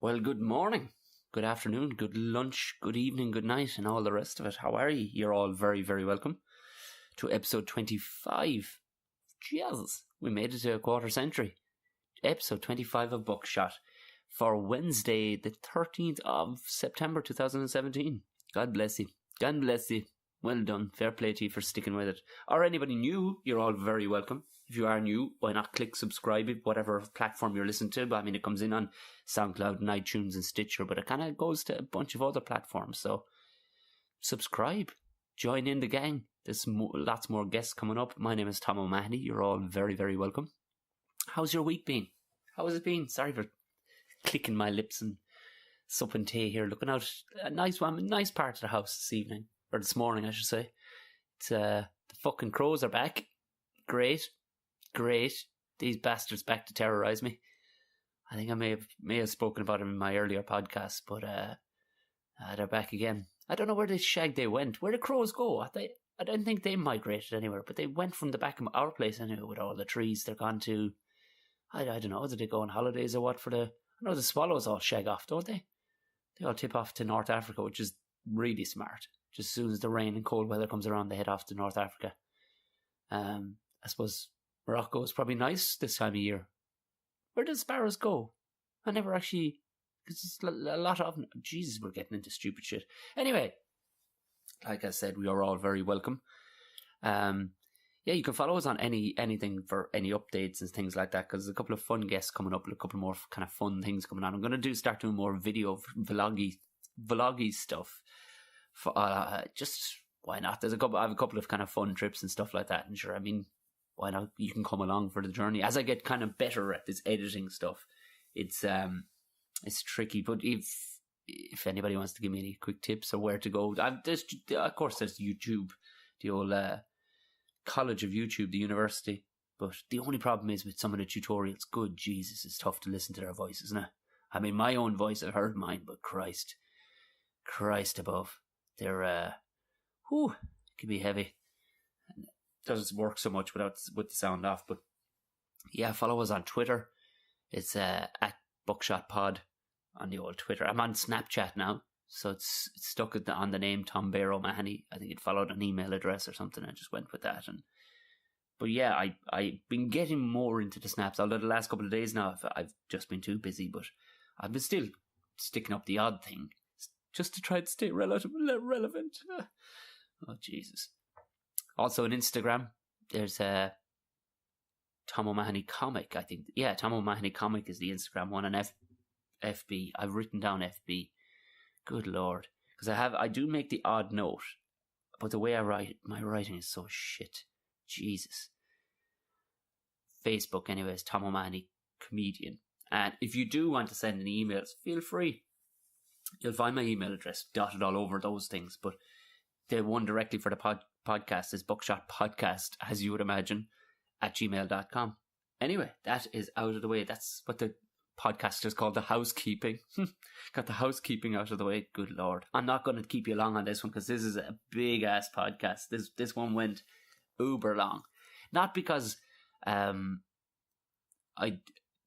Well, good morning, good afternoon, good lunch, good evening, good night, and all the rest of it. How are you? You're all very, very welcome to episode 25. Jesus, we made it to a quarter century. Episode 25 of Buckshot for Wednesday, the 13th of September 2017. God bless you. God bless you. Well done. Fair play to you for sticking with it. Or anybody new, you're all very welcome. If you are new, why not click subscribe, whatever platform you're listening to. But I mean, it comes in on SoundCloud and iTunes and Stitcher, but it kind of goes to a bunch of other platforms. So subscribe, join in the gang. There's lots more guests coming up. My name is Tom O'Mahony. You're all very, very welcome. How's your week been? How has it been? Sorry for clicking my lips and supping tea here, looking out a nice part of the house this evening, or this morning, I should say. It's the fucking crows are back. Great. These bastards back to terrorise me. I think I may have spoken about them in my earlier podcast, but they're back again. I don't know where they went. Where did crows go? I don't think they migrated anywhere, but they went from the back of our place anyway with all the trees. They're gone to, I don't know, did they go on holidays or what for I know the swallows all shag off, don't they? They all tip off to North Africa, which is really smart. Just as soon as the rain and cold weather comes around, they head off to North Africa. I suppose Morocco is probably nice this time of year. Where did sparrows go? I never actually, because it's a lot of them. Jesus, we're getting into stupid shit. Anyway, like I said, we are all very welcome. Yeah, you can follow us on anything for any updates and things like that, because there's a couple of fun guests coming up and a couple more kind of fun things coming on. I'm going to start doing more video vloggy stuff. For, just why not? I have a couple of kind of fun trips and stuff like that, and sure, I mean, why not? You can come along for the journey. As I get kind of better at this editing stuff, it's tricky. But if anybody wants to give me any quick tips or where to go, of course there's YouTube, the old college of YouTube, the university. But the only problem is with some of the tutorials. Good Jesus, it's tough to listen to their voice, isn't it? I mean, my own voice, I've heard mine, but Christ above, they're it can be heavy. Doesn't work so much with the sound off. But yeah, follow us on Twitter. It's at Buckshot Pod on the old Twitter. I'm on Snapchat now, so it's stuck on the name Tom Bear O'Mahony. I think it followed an email address or something. I just went with that. But yeah, I've been getting more into the snaps. Although the last couple of days now, I've just been too busy. But I've been still sticking up the odd thing just to try to stay relevant. Oh Jesus. Also on Instagram, there's Tom O'Mahony Comic, I think. Yeah, Tom O'Mahony Comic is the Instagram one, and FB. I've written down FB. Good Lord. Because I do make the odd note, but the way I write, my writing is so shit. Jesus. Facebook, anyways, Tom O'Mahony Comedian. And if you do want to send any emails, feel free. You'll find my email address dotted all over those things, but the one directly for the podcast is buckshotpodcast, as you would imagine, at gmail.com. Anyway, that is out of the way. That's what the podcast is called, the housekeeping. Got the housekeeping out of the way. Good Lord. I'm not going to keep you long on this one because this is a big ass podcast. This one went uber long. Not because I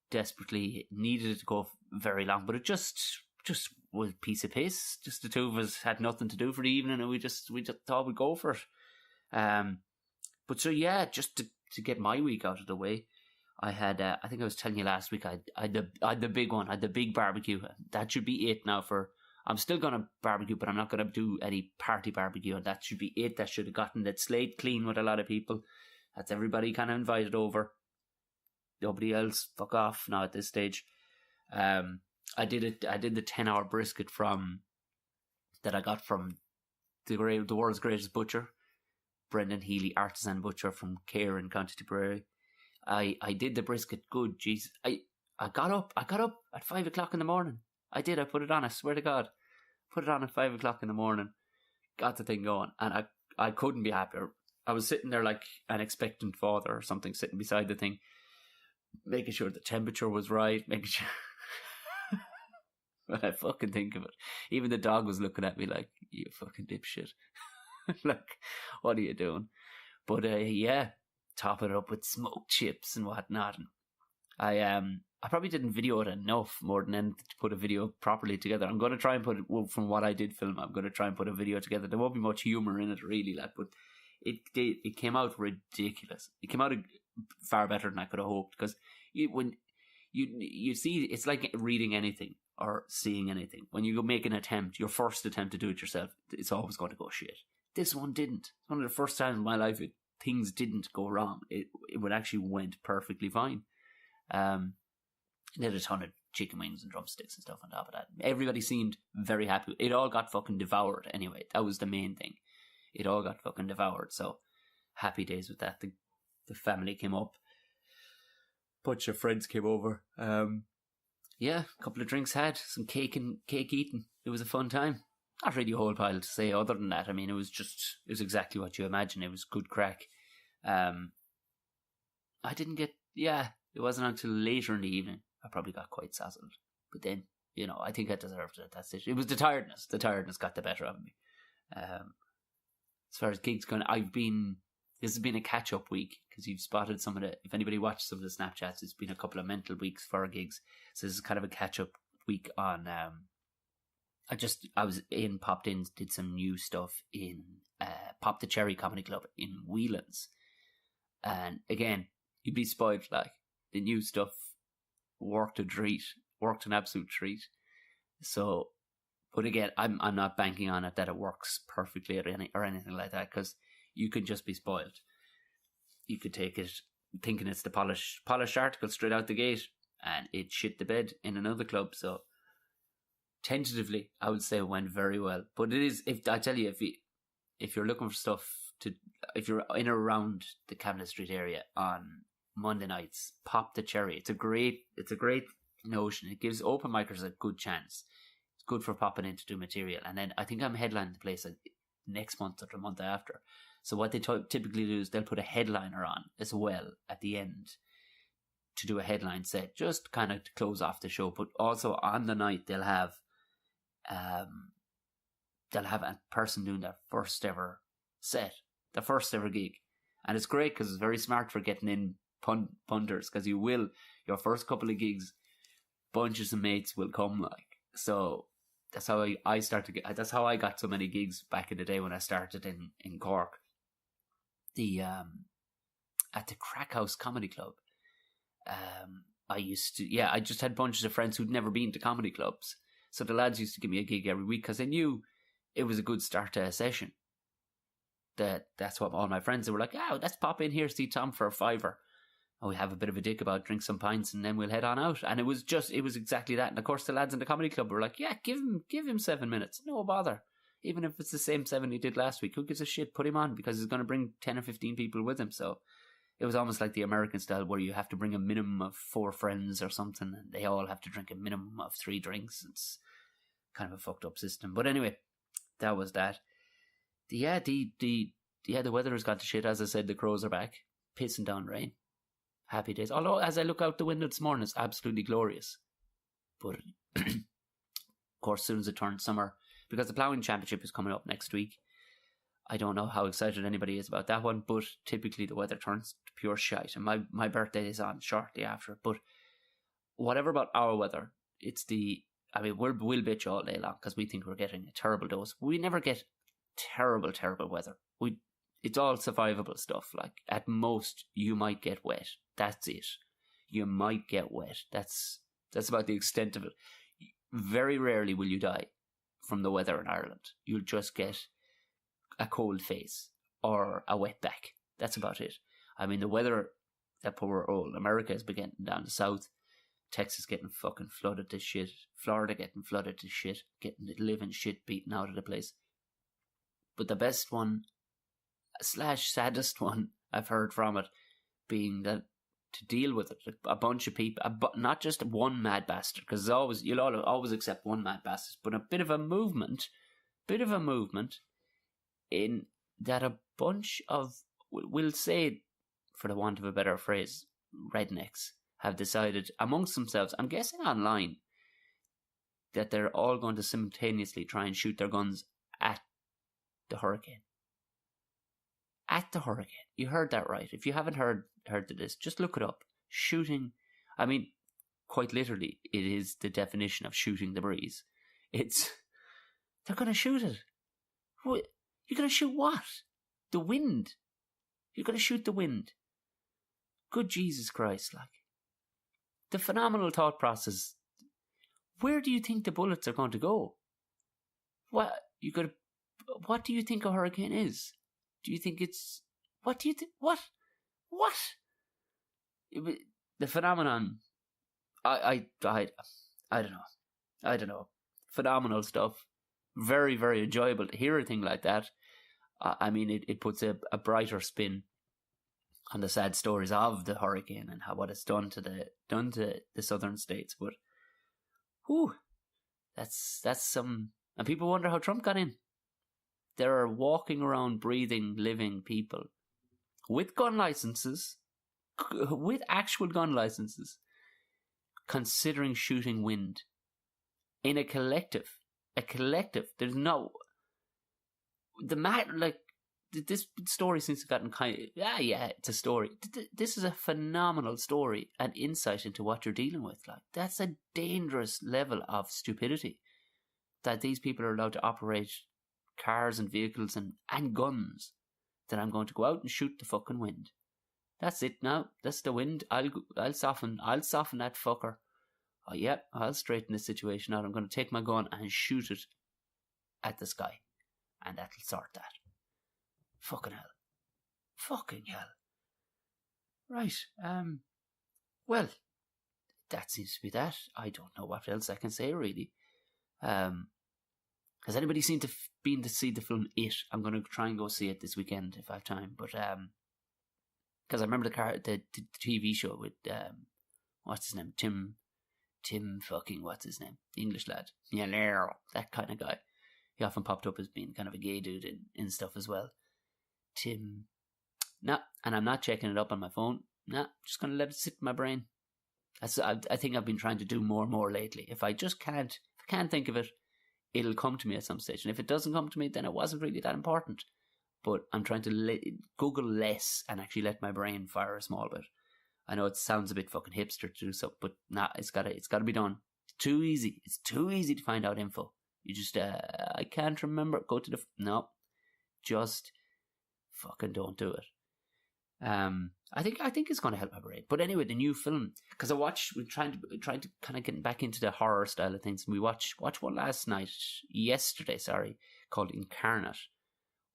desperately needed it to go very long, but it just was a piece of piss. Just the two of us had nothing to do for the evening, and we just thought we'd go for it. But so yeah, just to get my week out of the way, I had I think I was telling you last week I had the big one. I had the big barbecue. That should be it now. I'm still gonna barbecue, but I'm not gonna do any party barbecue, and that should be it. That should have gotten that slate clean with a lot of people. That's everybody kind of invited over. Nobody else, fuck off now at this stage. I did the 10-hour brisket that I got from the world's greatest butcher, Brendan Healy, artisan butcher from Maher in County Tipperary. I did the brisket good, jeez. I got up at 5 o'clock in the morning. I put it on, I swear to God. Put it on at 5 o'clock in the morning. Got the thing going, and I couldn't be happier. I was sitting there like an expectant father or something, sitting beside the thing, making sure the temperature was right, making sure... When I fucking think of it, even the dog was looking at me like, you fucking dipshit. Like, what are you doing? But yeah, top it up with smoked chips and whatnot. And I probably didn't video it enough more than anything to put a video properly together. I'm going to try and put it, well, from what I did film, I'm going to try and put a video together. There won't be much humour in it really, like, but it came out ridiculous. It came out far better than I could have hoped, because when you see, it's like reading anything or seeing anything. When you go make an attempt, your first attempt to do it yourself, it's always going to go shit. This one didn't. It's one of the first times in my life things didn't go wrong. It actually went perfectly fine. They had a ton of chicken wings and drumsticks and stuff on top of that. Everybody seemed very happy. It all got fucking devoured anyway. That was the main thing. It all got fucking devoured. So happy days with that. The family came up. Bunch of friends came over. Yeah, a couple of drinks had. Some cake eaten. It was a fun time. Not really a whole pile to say other than that. I mean, it was exactly what you imagine. It was good crack. I didn't get, it wasn't until later in the evening I probably got quite sazzled. But then, I think I deserved it at that stage. It was the tiredness. The tiredness got the better of me. As far as gigs going, this has been a catch-up week, because you've spotted some of the, if anybody watched some of the Snapchats, it's been a couple of mental weeks for our gigs. So this is kind of a catch-up week on, popped in, did some new stuff in Pop the Cherry Comedy Club in Whelan's. And again, you'd be spoiled, like, the new stuff worked an absolute treat. So, but again, I'm not banking on it that it works perfectly or anything like that, because you could just be spoiled. You could take it thinking it's the polished article straight out the gate, and it shit the bed in another club. So tentatively, I would say it went very well. But it is, if you're looking for stuff if you're in or around the Camden Street area on Monday nights, Pop the Cherry. It's a great notion. It gives open micers a good chance. It's good for popping in to do material. And then I think I'm headlining the place next month or the month after. So what they typically do is they'll put a headliner on as well at the end to do a headline set, just kind of to close off the show. But also on the night they'll have a person doing their first ever set, the first ever gig. And it's great because it's very smart for getting in punters, because your first couple of gigs, bunches of mates will come, like. So that's how that's how I got so many gigs back in the day when I started in Cork. At the Crack House Comedy Club, I just had bunches of friends who'd never been to comedy clubs. So the lads used to give me a gig every week because they knew it was a good start to a session. That's what all my friends, they were like, let's pop in here, see Tom for a $5. We have a bit of a dick about, drink some pints, and then we'll head on out. And it was exactly that. And of course the lads in the comedy club were like, give him 7 minutes, no bother. Even if it's the same 7 he did last week, who gives a shit? Put him on, because he's going to bring 10 or 15 people with him. So it was almost like the American style, where you have to bring a minimum of 4 friends or something, and they all have to drink a minimum of 3 drinks. It's kind of a fucked up system. But anyway, that was that. The weather has got to shit. As I said, the crows are back, pissing down rain. Happy days. Although, as I look out the window this morning, it's absolutely glorious. But, of course, as soon as it turns summer, because the ploughing championship is coming up next week, I don't know how excited anybody is about that one, but typically the weather turns to pure shite, and my birthday is on shortly after. But whatever about our weather, we'll bitch all day long because we think we're getting a terrible dose. We never get terrible weather. It's all survivable stuff. Like, at most, you might get wet. That's it. You might get wet. That's about the extent of it. Very rarely will you die from the weather in Ireland. You'll just get a cold face or a wet back. That's about it. I mean, the weather, that poor old America has been getting down the south. Texas getting fucking flooded to shit. Florida getting flooded to shit. Getting the living shit beaten out of the place. But the best one / saddest one I've heard from it being that to deal with it, a bunch of people, not just one mad bastard, because you'll always accept one mad bastard, but a bit of a movement in that a bunch of, we'll say, for the want of a better phrase, rednecks have decided amongst themselves, I'm guessing online, that they're all going to simultaneously try and shoot their guns at the hurricane. At the hurricane. You heard that right. If you haven't heard this, just look it up. Shooting. I mean, quite literally, it is the definition of shooting the breeze. They're going to shoot it. What? You're going to shoot what? The wind. You're going to shoot the wind. Good Jesus Christ, like. The phenomenal thought process. Where do you think the bullets are going to go? What do you think a hurricane is? Do you think it's... What do you think... What? The phenomenon... I don't know. Phenomenal stuff. Very, very enjoyable to hear a thing like that. I mean, it puts a brighter spin on the sad stories of the hurricane and what it's done to the southern states. But, whew, that's some... And people wonder how Trump got in. There are walking around, breathing, living people with gun licenses, with actual gun licenses, considering shooting wind in a collective. There's no... The matter, like, this story seems to have gotten kind of... Yeah, it's a story. This is a phenomenal story and insight into what you're dealing with. Like, that's a dangerous level of stupidity, that these people are allowed to operate cars and vehicles and guns, that I'm going to go out and shoot the fucking wind. That's it now. That's the wind. I'll soften that fucker. Oh, yeah, I'll straighten the situation out. I'm going to take my gun and shoot it at the sky. And that'll sort that. Fucking hell. Right. Well, that seems to be that. I don't know what else I can say, really. Has anybody been to see the film It? I'm going to try and go see it this weekend if I have time. But, because I remember the TV show with, what's his name? Tim fucking, what's his name? The English lad. Yeah, that kind of guy. He often popped up as being kind of a gay dude in stuff as well. Tim. Nah, and I'm not checking it up on my phone. Nah, just going to let it sit in my brain. I think I've been trying to do more and more lately. If I can't think of it, it'll come to me at some stage. And if it doesn't come to me, then it wasn't really that important. But I'm trying to Google less and actually let my brain fire a small bit. I know it sounds a bit fucking hipster to do so, but nah, it's gotta be done. It's too easy. It's too easy to find out info. You just, I can't remember. Go to no, just fucking don't do it. I think it's going to help my brain. But anyway, the new film, because we're trying to kind of get back into the horror style of things. And we watched one yesterday, called Incarnate,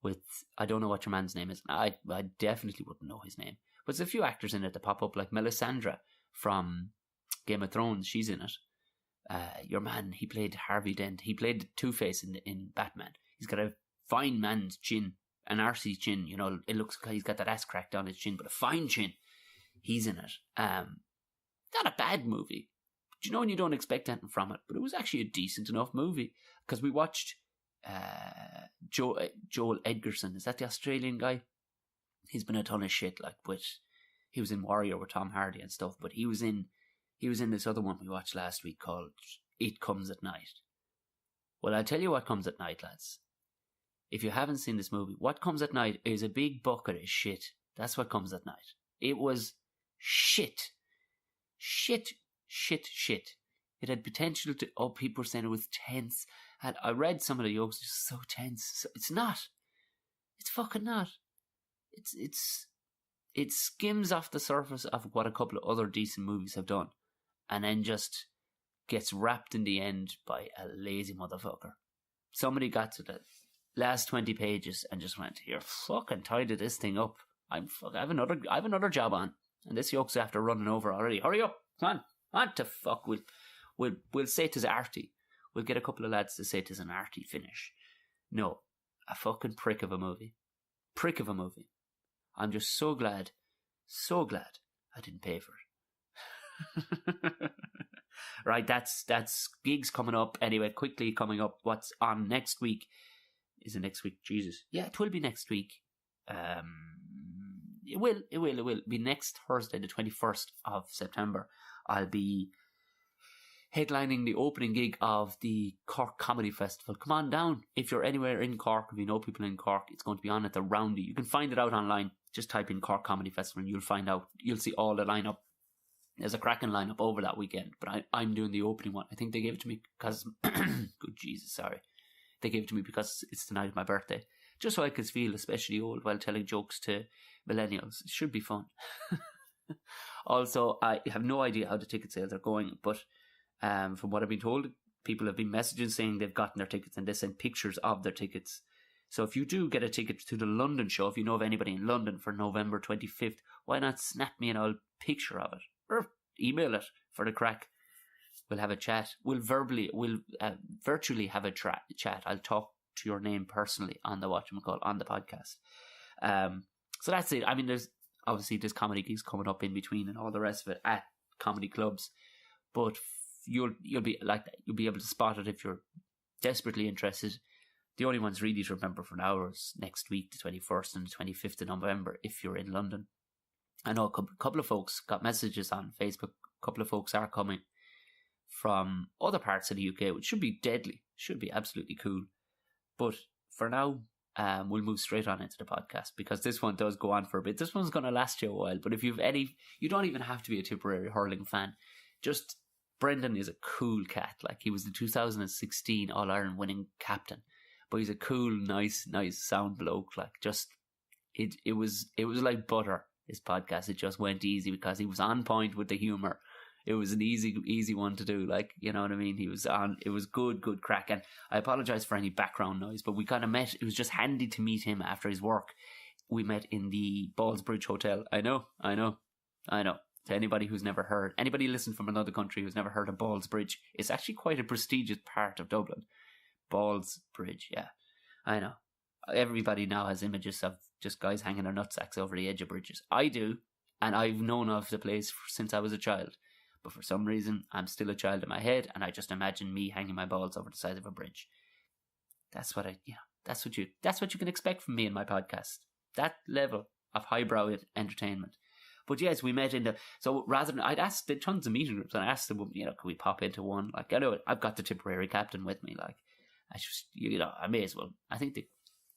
with, I don't know what your man's name is. I definitely wouldn't know his name. But there's a few actors in it that pop up, like Melisandre from Game of Thrones. She's in it. Your man, he played Harvey Dent. He played Two-Face in Batman. He's got a fine man's chin, an arsey chin. You know, it looks like he's got that ass cracked on his chin, but a fine chin. He's in it. Not a bad movie. But you know when you don't expect anything from it, but it was actually a decent enough movie, because we watched Joel Edgerton. Is that the Australian guy? He's been a ton of shit, like, he was in Warrior with Tom Hardy and stuff, but he was in this other one we watched last week called It Comes at Night. Well, I'll tell you what comes at night, lads. If you haven't seen this movie, what comes at night is a big bucket of shit. That's what comes at night. It was shit. Shit. It had potential to... Oh, people were saying it was tense. And I read some of the jokes, it's so tense. It's not. It's fucking not. It skims off the surface of what a couple of other decent movies have done, and then just gets wrapped in the end by a lazy motherfucker. Somebody got to the last 20 pages and just went, "Here, fucking tidy this thing up. I have another job on, and this yoke's after running over already. Hurry up, come on to fuck. We'll say 'tis arty. We'll get a couple of lads to say 'tis an arty finish. No, a fucking prick of a movie. I'm just so glad I didn't pay for it." Right, that's gigs coming up. Anyway, quickly coming up, what's on next week? Is it next week? Jesus. Yeah, it will be next week. It will be next Thursday, the 21st of September. I'll be headlining the opening gig of the Cork Comedy Festival. Come on down. If you're anywhere in Cork, if you know people in Cork, it's going to be on at the Roundy. You can find it out online. Just type in Cork Comedy Festival and you'll find out. You'll see all the lineup. There's a cracking lineup over that weekend, but I'm doing the opening one. I think they gave it to me because, good Jesus, sorry. They gave it to me because it's the night of my birthday. Just so I could feel especially old while telling jokes to millennials. It should be fun. Also, I have no idea how the ticket sales are going, but from what I've been told, people have been messaging saying they've gotten their tickets and they send pictures of their tickets. So if you do get a ticket to the London show, if you know of anybody in London for November 25th, why not snap me an old picture of it or email it for the crack? We'll have a chat. We'll virtually have a chat. I'll talk to your name personally on the on the podcast. So that's it. I mean, there's comedy gigs coming up in between and all the rest of it at comedy clubs, but you'll be able to spot it if you're desperately interested. The only ones really to remember for now is next week, the 21st and the 25th of November, if you're in London. I know a couple of folks got messages on Facebook. A couple of folks are coming from other parts of the UK, which should be deadly, should be absolutely cool. But for now, we'll move straight on into the podcast because this one does go on for a bit. This one's going to last you a while, but if you've you don't even have to be a Tipperary hurling fan. Just Brendan is a cool cat. Like, he was the 2016 All-Ireland winning captain. But he's a cool, nice sound bloke. Like, just it was like butter, his podcast. It just went easy because he was on point with the humour. It was an easy one to do. Like, you know what I mean? He was on. It was good crack. And I apologise for any background noise, but we kind of met. It was just handy to meet him after his work. We met in the Ballsbridge Hotel. I know. To anybody who's never heard, anybody listening from another country who's never heard of Ballsbridge, it's actually quite a prestigious part of Dublin. Ballsbridge, yeah, I know. Everybody now has images of just guys hanging their nutsacks over the edge of bridges. I do, and I've known of the place since I was a child. But for some reason, I'm still a child in my head, and I just imagine me hanging my balls over the side of a bridge. That's what you can expect from me in my podcast. That level of highbrow entertainment. But yes, we met so rather than, I'd asked the tons of meeting groups, and I asked them, could we pop into one? Like, I know I've got the Tipperary captain with me, like, I just, I may as well. I think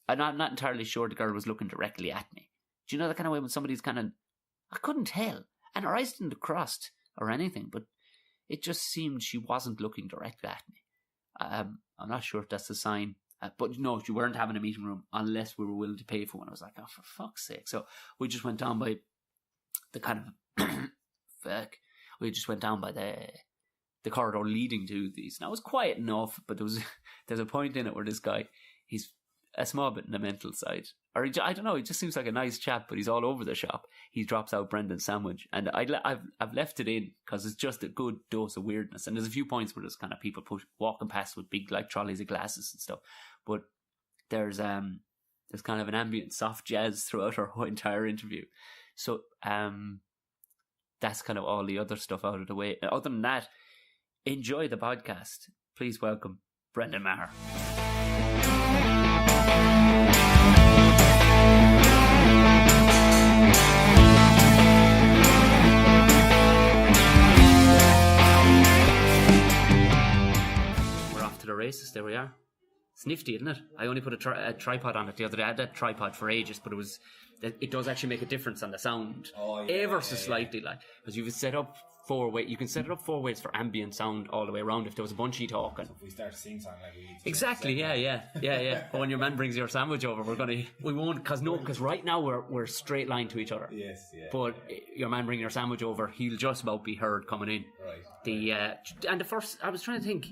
I'm not entirely sure the girl was looking directly at me. Do you know that kind of way when somebody's kind of, I couldn't tell. And her eyes didn't have crossed or anything, but it just seemed she wasn't looking directly at me. I'm not sure if that's a sign. But no, you weren't having a meeting room unless we were willing to pay for one. I was like, oh, for fuck's sake. So we just went down by the kind of, we just went down by the corridor leading to these. Now, it was quiet enough, but there's a point in it where this guy, he's a small bit in the mental side. Or I don't know, he just seems like a nice chap, but he's all over the shop. He drops out Brendan's sandwich. And I've left it in because it's just a good dose of weirdness. And there's a few points where there's kind of people walking past with big like trolleys of glasses and stuff. But there's kind of an ambient soft jazz throughout our whole entire interview. So that's kind of all the other stuff out of the way. Other than that, enjoy the podcast. Please welcome Brendan Maher. We're off to the races. There we are. It's nifty, isn't it? I only put a tripod on it the other day. I had that tripod for ages, but it does actually make a difference on the sound, ever so slightly, like, because you've set up 4 ways. You can set it up 4 ways for ambient sound all the way around. If there was a bunch of you talking, so if we start to sing something like we need to exactly, yeah. But when your man brings your sandwich over, we won't, because right now we're straight line to each other. Yes, yeah. But your man bringing your sandwich over, he'll just about be heard coming in. Right. And the first, I was trying to think,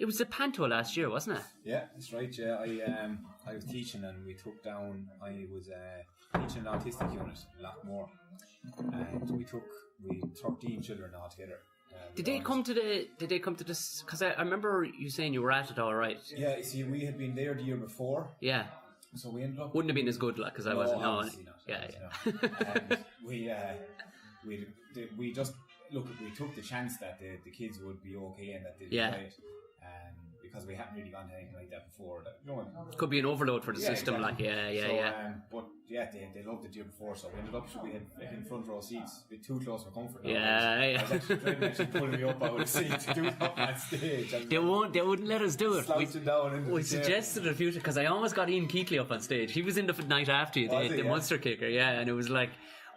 it was the Panto last year, wasn't it? Yeah, that's right. Yeah, I was teaching, and we took down. I was teaching an autistic unit, a lot more, and we 13 children altogether. Did they come to this? Because I remember you saying you were at it all right. Yeah, see, we had been there the year before. Yeah. So we ended up. Wouldn't have been as good, like, because I wasn't. No, not. Yeah. And we just look. We took the chance that the kids would be okay and that they'd enjoy it. Because we hadn't really gone to anything like that before. Could be an overload for the system, exactly. But they loved it the year before, so we ended up we had in front row seats, a bit too close for comfort. I was actually pulling me up out of the seat to do it up on stage. They wouldn't let us do it. We suggested it a few times, because I almost got Ian Keekly up on stage. He was in the night after you, the Munster kicker, and it was like,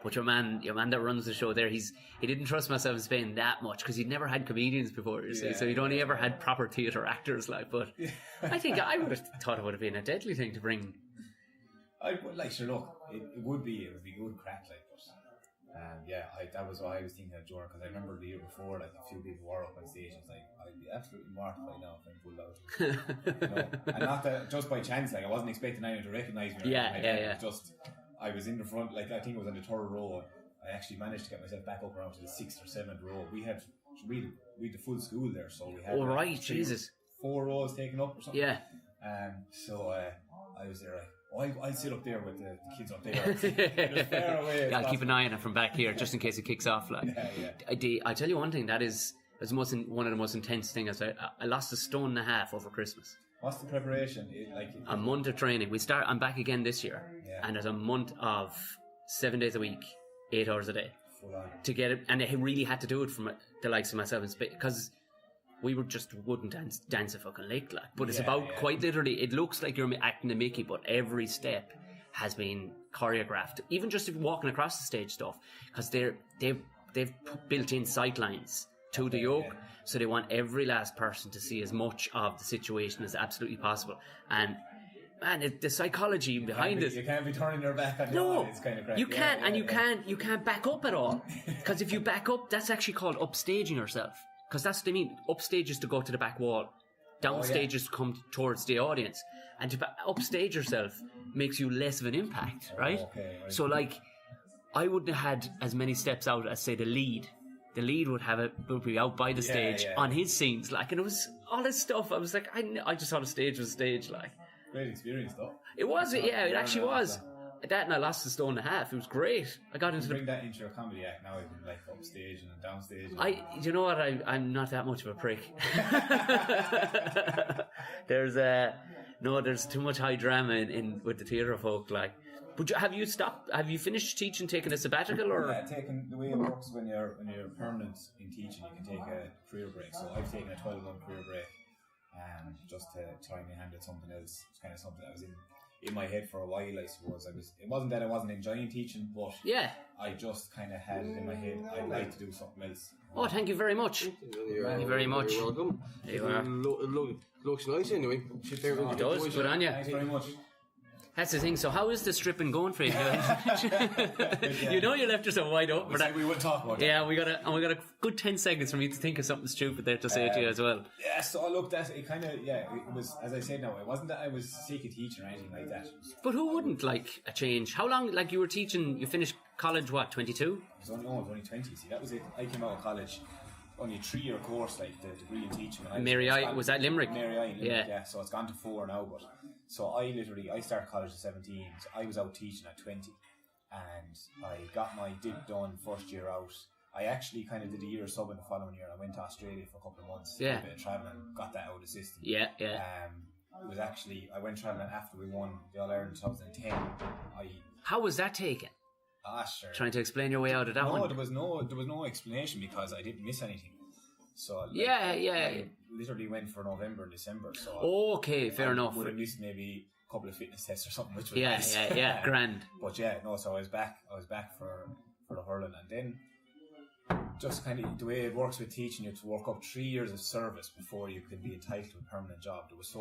But your man that runs the show there, he didn't trust myself in Spain that much because he'd never had comedians before, you see. So he'd only ever had proper theatre actors, like. But I think I would have thought it would have been a deadly thing to bring. I would like, sure, look, it would be good crack, like, but that was what I was thinking of during, because I remember the year before, like, a few people were up on stage, and it's like, I'd be absolutely mortified now if I'm pulled out. And not that, just by chance, like, I wasn't expecting anyone to recognise me. It was just, I was in the front, like, I think it was on the third row. I actually managed to get myself back up around to the 6th or 7th row. We had the full school there, so we had. Oh, right, Jesus. 4 rows taken up or something. Yeah. So I was there, like, I'll sit up there with the kids up there. Far away. I'll keep an eye on it from back here, just in case it kicks off. Like, I tell you one thing, that is one of the most intense things. I lost 1.5 stone over Christmas. What's the preparation? A month of training. I'm back again this year, and there's a month of 7 days a week, 8 hours a day. Full on. To get it, and I really had to do it from the likes of myself in Spain, because we wouldn't dance a fucking lake, like. But it's quite literally, it looks like you're acting a Mickey, but every step has been choreographed. Even just if you're walking across the stage stuff, because they've built in sight lines to the yoke, so they want every last person to see as much of the situation as absolutely possible. And man, the psychology behind it. You can't be turning your back on it. It's kind of crazy. You can't, and you can't back up at all. Because if you back up, that's actually called upstaging yourself. Because that's what I mean. Upstage is to go to the back wall. Downstage is to come towards the audience. And to upstage yourself makes you less of an impact, right? Okay, right. So, like, I wouldn't have had as many steps out as, say, the lead. The lead would be out by the stage on his scenes, like, and it was all this stuff. I was like, I just thought a stage was a stage, like. Great experience, though. It was, it actually was. That, and I lost 1.5 stone. It was great. I got into bring that into your comedy act now, even like upstage and downstage. You know what? I'm not that much of a prick. There's too much high drama in with the theatre folk, like. But have you stopped? Have you finished teaching, taking a sabbatical, or? Yeah, the way it works when you're permanent in teaching, you can take a career break. So I've taken a 12-month career break, just to try my hand at something else. It's kind of something that was in my head for a while, I suppose. It wasn't that I wasn't enjoying teaching, but I just kind of had it in my head. I'd like to do something else. Oh, thank you very much. Thank you very much. You're welcome. There you are. Looks nice anyway. It does. Good on you. Thanks very much. That's the thing. So how is the stripping going for you? You know you left yourself wide open for that. We will talk about that. Yeah, we got a good 10 seconds for me to think of something stupid there to say to you as well. Yeah, so look, it kind of, it was, as I said now, it wasn't that I was sick of teaching or anything like that. But who wouldn't like a change? How long, like, you were teaching, you finished college, what, 22? I was only 20, see, that was it. I came out of college, only a 3-year course, like the degree in teaching. Was that Limerick? Mary I in Limerick, yeah. So it's gone to 4 now, but so I started college at 17, so I was out teaching at 20, and I got my dip done first year out. I actually kind of did a year of subbing the following year. I went to Australia for a couple of months, did a bit of travelling, got that out of the system. I went travelling after we won the All-Ireland 2010. How was that taken? Sure. Trying to explain your way out of that one? No, there was no explanation because I didn't miss anything. So I literally went for November and December. So okay, fair enough. Would have missed maybe a couple of fitness tests or something, which was nice. Grand. But so I was back for the hurling, and then just kind of the way it works with teaching, you have to work up 3 years of service before you can be entitled to a permanent job. There was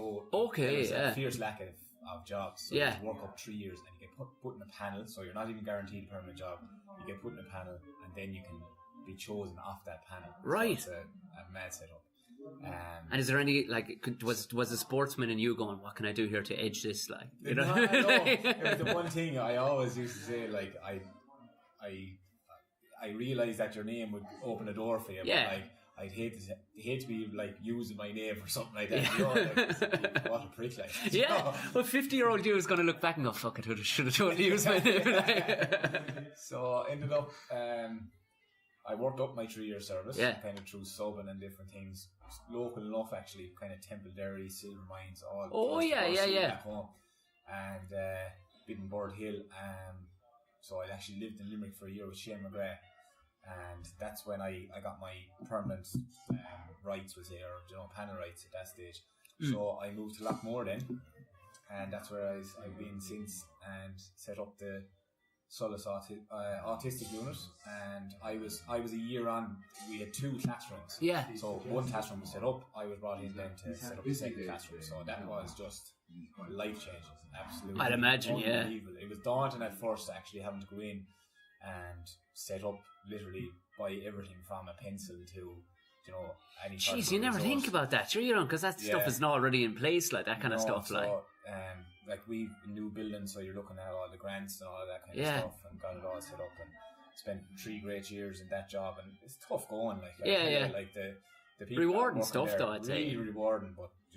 a fierce lack of jobs. So you work up 3 years and you get put in a panel, so you're not even guaranteed a permanent job. You get put in a panel and then you can be chosen off that panel. Right. So it's a mad setup. And is there any, like, was a sportsman in you going, what can I do here to edge this, like, you know? No, it was the one thing I always used to say, like, I realised that your name would open a door for you, but like, I'd hate to be like using my name or something like that. You know, like, what a prick, like. Yeah, well, 50-year-old you is going to look back and go, fuck, I should have totally used my name. So I ended up, I worked up my 3-year service, kind of through subbing and different things, local enough actually, kind of Templederry, Silver Mines, all. Back home, and been in Bird Hill. So I actually lived in Limerick for a year with Shane McGrath. And that's when I got my permanent rights, was there, panel rights at that stage. So I moved to Lockmore then, and that's where I've been since, and set up the solace autistic unit, and I was a year on. We had 2 classrooms. Yeah. So one classroom was set up. I was brought in then to set up the second classroom. So that was just life changing. Absolutely. I'd imagine, yeah. It was daunting at first, actually having to go in and set up literally by everything from a pencil to any. Jeez, you never think about that, sure you don't, because that stuff isn't already in place, like that kind of stuff. Like we new buildings, so you're looking at all the grants and all of that kind of stuff, and got it all set up, and spent 3 great years in that job, and it's tough going. Like like the people rewarding stuff there, though. I'd say really rewarding, but I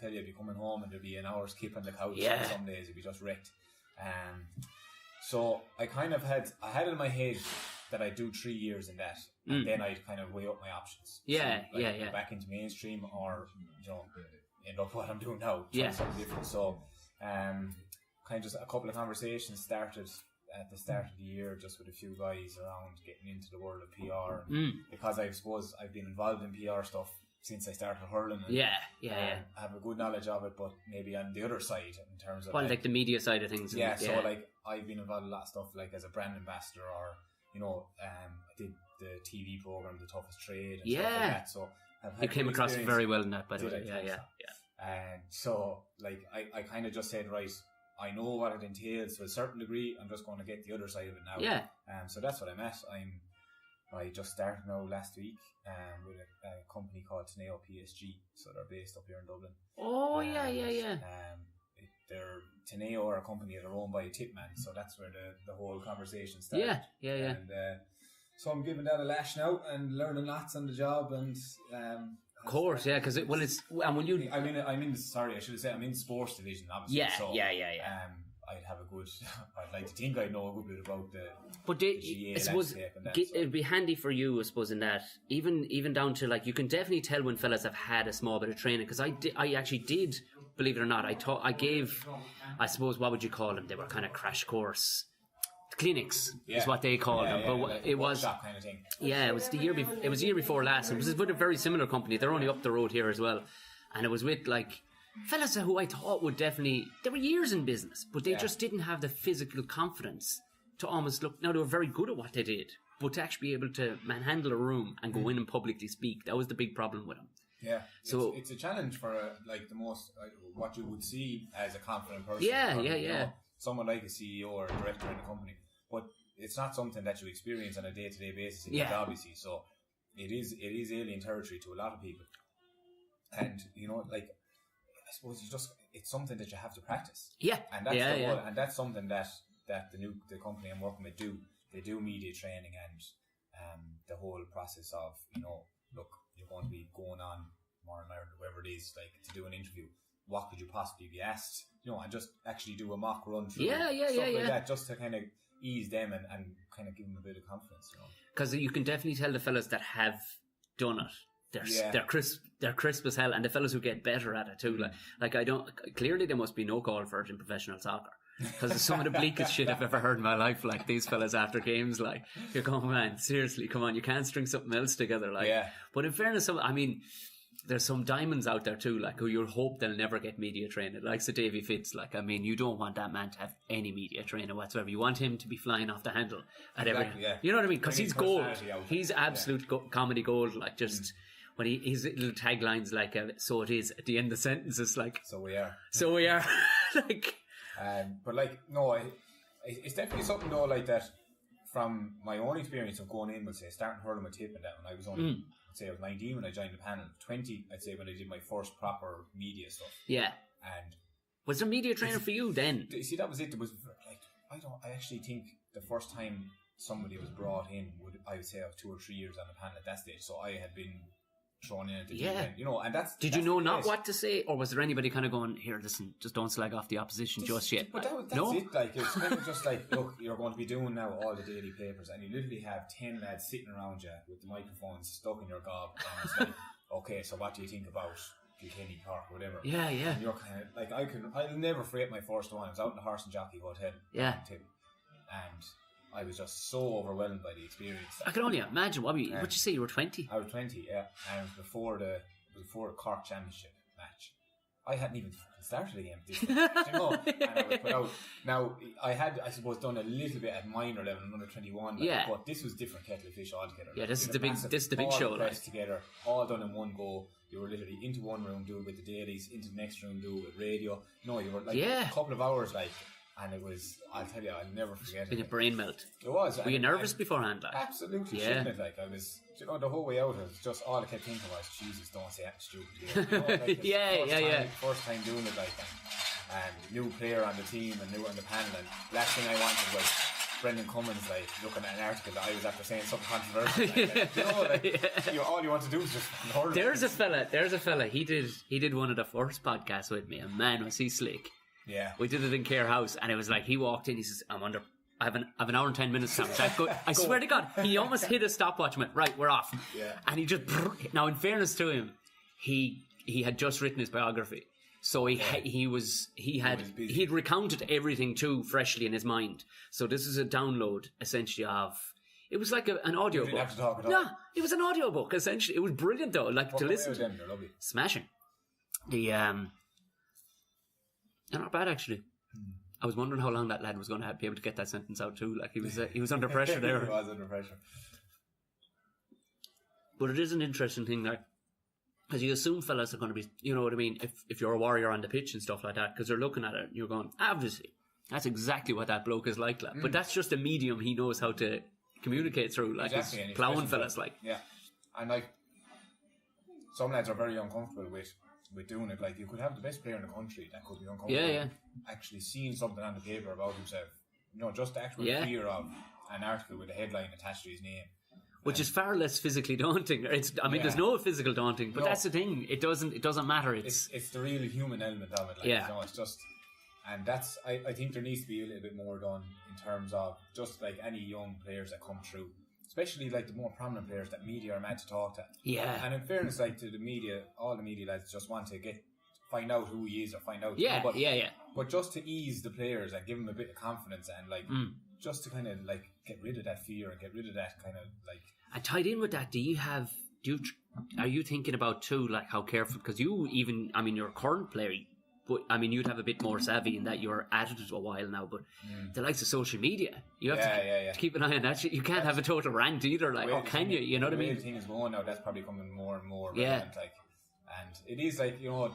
tell you'd be coming home and there'd be an hour skip on the couch. And some days you'd be just wrecked. So I kind of had it in my head that I'd do 3 years in that, and then I'd kind of weigh up my options. Go back into mainstream, or end up what I'm doing now. Try something different. So, kind of just a couple of conversations started at the start of the year, just with a few guys around getting into the world of PR, because I suppose I've been involved in PR stuff since I started hurling. And, I have a good knowledge of it, but maybe on the other side in terms of like the media side of things. So like I've been involved in a lot of stuff, like as a brand ambassador, or I did the TV program The Toughest Trade and stuff like that. So you came across it very well in that, by the way. And so like I kind of just said, right, I know what it entails to a certain degree. I'm just going to get the other side of it now. So that's what I'm at. I just started now last week with a company called Teneo PSG. So they're based up here in Dublin. They're Teneo are a company that are owned by a tip man. So that's where the whole conversation started. And so I'm giving that a lash now and learning lots on the job. And of course, because I'm in sports division, obviously. I'd like to think I know a good bit about the GA I suppose landscape and that. It'd be handy for you, I suppose, in that even down to like you can definitely tell when fellas have had a small bit of training, because I actually did, believe it or not, I gave, I suppose, what would you call them? They were kind of crash course clinics is what they called them, but like it was kind of thing. It was the year before last. It was with a very similar company. They're only up the road here as well, and it was with like fellas who I thought would definitely, they were years in business, but they just didn't have the physical confidence to almost look. Now they were very good at what they did, but to actually be able to manhandle a room and go in and publicly speak, that was the big problem with them. Yeah, so it's a challenge for like the most what you would see as a confident person. Someone like a CEO or a director in a company, but it's not something that you experience on a day-to-day basis in your job, obviously. So it is alien territory to a lot of people, and like I suppose it's something that you have to practice. And that's and that's something that the company I'm working with do. They do media training and the whole process of look, you're going to be going on Maher, whoever it is, like to do an interview. What could you possibly be asked? And just actually do a mock run through stuff like that, just to kind of ease them and kind of give them a bit of confidence. Because you can definitely tell the fellas that have done it. They're crisp as hell, and the fellas who get better at it too. Like I don't, clearly there must be no call for it in professional soccer, because it's some of the bleakest shit I've ever heard in my life. Like these fellas after games, like you're going, man, seriously, come on, you can't string something else together. But in fairness, there's some diamonds out there too, like who you'll hope they'll never get media training, like Sir Davy Fitz. Like, you don't want that man to have any media training whatsoever. You want him to be flying off the handle at everything. You know what I mean? Because he's gold. He's absolute comedy gold. Like, just when his little taglines, like, so it is at the end of the sentence, it's like, so we are. Like, but like, no, it's definitely something though, like that. From my own experience of going in, let's say, starting hurling with tip and that, when I was only, I'd say I was 19 when I joined the panel, 20, I'd say, when I did my first proper media stuff. And was there media training for you then? See, that was it. There was like, I actually think the first time somebody was brought in I would say I was 2 or 3 years on the panel at that stage, so I had been thrown in at the deep end, and that's. Did you know not what to say, or was there anybody kind of going, here, listen, just don't slag off the opposition just yet? But that's it. Like, it's kind of just like, look, you're going to be doing now all the daily papers, and you literally have 10 lads sitting around you with the microphones stuck in your gob, and it's like, okay, so what do you think about Kilkenny, Cork, or whatever? And you're kind of like, I'll never forget my first one. I was out in the Horse and Jockey Hotel, and I was just so overwhelmed by the experience. I can only imagine. What'd you say? You were 20? I was 20, and it was before the Cork Championship match. I hadn't even started the game at this stage, you know, and I was put out. Now, I had, I suppose, done a little bit at minor level, under 21, like, but this was different kettle of fish altogether. Yeah, this is the big show. All together, all done in one go. You were literally into one room, do it with the dailies, into the next room, do it with radio. No, you were like a couple of hours, like, and it was, I'll tell you, I'll never forget it. Like a brain melt. It was. Were you nervous beforehand? Like? Absolutely, shouldn't it? Like, I was, you know, the whole way out, it was just, all I kept thinking was, Jesus, don't say that stupid here. You know, like, first time doing it, like, and new player on the team and new on the panel, and last thing I wanted was Brendan Cummins, like, looking at an article that I was after saying something controversial. Like, you know, like, all you want to do is just ignore There's a fella, he did one of the first podcasts with me, and man, was he slick. Yeah. We did it in Care House, and it was like, he walked in, he says, I have an hour and 10 minutes, Sam. I swear to God, he almost hit a stopwatch and went, right, we're off. Yeah. And he just, now in fairness to him, he had just written his biography. So he'd recounted everything too freshly in his mind. So this is a download essentially of, it was like an audio book. You didn't have to talk at all. No, it was an audio book essentially. It was brilliant though, like to listen to. They're lovely. Smashing. They're not bad actually. I was wondering how long that lad was going to be able to get that sentence out too. Like he was under pressure there. He was under pressure. But it is an interesting thing there. Because you assume fellas are going to be, you know what I mean, if you're a warrior on the pitch and stuff like that, because they're looking at it and you're going, obviously, that's exactly what that bloke is like. But that's just a medium he knows how to communicate through. Like, exactly. He's plowing fellas, like. Yeah. And, like, some lads are very uncomfortable with doing it. Like, you could have the best player in the country that could be uncomfortable actually seeing something on the paper about himself. You know, just the actual fear of an article with a headline attached to his name. Which is far less physically daunting. There's no physical daunting, but that's the thing. It doesn't matter. It's the real human element of it. Like, you know, it's just, and that's, I think there needs to be a little bit more done in terms of just like any young players that come through, especially like the more prominent players that media are mad to talk to. Yeah. And in fairness, like to the media, all the media lads just want to find out who he is or find out. Yeah, But just to ease the players and give them a bit of confidence and like just to kind of like get rid of that fear and get rid of that kind of like. And tied in with that, are you thinking about too, like how careful? Because you're a current player, but I mean you'd have a bit more savvy in that you're at it a while now. But the likes of social media, you have to keep an eye on that shit. You can't have a total rant either, like, or can you? You know what I mean? The thing is going now, that's probably coming more and more relevant, like, and it is like, you know,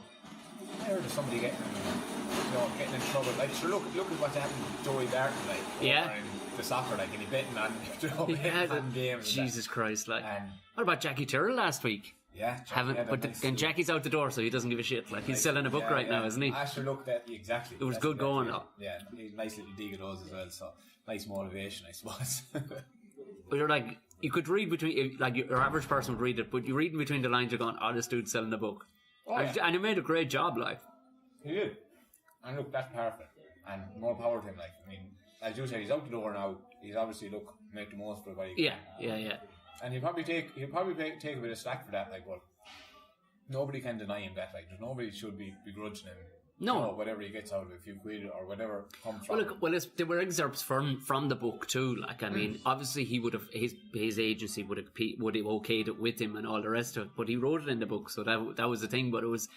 I heard of somebody getting in trouble. Like, sure, look at what's happened with Joey Barton, like, in the soccer, like, and he betting on, games. Jesus Christ, like. What about Jackie Tyrrell last week? Yeah, then Jackie's out the door, so he doesn't give a shit. Like, he's selling a book right now, isn't he? I sure looked at exactly. It was good going. Yeah, nice little dig of those as well. So nice motivation, I suppose. But you're like, you could read between, like, your average person would read it, but you're reading between the lines. You're going, "Oh, this dude's selling a book," and he made a great job. Like, he did. And look, that's perfect, and more power to him. Like, I mean, as you said, he's out the door now. He's obviously make the most of it. What he can. Yeah. And he'll probably take a bit of slack for that. Like, but nobody can deny him that. Like, nobody should be begrudging him. No, you know, whatever he gets out of it, a few quid or whatever comes from. There were excerpts from the book too. Like, I mean, obviously he would have his agency would have okayed it with him and all the rest of it. But he wrote it in the book, so that was the thing. But it was,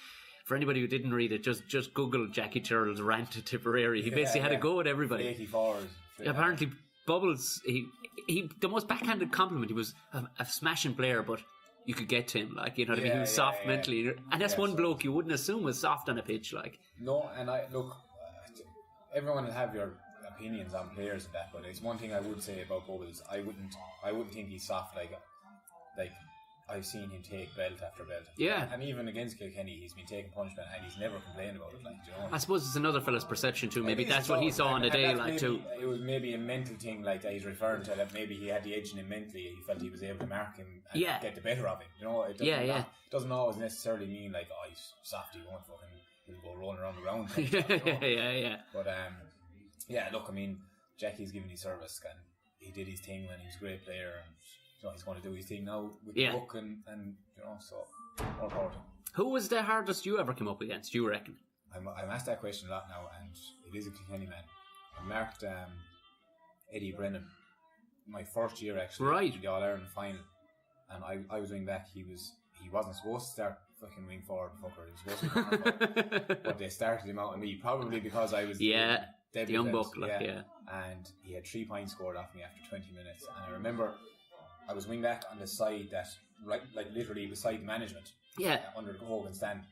for anybody who didn't read it, just Google Jackie Tyrrell's rant to Tipperary. He basically had a go at everybody. 84s. Apparently, Bubbles, he the most backhanded compliment. He was a smashing player, but you could get to him, like, you know what I mean? He was soft mentally, and that's one bloke you wouldn't assume was soft on a pitch, like. No, and everyone will have your opinions on players and that, but it's one thing I would say about Bubbles. I wouldn't think he's soft. Like I've seen him take belt after belt. Yeah. And even against Kilkenny, he's been taking punishment and he's never complained about it. Like, you know? I suppose it's another fella's perception too. Maybe that's what he saw on the day, like, too. It was maybe a mental thing, like, that he's referring to, that maybe he had the edge in him mentally. He felt he was able to mark him and get the better of him. You know, it doesn't always necessarily mean, like, oh, he's soft, he won't fucking, he'll go rolling around the ground. Yeah. But, look, I mean, Jackie's given his service and he did his thing and he was a great player, and you know, he's going to do his thing now with the book and you know, so more power to him. Who was the hardest you ever came up against, you reckon? I'm asked that question a lot now, and it is a Kilkenny man. I marked Eddie Brennan my first year, actually, in the All-Ireland final, and I was wing back. He wasn't supposed to start fucking wing forward fucker. He was supposed to be corner forward. But they started him out on me, probably because I was the young buck, and he had 3 points scored off me after 20 minutes. And I remember I was wing back on the side that literally beside the management, under the Hogan stand,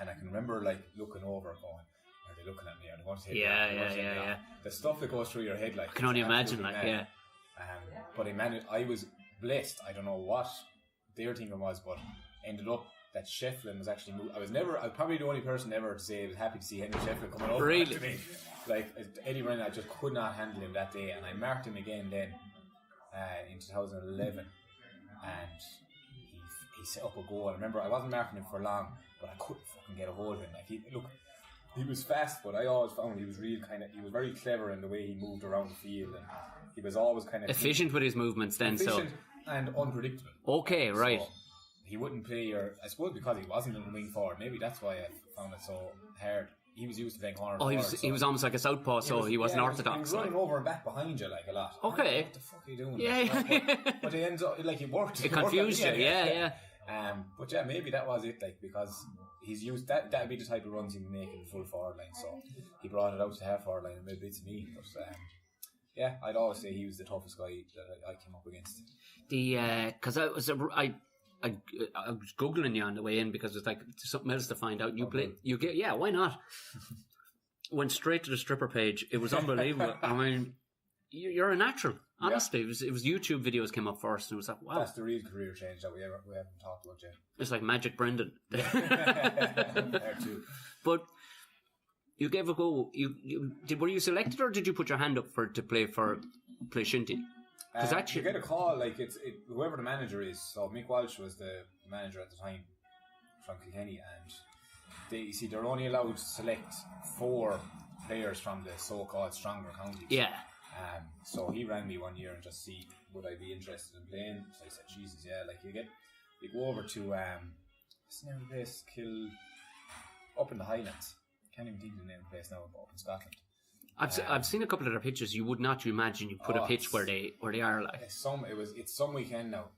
and I can remember looking over, going, "Are they looking at me? Are they going to take me off? Yeah. The stuff that goes through your head, I can only imagine, But I was blessed. I don't know what their thinking was, but ended up that Shefflin was actually moved. I was probably the only person ever to say I was happy to see Henry Shefflin coming over to me. Eddie Brennan, I just could not handle him that day, and I marked him again then in 2011, and he set up a goal. I remember I wasn't marking him for long, but I couldn't fucking get a hold of him. He was fast, but I always found he was he was very clever in the way he moved around the field, and he was always kind of efficient with his movements then, and unpredictable. Okay, right. So he wouldn't play, I suppose because he wasn't a wing forward, maybe that's why I found it so hard. He was used to playing corner forward. He was almost like a southpaw, he wasn't orthodox. He was running over and back behind you a lot. Okay. What the fuck are you doing? But it ends up, it worked. It confused you, yeah. But maybe that was it, because he's used that would be the type of runs he would make in the full forward line, so he brought it out to the half forward line and made bits of me. But I'd always say he was the toughest guy that I came up against. Because I was googling you on the way in because it's something else to find out. Why not? Went straight to the stripper page. It was unbelievable. I mean, you're a natural. Honestly, it was YouTube videos came up first, and it was like, wow, that's the real career change that we haven't talked about yet. It's like Magic Brendan. There too. But you gave a go. Were you selected, or did you put your hand up to play Shinty? You get a call, whoever the manager is. So Mick Walsh was the manager at the time from Kilkenny, and they're only allowed to select 4 players from the so-called stronger counties. Yeah. So he rang me one year and just see would I be interested in playing. So I said, Jesus, yeah. You go over to what's the name of the place? Up in the Highlands. Can't even think of the name of the place now, but up in Scotland. I've seen a couple of their pictures. You would not imagine you put a pitch where they are like. It's some weekend now.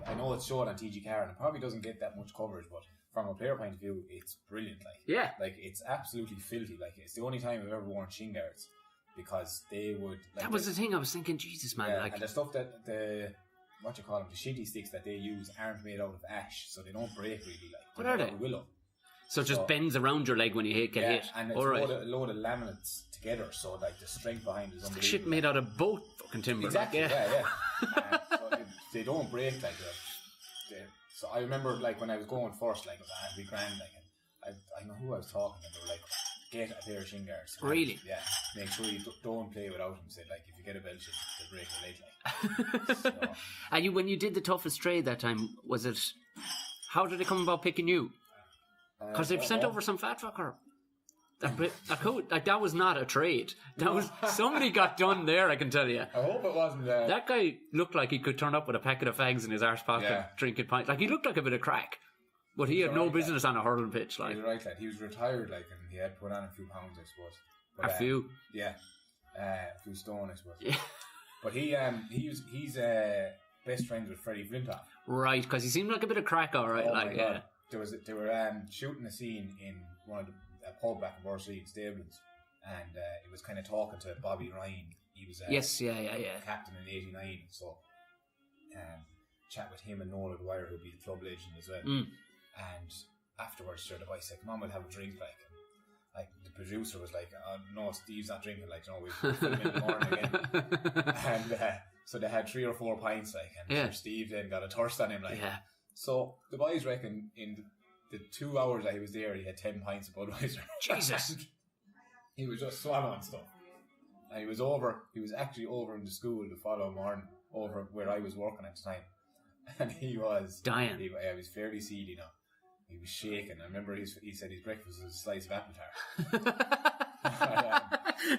I know it's showed on TG4 and it probably doesn't get that much coverage, but from a player point of view, it's brilliant. It's absolutely filthy. It's the only time I've ever worn shin guards because they would. That was the thing I was thinking. Jesus, man! And the stuff that the shinty sticks that they use aren't made out of ash, so they don't break really. What are they? Willow. So it just bends around your leg when you get hit. And it's a load of laminates together, so the strength behind it is unbelievable. Shit made out of both fucking timber. Exactly, so they don't break like that. So I remember when I was going first, it was a big grand, and I know who I was talking to, they were like, get a pair of shin guards. Really? Yeah. Make sure you don't play without them. Said if you get a belt, they'll break your leg. So. And when you did the toughest trade that time, how did they come about picking you? Because they've sent over some fat fucker. That was not a trade. That was somebody got done there. I can tell you. I hope it wasn't. That guy looked like he could turn up with a packet of fags in his arse pocket, drinking pints. He looked like a bit of crack, but he had no business on a hurling pitch. He was right, lad. He was retired, and he had put on a few pounds, I suppose. But, a few. Yeah, a few stone, I suppose. Yeah. But he's best friends with Freddie Flintoff. Right, because he seemed like a bit of crack, all right. Oh my God. They were shooting a scene in one of a pub back in Borrisoleigh in Stablins, and it was kind of talking to Bobby Ryan. He was captain in '89, so chat with him and Nolan Dwyer, who'd be the club legend as well. And afterwards, the boy said, "Come on, we'll have a drink." Like the producer was like, "Oh no, Steve's not drinking. We'll film in the morning again." And so they had 3 or 4 pints, and Steve then got a thirst on him, So the boys reckon in the 2 hours that he was there, he had 10 pints of Budweiser. Jesus. He was just swallowing stuff. And he was actually over in the school the following morning, over where I was working at the time. And he was dying. He was fairly seedy now. He was shaking. I remember he said his breakfast was a slice of apple tart.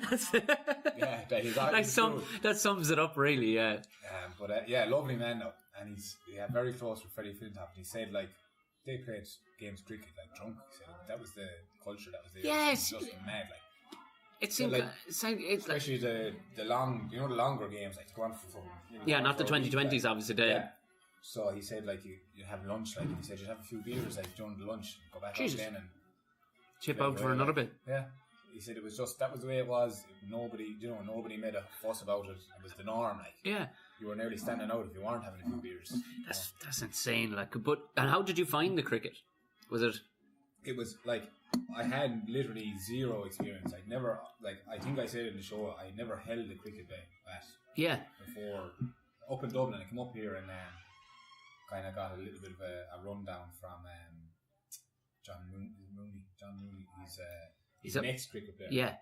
That's it. That sums it up really, yeah. Lovely man now. And he's very close with Freddie Flintoff. And he said they played games cricket drunk. He said that was the culture that was there. Yes. Just mad It seemed especially the longer games, the one for not the 2020s obviously. Yeah. So he said, like, you have lunch, like, and he said you'd have a few beers, like, during the lunch, go back Jesus. out then and Chip out for another bit. Yeah. He said it was just, that was the way it was. Nobody made a fuss about it. It was the norm, like. Yeah. You were nearly standing out if you weren't having a few beers. That's insane, like. But, and how did you find the cricket? Was it? It was, like, I had literally zero experience. I'd never, like, I think I said in the show, I never held a cricket bat. Yeah. Before, up in Dublin, I came up here and kind of got a little bit of a rundown from John Mooney. He's an ex-cricket player. Yeah.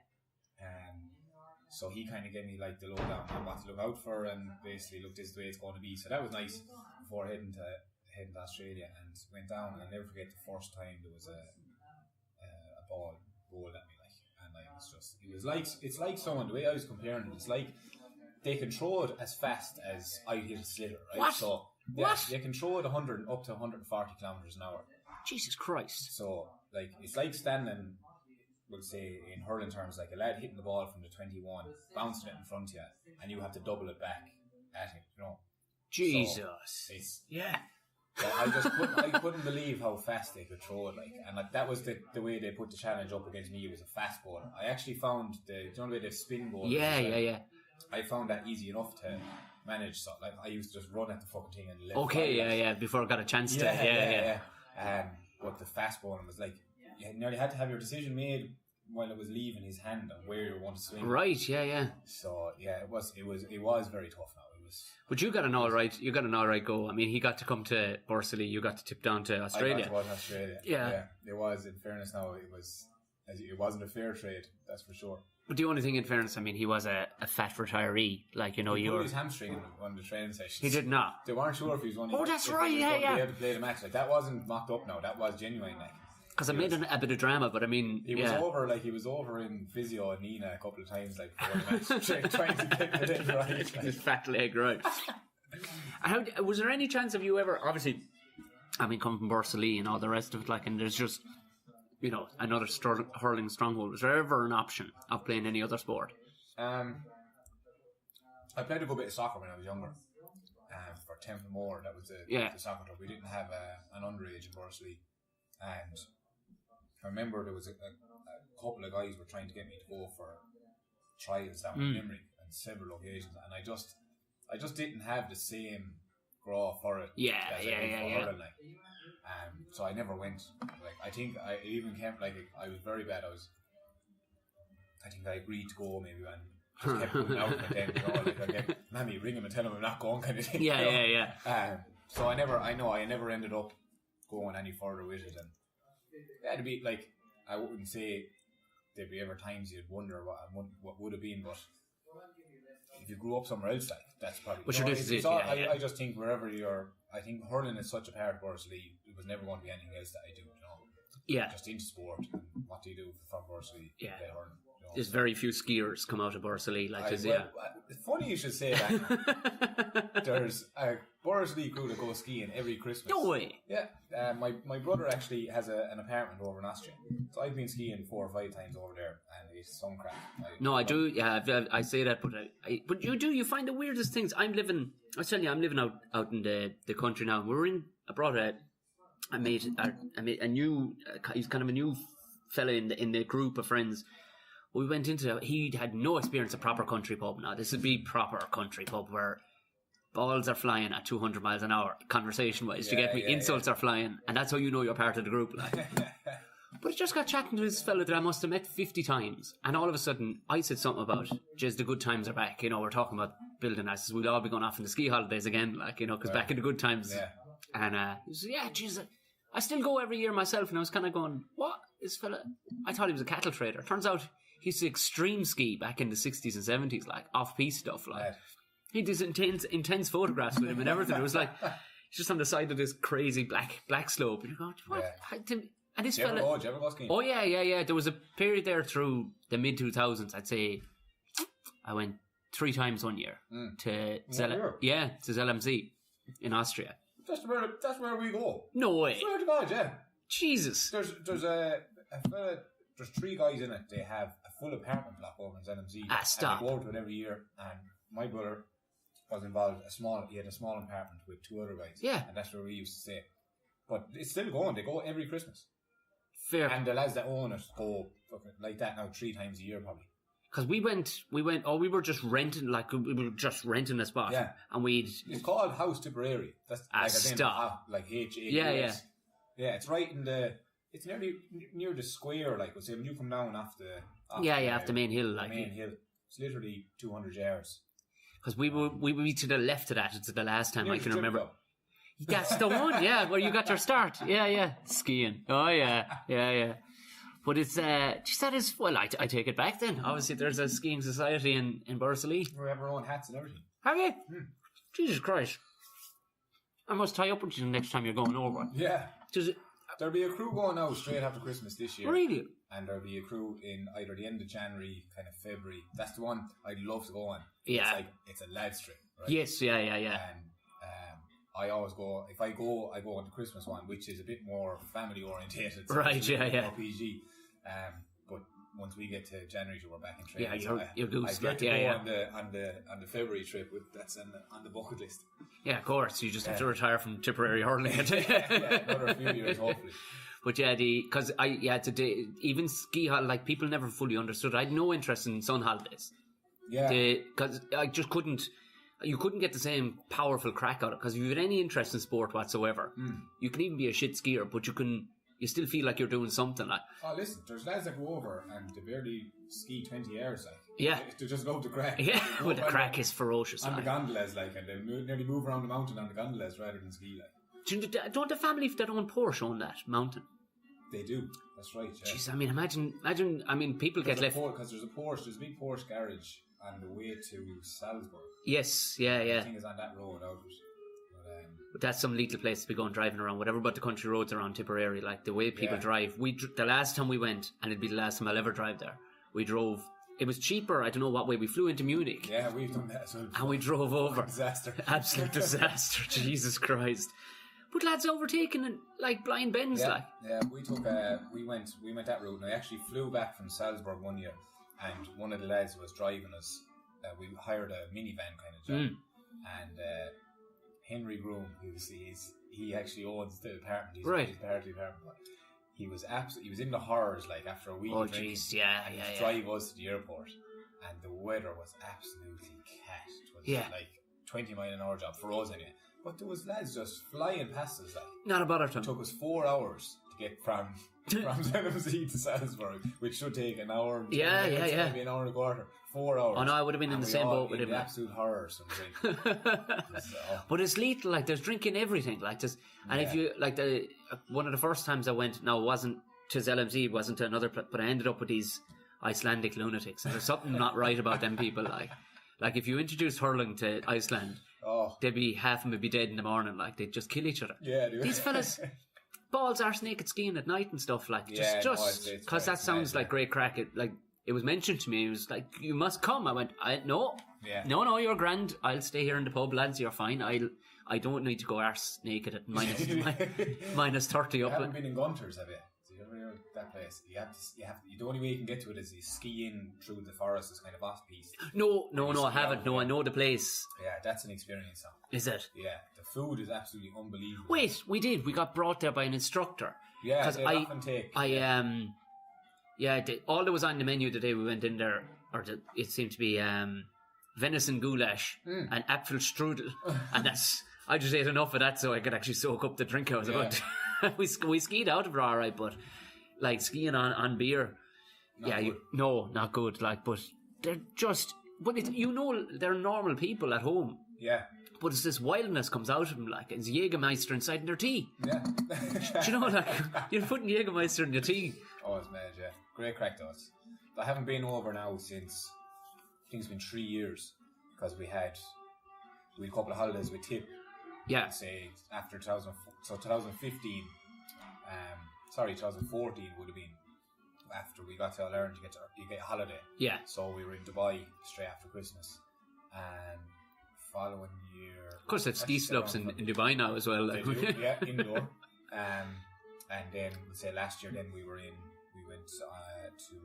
So he kind of gave me like the lowdown on what to look out for, and basically, look, this is the way it's going to be. So that was nice before heading to Australia, and went down. And I'll never forget the first time there was a ball rolled at me, like, and like it's like someone, the way I was comparing it, it's like they can throw it as fast as I hit a slitter, right? What? So they can throw it 100 up to 140 kilometers an hour. Jesus Christ! So like it's like standing, we'll say in hurling terms, like a lad hitting the ball from the 21, bouncing it in front of you, and you have to double it back at him, you know. Jesus. So yeah. I couldn't believe how fast they could throw it, like, and like that was the way they put the challenge up against me. It was a fast bowler. I actually found the way they spin ball. Yeah. I found that easy enough to manage. So like I used to just run at the fucking thing and left. Okay, before I got a chance to. Yeah. But the fast bowling was like, you nearly had to have your decision made while it was leaving his hand on where you were going to swing. Right, yeah. So yeah, it was very tough now. But you got an all right go. I mean, he got to come to Borrisoleigh, you got to tip down to Australia. I got to go to Australia. Yeah. It was, in fairness now, it wasn't a fair trade, that's for sure. But the only thing, in fairness, I mean, he was a fat retiree. Like, you know, he pulled his hamstring in one of the training sessions. He did not. They weren't sure if he was going to. Oh, that's right, yeah. Be able to play the match. Like, that wasn't mocked up now. That was genuine, like. Because I made a bit of drama, but I mean, he was over in physio and Nina a couple of times, like, before the match, trying to get it in right. His fat leg, right. How was there any chance of you ever? Obviously, I mean, coming from Borrisoleigh and all the rest of it, like, and there's just, you know, another hurling stronghold. Was there ever an option of playing any other sport? I played a good bit of soccer when I was younger. For Temple Moore, that was the soccer club. We didn't have an underage in Borrisoleigh, and I remember there was a couple of guys were trying to get me to go for trials down in Limerick on several occasions, and I just didn't have the same draw for it. Hurling, like. So I never went. Like, I think I even came, like, I was very bad. I think I agreed to go maybe and just kept going out and then, you know, like, I get Mammy ring him and tell him I'm not going, kind of thing. So I never ended up going any further with it, and that'd be like, I wouldn't say there'd be ever times you'd wonder what would have been, but if you grew up somewhere else, like, that's probably. But I just think wherever I think hurling is such a part of Borrisoleigh. It was never going to be anything else that I do, you know. Yeah. Just into sport. And what do you do from Borrisoleigh? Yeah. Play hurling. You know? There's very few skiers come out of Borrisoleigh, like, It's funny you should say that. There's a Borrisoleigh crew that go skiing every Christmas. No way. Yeah. My brother actually has an apartment over in Austria, so I've been skiing 4 or 5 times over there, and it's some crap. I do. Yeah, I say that, but you find the weirdest things. I'm living out in the country now. I brought a mate, a new, he's kind of a new fella in the group of friends. We went into, he had no experience of proper country pub. Now, this would be proper country pub where balls are flying at 200 miles an hour, conversation-wise. You get me? Insults are flying, and that's how you know you're part of the group. Like. But I just got chatting to this fella that I must have met 50 times, and all of a sudden, I said something about, the good times are back. You know, we're talking about building houses. We'll all be going off on the ski holidays again, like, you know, because back in the good times. Yeah. And he said, I still go every year myself. And I was kind of going, what? This fella, I thought he was a cattle trader. Turns out he used to extreme ski back in the 60s and 70s, like off-piste stuff. Like, he did intense photographs with him and everything. It was like, he's just on the side of this crazy black slope. And you're going, what? Yeah. And this did fella. Did you ever go skiing? Oh, yeah. There was a period there through the mid-2000s, I'd say. I went 3 times one year to Zellmzee in Austria. That's where we go. No way. Swear to God, yeah. Jesus. There's 3 guys in it. They have a full apartment block over in Zellmzee. Stop. And they go over to it every year. And my brother, was involved. He had a small apartment with 2 other guys. Yeah. And that's where we used to stay. But it's still going. They go every Christmas. Fair. And the lads that own it go fucking like that now 3 times a year probably. Because we were just renting, a spot. Yeah. And it's called House Tipperary. That's stop. Like H-A-U-S. Yeah. Yeah, it's right in it's nearly near the square, like, when you come down off the main hill, like. Main hill. It's literally 200 yards. Because we would be to the left of that. It's the last time I can remember. Club. That's the one, yeah, where you got your start. Yeah. Skiing. Oh, yeah. But it's, that is, well, I take it back then. Obviously, there's a skiing society in Borrisoleigh. We have our own hats and everything. Have you? Jesus Christ. I must tie up with you the next time you're going over. Yeah. There'll be a crew going out straight after Christmas this year. Really? And there'll be a crew in either the end of January, kind of February. That's the one I'd love to go on. Yeah. It's a lads trip, right? Yes, yeah. And I always go, if I go on the Christmas one, which is a bit more family orientated. So right, yeah. More PG. But once we get to January, we're back in training. Yeah, you're goose. I get to go on the February trip. That's on the bucket list. Yeah, of course. You just have to retire from Tipperary hurling. Another few years, hopefully. But today, even ski holiday, like, people never fully understood. I had no interest in sun holidays. Yeah. Because I just couldn't. You couldn't get the same powerful crack out of it. Because if you had any interest in sport whatsoever, you can even be a shit skier, but you still feel like you're doing something. Like, oh, listen, there's lads that go over and they barely ski 20 hours, like. Yeah. They just love the crack. Yeah, but the crack is ferocious. On the gondolas, like, and they nearly move around the mountain on the gondolas rather than ski, like. Don't the family that own Porsche own that mountain? They do. That's right, yeah. Jeez, I mean, imagine people get left. Because there's a big Porsche garage on the way to Salzburg. Yes, yeah. I think it's on that road out. But that's some little place to be going driving around, whatever but the country roads around Tipperary, like the way people drive. The last time we went, and it'd be the last time I'll ever drive there, we drove. It was cheaper, I don't know what way. We flew into Munich. Yeah, we've done that as well. And we drove over. Disaster. Absolute disaster, Jesus Christ. But lads overtaking and like blind bends, yeah, like. Yeah, we went that route, and I actually flew back from Salzburg one year, and one of the lads was driving us. We hired a minivan kind of job, and Henry Groom, he actually owns the apartment. He's part of the apartment. He was in the horrors, like, after a week. Oh, of drinking. jeez, yeah. Drive us to the airport, and the weather was absolutely cat. It was like 20-mile-an-hour job for us anyway. But there was lads just flying past us, like. Not a bother to. It took us 4 hours to get from Tennessee to Salzburg, which should take an hour. Maybe an hour and a quarter. 4 hours. Oh no, I would have been in the same boat with him. Absolute horror, some drink. But it's lethal. Like, there's drinking everything. Like, there's, and if you like one of the first times I went, no, it wasn't to LMZ, it wasn't to another, but I ended up with these Icelandic lunatics, and there's something not right about them people. Like if you introduced hurling to Iceland, they'd be half of them would be dead in the morning. Like, they'd just kill each other. Yeah, these fellas. Balls arse naked skiing at night and stuff, like, just because that sounds like great crack. It was mentioned to me. It was like, you must come. I went, no, you're grand. I'll stay here in the pub, lads. You're fine. I don't need to go arse naked at minus 30 up. You haven't been in Gunters, have you? So you ever heard of that place? You have to. The only way you can get to it is you ski in through the forest, is kind of off piste. No, I haven't. No, I know the place. Yeah, that's an experience. Is it? Yeah, the food is absolutely unbelievable. Wait, we did. We got brought there by an instructor. Yeah, they often take. All that was on the menu the day we went in there, it seemed to be venison goulash and apfel strudel, and I just ate enough of that so I could actually soak up the drink I was about. we skied out of it all right, but like skiing on beer, not good. Like, but they're just, they're normal people at home. Yeah. But it's this wildness comes out of them, like, it's Jägermeister inside in their tea. Yeah. Do you know, like, you're putting Jägermeister in your tea. Oh, it's mad, yeah. Great crack, though. I haven't been over now since, I think it's been 3 years, because we had a couple of holidays with Tip. Yeah. Say, after 2015, 2014 would have been after we got to Ireland, you get a holiday. Yeah. So we were in Dubai straight after Christmas, and following year, of course, there's ski slopes in Dubai now as well. They do, yeah, indoor. And then say last year, then we went to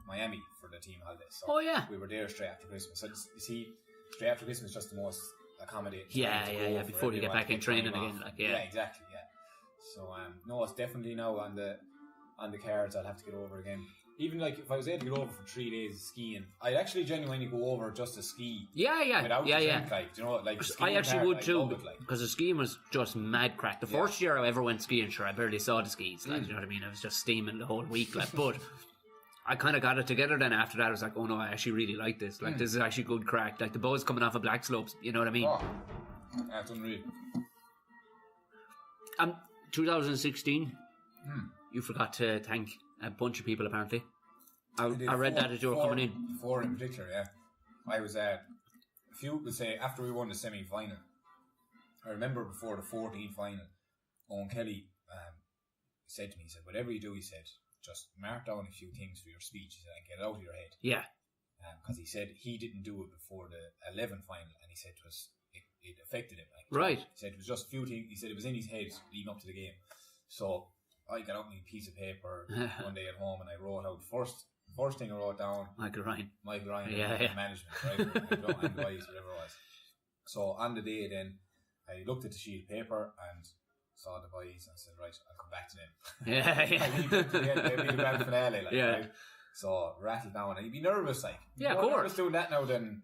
Miami for the team holidays. So oh yeah, we were there straight after Christmas. So you see, straight after Christmas is just the most accommodate. Yeah. Before you get back in training again, like yeah, exactly. Yeah. So no, it's definitely now on the cards. I'll have to get over again. Even like if I was able to get over for 3 days of skiing, I'd actually genuinely go over just to ski. Yeah. Without the drink, like, you know, like I actually part, would too, like. because the skiing was just mad crack. The first year I ever went skiing, sure, I barely saw the skis. Like, you know what I mean? I was just steaming the whole week, like. But I kind of got it together. Then after that, I was like, oh no, I actually really like this. Like, this is actually good crack. Like the buzz coming off of black slopes. You know what I mean? Oh, that's unreal. 2016. You forgot to thank a bunch of people apparently. I read that as you were coming in. 4 in particular, yeah. I was a few would say after we won the semi-final. I remember before the 14th final, Owen Kelly said to me, he said, whatever you do, he said, just mark down a few things for your speech, he said, and get it out of your head. Yeah. Because he said he didn't do it before the 11th final, and he said it affected him. Like, right. He said it was just a few things. He said it was in his head leading up to the game. So I got out my piece of paper one day at home, and I wrote out first thing I wrote down. Michael Ryan, yeah. Management, right? And advice, whatever it was. So on the day then, I looked at the sheet of paper and saw the boys and said, right, I'll come back to them. Yeah. I leave them to the end, they'll be the grand finale, like, yeah. Right? So rattle down, and you'd be nervous, like. Yeah, of course. Nervous doing that now than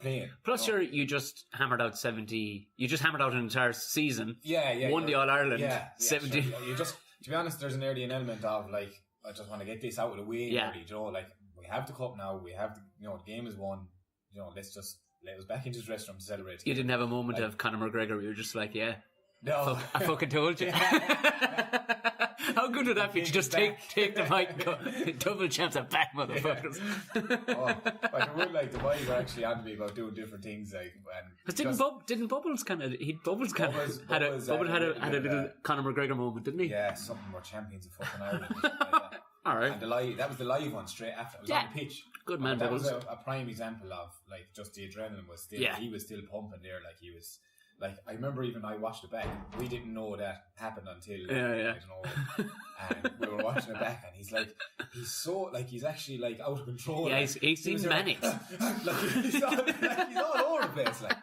playing. Plus, you just hammered out 70. You just hammered out an entire season. Yeah. Won the All Ireland. Yeah, 70. Sure. You just, to be honest, there's an element of like, I just want to get this out of the way. Yeah. Early, you know, like we have the cup now. We have the game is won. You know, let's just let us back into the restaurant to celebrate. You didn't have a moment of Conor McGregor where you were just like, yeah. No. I fucking told you. How good would that be? To just take the mic and go, double champs are back, motherfuckers. But I would like the boys are actually on to me about doing different things, like. Didn't Bubbles kind of had a little Conor McGregor moment, didn't he? Yeah, something more champions of fucking Ireland. All right. And that was the live one straight after. It was on the pitch. Good man, that Bubbles. was a prime example of like just the adrenaline was still. Yeah. He was still pumping there, like he was. Like, I remember even I watched it back. We didn't know that happened until, I don't know, and we were watching it back, and he's actually, like, out of control. Yeah, like, he seems manic. Like, he's all over the place, like.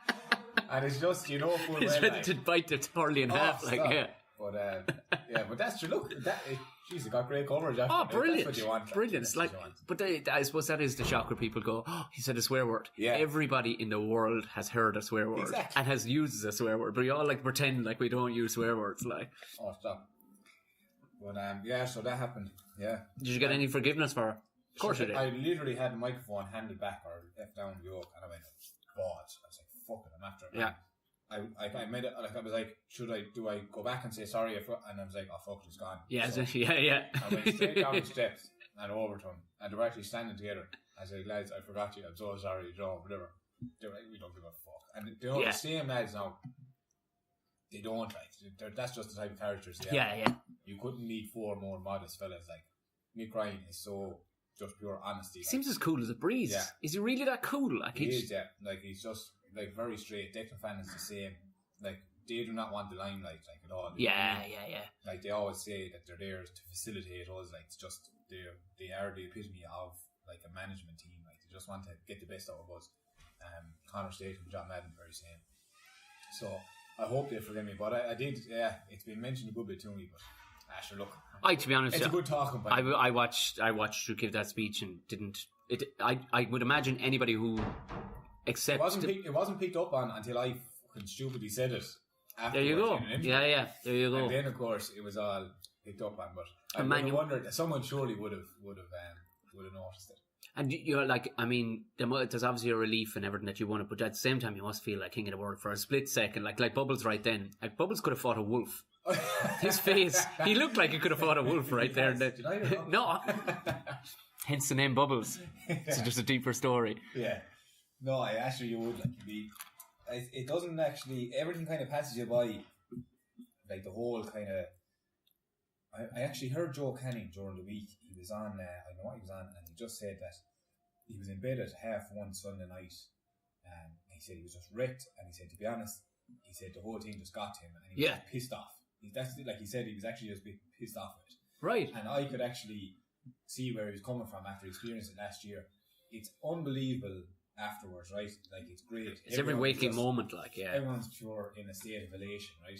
And it's just, you know, he's ready to bite the Turley in half, like, stop. yeah. But, but that's true. Look, jeez, it got great coverage after. Oh, brilliant. That's what you want. Brilliant. It's like, but I suppose that is the shock where people go, oh, he said a swear word. Yeah. Everybody in the world has heard a swear word. Exactly. And has used a swear word. But we all like pretend like we don't use swear words, like. Oh, stop. But, so that happened. Yeah. Did you get any forgiveness for her? Of course you did. I literally had the microphone handed back or left down the yoke, and I went, balls. I was like, fuck it, I'm after it. Yeah. I made it, like, I was like, do I go back and say sorry? And I was like, oh, fuck, it's gone. Yeah, so yeah. I went straight down the steps and over to him, and they were actually standing together. I said, lads, I forgot you, I'm so sorry, Joe, whatever. They were like, we don't give a fuck. And the same lads now, they don't, like, that's just the type of characters they have. Yeah. You couldn't meet 4 more modest fellas, like, Nick Ryan is so just pure honesty. He seems as cool as a breeze. Yeah. Is he really that cool? Like, he is, yeah. Like, he's just, like, very straight. Declan Fannon's the same. Like, they do not want the limelight, like, at all. Yeah. Like, they always say that they're there to facilitate us. Like, it's just, they are the epitome of, like, a management team. Like, they just want to get the best out of us. Connor Statham, John Madden, very same. So, I hope they forgive me. But I did, it's been mentioned a good bit to me, but, sure, look. To be honest, it's a good talking point. I watched you give that speech and didn't. I would imagine anybody who accepts. It wasn't picked up on until I fucking stupidly said it. There you go. Yeah. There you go. And then, of course, it was all picked up on. But I wondered that someone surely would have noticed it. And you're like, I mean, there's obviously a relief and everything that you wanted, but at the same time, you must feel like king of the world for a split second. Like Bubbles right then. Like Bubbles could have fought a wolf. His face, he looked like he could have fought a wolf right there. Did I no. Hence the name Bubbles. It's just a deeper story. Yeah. No, you would like it doesn't actually. Everything kind of passes you by. Like the whole kind of. I actually heard Joe Canning during the week. He was on. I know what he was on, and he just said that he was in bed at 1:30 Sunday night, and he said he was just wrecked. And he said, to be honest, he said the whole thing just got to him, and he was just pissed off. That's like he said, he was actually just pissed off with it. Right. And I could actually see where he was coming from after experiencing it last year. It's unbelievable afterwards, right? Like, it's great. It's every waking moment, like, yeah. Everyone's pure in a state of elation, right?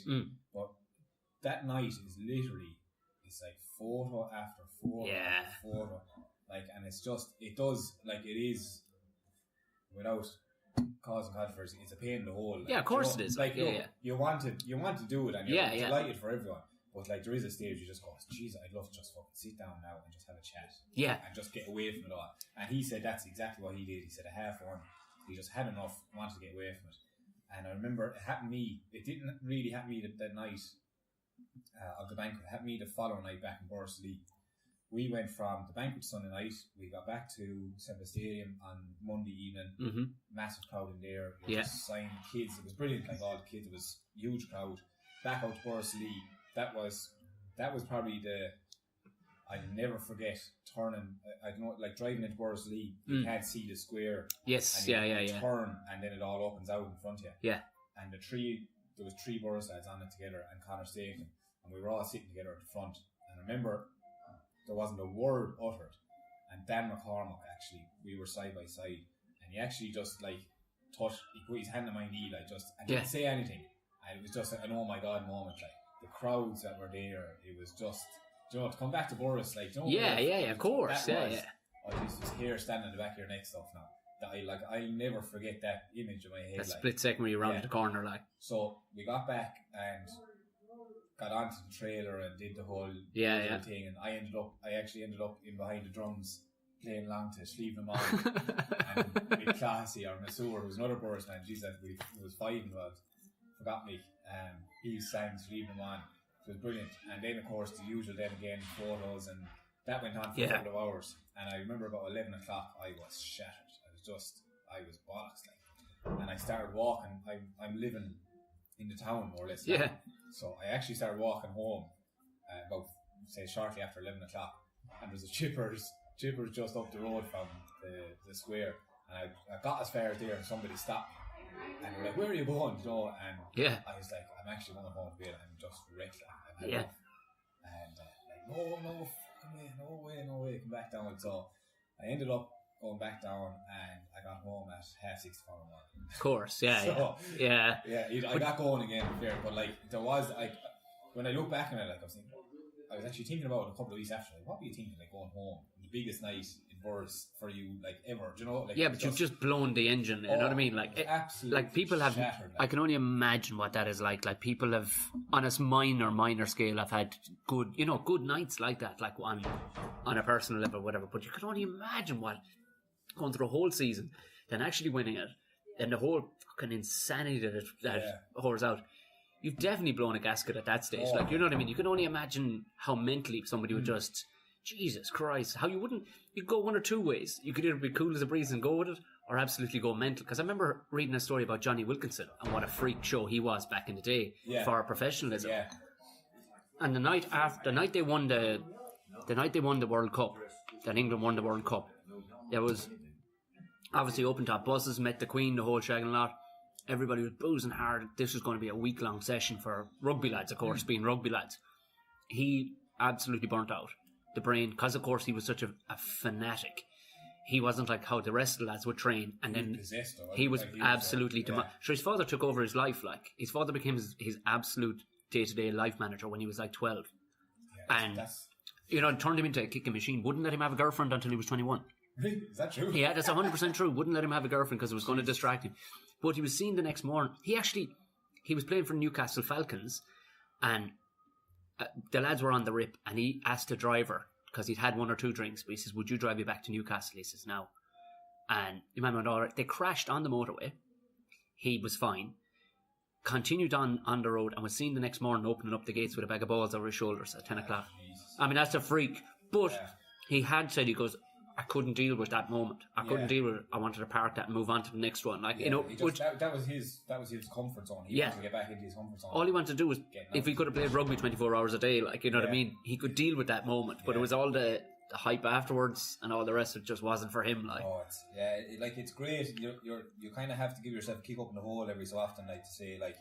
But that night is literally, it's like photo after photo after photo. Like, and it's just, it does, like, it is, without causing controversy, it's a pain in the hole. Like, yeah, of course it is. Like, you want to do it, and you're delighted for everyone. But, like, there is a stage you just go, geez, I'd love to just fucking sit down now and just have a chat. Yeah. And just get away from it all. And he said that's exactly what he did. He said at half one, he just had enough, wanted to get away from it. And I remember it happened to me, it didn't really happen to me that night of the banquet. It happened to me the following night back in Borrisoleigh. We went from the banquet Sunday night, we got back to Semper Stadium on Monday evening, massive crowd in there, just signed kids, it was brilliant, like all the kids, it was a huge crowd. Back out to Borrisoleigh, that was probably I'll never forget turning. I don't know, like driving into Borrisoleigh, you can't see the square. Yes, and you turn, and then it all opens out in front of you. Yeah. And there was 3 Borris lads on it together, and Connor Staton, and we were all sitting together at the front. And I remember there wasn't a word uttered. And Dan McCormack, actually, we were side by side, and he actually just like he put his hand on my knee, like and didn't say anything. And it was just an oh my god moment, like the crowds that were there. It was just, you know, to come back to Borris, like, you know, of course, yeah. I used to hair standing on the back of your neck stuff now. That I'll never forget that image in my head. That split second when you rounded the corner, like. So we got back and got onto the trailer and did the whole thing, and I actually ended up in behind the drums playing along to Sleeve Them On. And with Classy or Masur, who was another Borris man, Jesus, there was 5 involved. Forgot me. He sang Sleeve Them On. It was brilliant. And then, of course, the usual then again, photos, and that went on for a couple of hours. And I remember about 11 o'clock, I was shattered. I was bollocks, like. And I started walking. I'm living in the town, more or less. Yeah. Now. So I actually started walking home about, say, shortly after 11 o'clock. And there's a Chippers just up the road from the square. And I got as far as there, and somebody stopped me. And they were like, where are you going? You know, and I was like, I'm actually going home to bed. I'm just wrecked. And like, no fucking way, come back down. So I ended up going back down, and I got home at 6:30 the following morning. Of course, yeah. I got going again there, but like there was like when I look back on it, like I was actually thinking about it a couple of weeks after. Like, what were you thinking, like going home, the biggest night in Borris for you, like ever? Do you know? Like, yeah, but you've just blown the engine. You know what I mean? Like, like people have. Shattered, like, I can only imagine what that is like. Like people have, on a minor scale, have had good nights like that, like on a personal level, whatever. But you can only imagine what going through a whole season, then actually winning it, and the whole fucking insanity that pours out. You've definitely blown a gasket at that stage. Like, you know what I mean? You can only imagine how mentally somebody would just, Jesus Christ, how you'd go one or two ways. You could either be cool as a breeze and go with it, or absolutely go mental. Because I remember reading a story about Johnny Wilkinson and what a freak show he was back in the day for professionalism. Yeah. And the night they won the World Cup, that England won the World Cup, there was obviously open top buses, met the Queen, the whole shagging lot. Everybody was boozing hard. This was going to be a week-long session for rugby lads, of course, being rugby lads. He absolutely burnt out the brain, because of course he was such a fanatic. He wasn't like how the rest of the lads would train, and then he was absolutely so his father took over his life. Like, his father became his absolute day-to-day life manager when he was like 12, and turned him into a kicking machine. Wouldn't let him have a girlfriend until he was 21. Is that true? Yeah, that's 100% true. Wouldn't let him have a girlfriend because it was going to distract him. But he was seen the next morning. He was playing for Newcastle Falcons, and the lads were on the rip, and he asked the driver, because he'd had one or two drinks, but he says, would you drive me back to Newcastle? He says, no. And the man went, all right. They crashed on the motorway. He was fine. Continued on the road, and was seen the next morning opening up the gates with a bag of balls over his shoulders at 10 o'clock. I mean, that's a freak. But he had said, he goes, I couldn't deal with that moment. I couldn't deal with it. I wanted to park that and move on to the next one. Like, that was his comfort zone. He wanted to get back into his comfort zone. All he wanted to do was, if he could have played rugby 24 hours a day, like, you know what I mean, he could deal with that moment. But it was all the hype afterwards and all the rest of it just wasn't for him. Like, it's great. You kind of have to give yourself a kick up in the hole every so often, like, to say, like,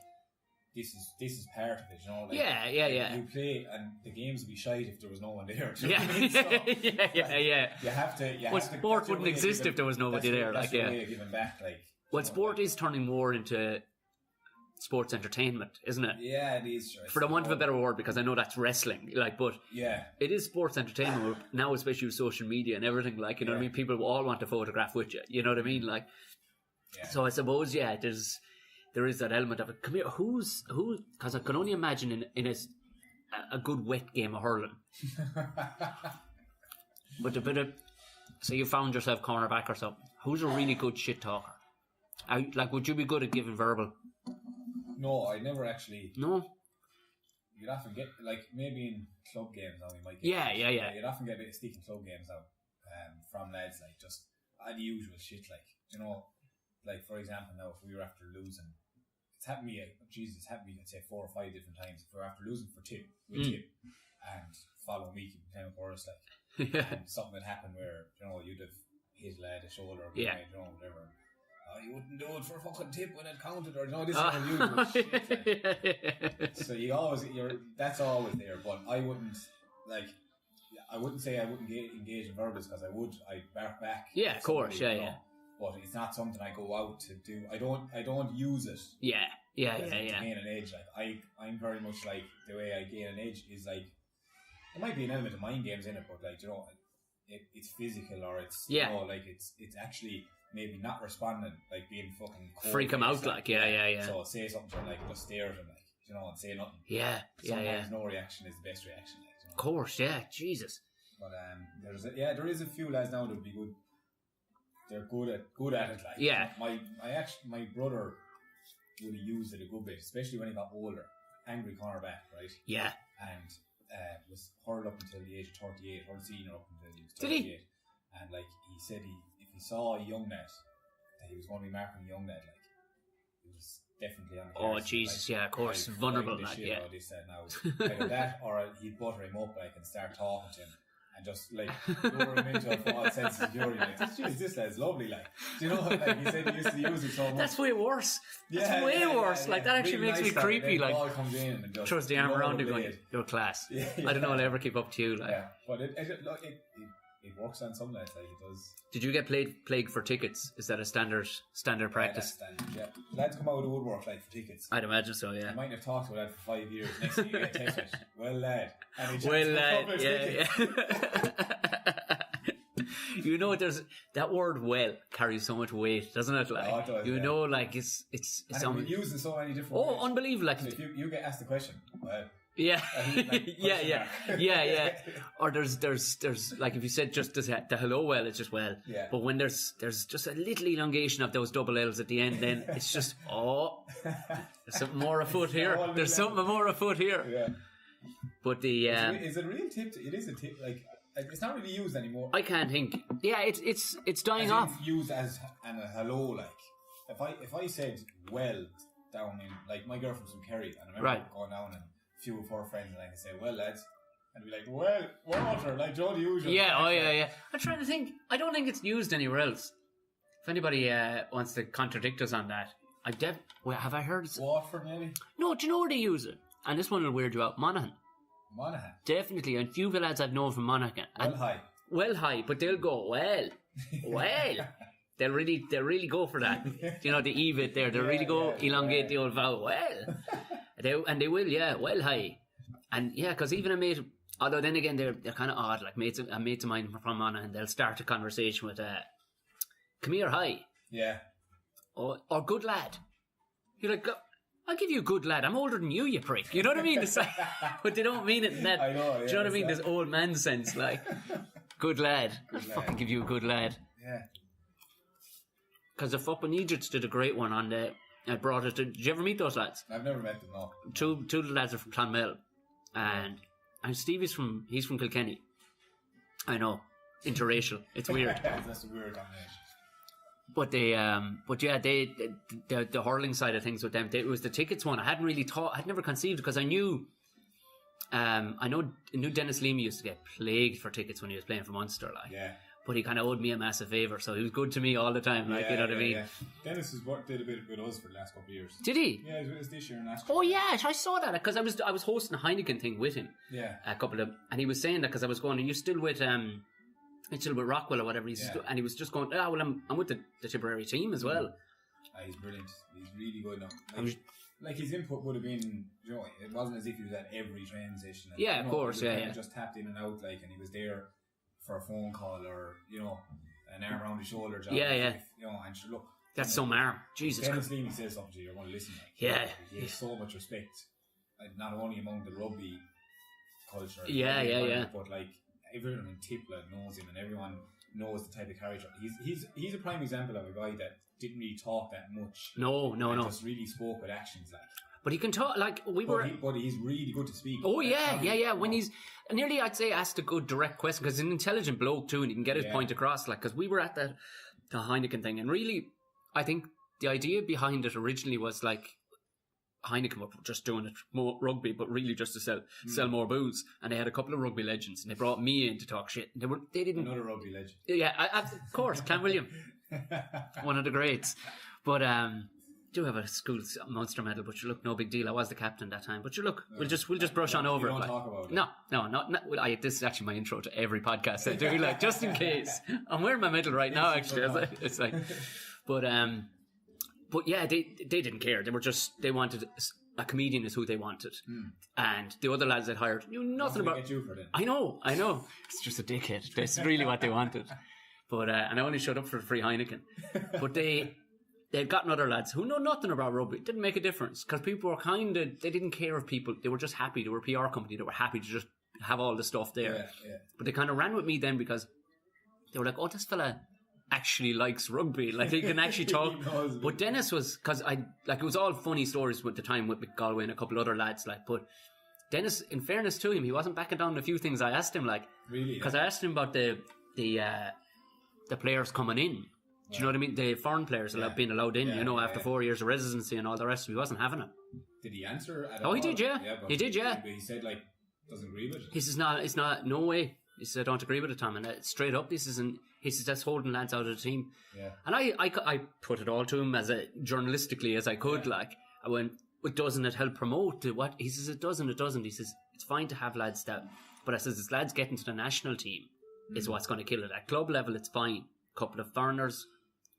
this is part of it, you know. Like, yeah. You play, and the games would be shite if there was no one there. Yeah, yeah. You have to. Well, sport wouldn't exist if there was nobody there. That's the way of giving back. Like, well, sport is turning more into sports entertainment, isn't it? Yeah, it is. Sure. For the want of a better word, because I know that's wrestling, like, but it is sports entertainment now, especially with social media and everything. Like, you know what I mean? People all want to photograph with you. You know what I mean? Like, so I suppose there is that element of it. Come here, who? Because I can only imagine in a good wet game of hurling. But a bit of, say you found yourself cornerback or something. Who's a really good shit talker? Like, would you be good at giving verbal? No, I never actually. No. You'd often get, like, maybe in club games now we might get. Yeah. You'd often get a bit of stick in club games now, from lads, like, just the usual shit, like, you know, like, for example, now if we were after losing, it's happened to me, I'd say 4 or 5 different times. If we were after losing for tip, tip, and following week in town for us, like, and something had happened where, you know, you'd have hit a lad a shoulder or you know, whatever. Oh, you wouldn't do it for a fucking tip when it counted, or, you know, this is all usual shit. Like. So that's always there, but I wouldn't say I wouldn't engage in verbals, because I'd bark back. Yeah, of course, yeah. But it's not something I go out to do. I don't use it. Yeah. To gain an edge. Like, I'm very much like, the way I gain an edge is like, there might be an element of mind games in it, but, like, you know, it's physical, or it's, you know, like, it's actually maybe not responding, like being fucking cold. Freak him out, like, yeah. So say something to him, like, just stare at him, like, you know, and say nothing. Yeah. Sometimes no reaction is the best reaction. Like, you know? Of course, yeah, Jesus. But there is a few lads now that would be good. They're good at it, like. Yeah. My brother would have used it a good bit, especially when he got older. Angry cornerback, right? Yeah. And was hurled up until the age of 38, hurled senior up until he was 38. Did he? And, like, he said if he saw a young lad, that he was going to be marking a young lad, like, it was definitely on the cards. Oh, Jesus, like, yeah, of course, vulnerable, like, yeah. This, now. Either that, or he'd butter him up, like, and start talking to him. And just, like, lure him into a false sense of security. Like, geez, this lad's lovely, like. Do you know, like, he said he used to use it so much. That's way worse. That's way worse. Yeah. Like, that actually really makes me creepy. Like, ball comes in and just throws the arm around him, going, you're class. I don't know I'll ever keep up to you, like. Yeah, but it works on some lads, like, it does. Did you get plagued for tickets? Is that a standard practice? Yeah, lads come out of the woodwork, like, for tickets. I'd imagine so, yeah. You might have talked about that for 5 years. Next thing you get text it. Well, lad. Yeah. You know, there's that word "well" carries so much weight, doesn't it? Like, it does, you know, like it's and it's used in so many different ways. Oh, unbelievable! Like, so if you get asked the question, well. Yeah, yeah. Or there's like, if you said just the hello, well, it's just well. Yeah. But when there's just a little elongation of those double L's at the end, then it's just there's something more afoot here. There's something more afoot here. Yeah. But the is it a real tip? It is a tip. Like, it's not really used anymore. I can't think. Yeah, it's dying off. It's used as a hello. Like, if I said well down in, like, my girlfriend's from Kerry, and I remember going down and few of her friends, and I can say, well, lads, and be like, well, water, like, Joe the usual. Yeah, yeah. I'm trying to think. I don't think it's used anywhere else. If anybody wants to contradict us on that, have I heard? Watford, maybe? No, do you know where they use it? And this one will weird you out. Monaghan. Definitely, and few of the lads I've known from Monaghan. Well high, but they'll go, well. They'll really go for that. You know, the evit there. They'll really go elongate the old vowel. Well. They will, well high. And yeah, because even a mate, although then again they're kind of odd, like mates of mine from Monaghan, they'll start a conversation with come here, hi. Yeah. Or good lad. You're like, I'll give you a good lad. I'm older than you, you prick. You know what I mean? But they don't mean it in that. I know, yeah, do you know what I mean? This old man sense, like, good lad. I'll fucking give you a good lad. Yeah. Because the fucking Egypts did a great one on the. I brought it to. Did you ever meet those lads? I've never met them, no. Two of the lads are from Clonmel, and Stevie's from Kilkenny. I know, interracial. It's weird. That's a weird combination. But the hurling side of things with them, it was the tickets one. I hadn't really thought. I'd never conceived, because I knew Dennis Leamy used to get plagued for tickets when he was playing for Munster, like. Yeah. but he kind of owed me a massive favour, so he was good to me all the time, like, you know what I mean? Yeah. Dennis did a bit with us for the last couple of years. Did he? Yeah, it was this year and last year. Oh yeah, I saw that, because I was hosting a Heineken thing with him. Yeah. And he was saying that, because I was going, are you still with Rockwell or whatever? And he was just going, well, I'm with the Tipperary team as well. He's brilliant. He's really good now. Like his input would have been, you know, it wasn't as if he was at every training session. And, yeah, of course, yeah. Just tapped in and out, like, and he was there for a phone call or, you know, an arm around the shoulder job. Yeah. You know, and look. That's so Maher. Jesus Christ. Dennis Leamy says something to you, you're going to listen. Like, yeah. He has so much respect, not only among the rugby culture. Yeah. But like everyone in Tipla knows him, and everyone knows the type of character. He's a prime example of a guy that didn't really talk that much. No. Just really spoke with actions, like. But he can talk, like, but he's really good to speak. Oh, yeah. When he's nearly, I'd say, asked a good direct question, because he's an intelligent bloke, too, and he can get his point across, like, because we were at the Heineken thing, and really, I think the idea behind it originally was, like, Heineken were just doing it more rugby, but really just to sell more booze, and they had a couple of rugby legends, and they brought me in to talk shit, and they didn't... Another rugby legend. Yeah, of course, Clan William. One of the greats. But do have a school Munster medal, but you look, no big deal. I was the captain that time, but you look, we'll just brush on over it. Don't like. talk about it. No. This is actually my intro to every podcast I do, like, just in case. I'm wearing my medal right now, actually. It's like, but yeah, they didn't care. They wanted a comedian is who they wanted, and the other lads they'd hired knew nothing about. Get you for them. I know. It's just a dickhead. That's really what they wanted. But and I only showed up for free Heineken. But they'd gotten other lads who know nothing about rugby. It didn't make a difference, because people were they didn't care if people, they were just happy. They were a PR company. They were happy to just have all the stuff there. Yeah. But they kind of ran with me then, because they were like, oh, this fella actually likes rugby. Like, he can actually talk. But Dennis was, because it was all funny stories with the time with Galway and a couple other lads, like, but Dennis, in fairness to him, he wasn't backing down a few things I asked him, like, really, because I asked him about the players coming in. Do you know what I mean? The foreign players being allowed in, after 4 years of residency and all the rest. He wasn't having it. Did he answer at all? He did, yeah. But he did, yeah. He said, like, doesn't agree with it. He says, it's not, no way. He said, I don't agree with it, Tom. And straight up, he says, that's holding lads out of the team. Yeah. And I put it all to him as journalistically as I could. Yeah. Like, I went, but doesn't it help promote what? He says, it doesn't. He says, it's fine to have lads but I says, it's lads getting to the national team is what's going to kill it. At club level, it's fine. Couple of foreigners,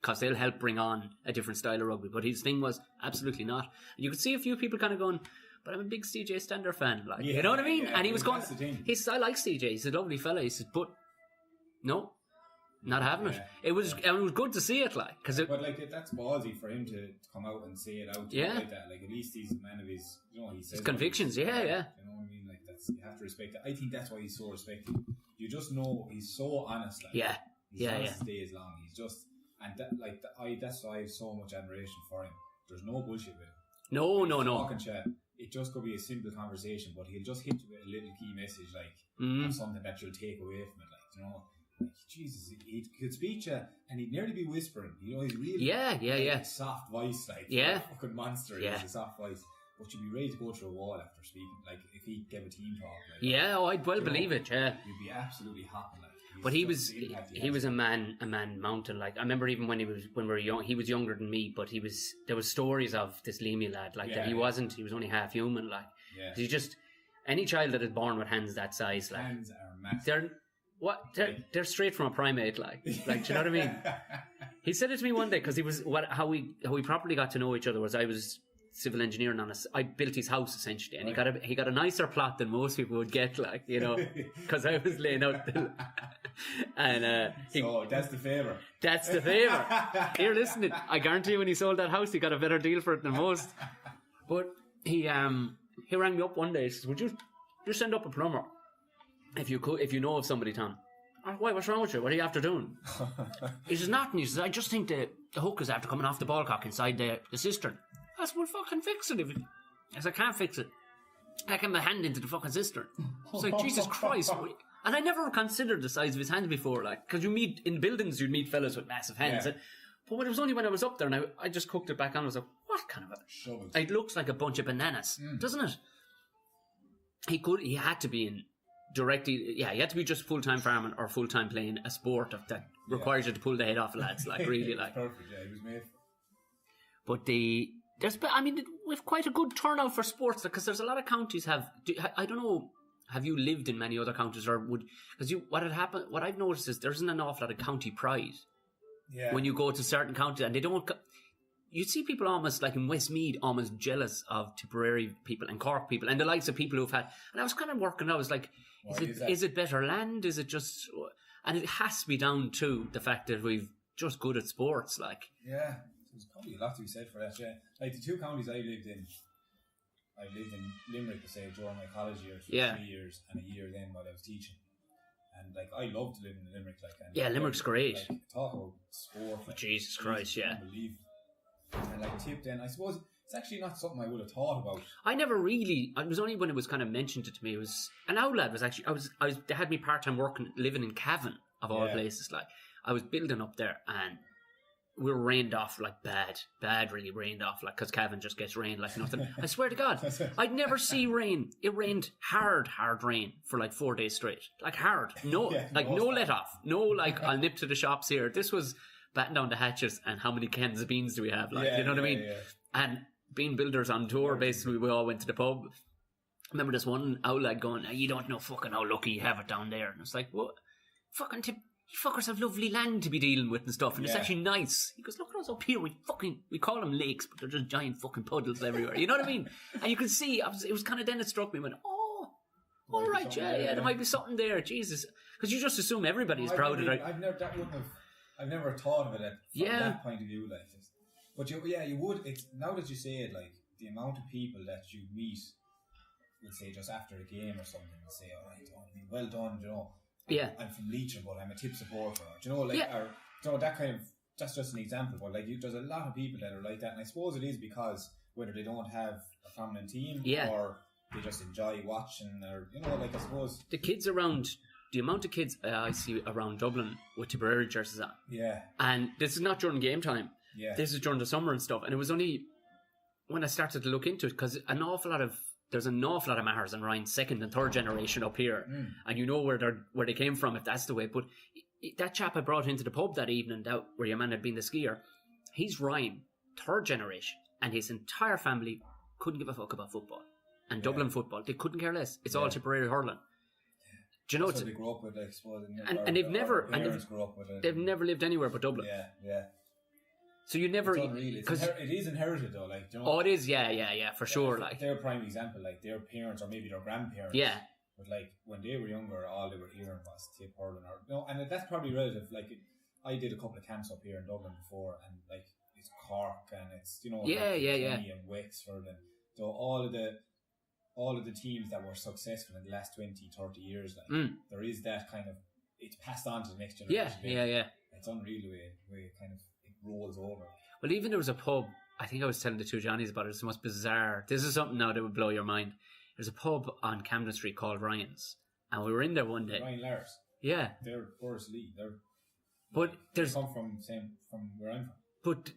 because they'll help bring on a different style of rugby. But his thing was absolutely not. And you could see a few people kind of going, but I'm a big CJ Stender fan, like, you know what I mean? Yeah, and he was going, he says, I like CJ, he's a lovely fella. He says, but no, not having it. It was good to see it, like, but like, that's ballsy for him to come out and say it out like that. Like, at least he's a man of his, he says his convictions. Yeah. You know what I mean? Like, you have to respect it. I think that's why he's so respected. You just know he's so honest. Like, he's honest days long. He's just, and that's why I have so much admiration for him. There's no bullshit with him. No. Talk and chat. It just could be a simple conversation, but he'll just hit you with a little key message, like, something that you'll take away from it, like, like, Jesus, he could speak to you, and he'd nearly be whispering, he's really soft voice, like, fucking monster, he's a soft voice, but you'd be ready to go through a wall after speaking, like, if he gave a team talk, like, I'd well believe it, you'd be absolutely hopping, like. But he was a man mountain. Like, I remember even when we were young, he was younger than me, but there was stories of this Leamy lad, like, that he was only half human, like, he just, any child that is born with hands that size, like, hands are massive. They're straight from a primate, like, do you know what I mean? He said it to me one day, because how we properly got to know each other was, I was civil engineering I built his house essentially, and he got a nicer plot than most people would get, like, because I was laying out and so that's the favour. Here, listen, I guarantee you, when he sold that house, he got a better deal for it than most. But he rang me up one day. He says, would you send up a plumber if you know of somebody, Tom? Why, what's wrong with you? What are you after doing? He says, nothing. He says, I just think the hook is after coming off the ballcock inside the cistern. I said, well, fucking fix it. I said, I can't fix it. I can my hand into the fucking cistern. I was like, Jesus Christ. And I never considered the size of his hands before, like, because in buildings, you'd meet fellas with massive hands. Yeah. But it was only when I was up there, and I just cooked it back on, I was like, what kind of it looks like a bunch of bananas, doesn't it? He had to be in directly. Yeah, you had to be just full-time farming or full-time playing a sport that requires you to pull the head off lads. Like really, like perfect. Yeah, he was made. But we've quite a good turnout for sports because there's a lot of counties I don't know. Have you lived in many other counties, or what had happened? What I've noticed is there isn't an awful lot of county pride. Yeah. When you go to certain counties, and they don't. You see people almost like in Westmeath, almost jealous of Tipperary people and Cork people and the likes of people who've had. And I was kind of working. I was like, is it better land? Is it just? And it has to be down to the fact that we've just good at sports. Like, yeah, there's probably a lot to be said for that. Yeah, like the two counties I lived in Limerick, to say, during my college years, for 3 years and a year then while I was teaching. And like I loved living in Limerick. Like, Limerick's great. Like, talk about sport. Like, Jesus Christ, yeah. Unbelievable. And like Tip, then I suppose it's actually not something I would have thought about. I never really. It was only when it was kind of mentioned to me. It was an outlet. Was actually they had me part time working, living in Cavan of all places. Like I was building up there, and we were rained off like bad, really rained off like because Cavan just gets rained like nothing. I swear to God, I'd never see rain. It rained hard rain for like 4 days straight, like hard. No, no let off. No, like I'll nip to the shops here. This was batten down the hatches and how many cans of beans do we have? Like, you know what I mean? Yeah. And being builders on tour, basically, we all went to the pub. I remember this one outlet going, you don't know fucking how lucky you have it down there. And it's like, what? Fucking you fuckers have lovely land to be dealing with and stuff, and it's actually nice. He goes, look at us up here, we call them lakes, but they're just giant fucking puddles everywhere. You know what I mean? And you can see, it was kind of then it struck me, I went, all right, there might be something there, Jesus. Because you just assume everybody's proud of it. I've never thought of it from that point of view, like this. But you would. It's now that you say it, like the amount of people that you meet, would say just after a game or something, and say, "All right, well done," you know. Yeah. I'm from Leitrim, but I'm a Tip supporter. You know, like, or you know, that kind of. That's just an example, but like, there's a lot of people that are like that, and I suppose it is because whether they don't have a prominent team or they just enjoy watching, or you know, like I suppose the kids around. The amount of kids I see around Dublin with Tipperary jerseys on. Yeah. And this is not during game time. Yeah. This is during the summer and stuff. And it was only when I started to look into it, because there's an awful lot of Mahers and Ryan's second and third generation up here. And you know where they came from, if that's the way. But that chap I brought into the pub that evening, where your man had been the skier, he's Ryan, third generation. And his entire family couldn't give a fuck about football. And Dublin football, they couldn't care less. It's all Tipperary hurling. Do you know what they grew up with, I suppose, and they've never lived anywhere but Dublin. Yeah. So you never because it is inherited though, like, you know. Oh, it is, yeah, for sure. Like their prime example, like their parents or maybe their grandparents. Yeah. But like when they were younger, all they were hearing was Tip hurling, or you know, and that's probably relative. Like I did a couple of camps up here in Dublin before, and like it's Cork and it's and Wexford and so all of the teams that were successful in the last 20, 30 years, like there is that kind of, it's passed on to the next generation. Yeah. It's unreal the way it kind of it rolls over. Well, even there was a pub, I think I was telling the two Johnnies about it, it's the most bizarre, this is something now that would blow your mind. There's a pub on Camden Street called Ryan's, and we were in there one day. Ryan Lars. Yeah. They're Borrisoleigh. They come from where I'm from. But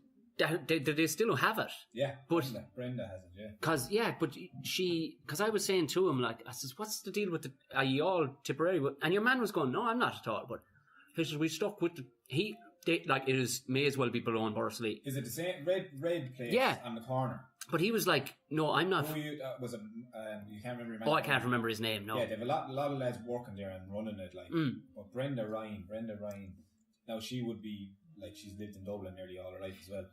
they still have it. Yeah, but Brenda has it, yeah. Because I was saying to him, like, I says, what's the deal with are you all Tipperary? And your man was going, no, I'm not at all. But he says, we stuck with it may as well be below in Borrisoleigh. Is it the same red place on the corner? But he was like, no, I'm not. You can't remember. I can't remember his name. No. Yeah, they have a lot of lads working there and running it. Like, but Brenda Ryan. Now she would be like, she's lived in Dublin nearly all her life as well.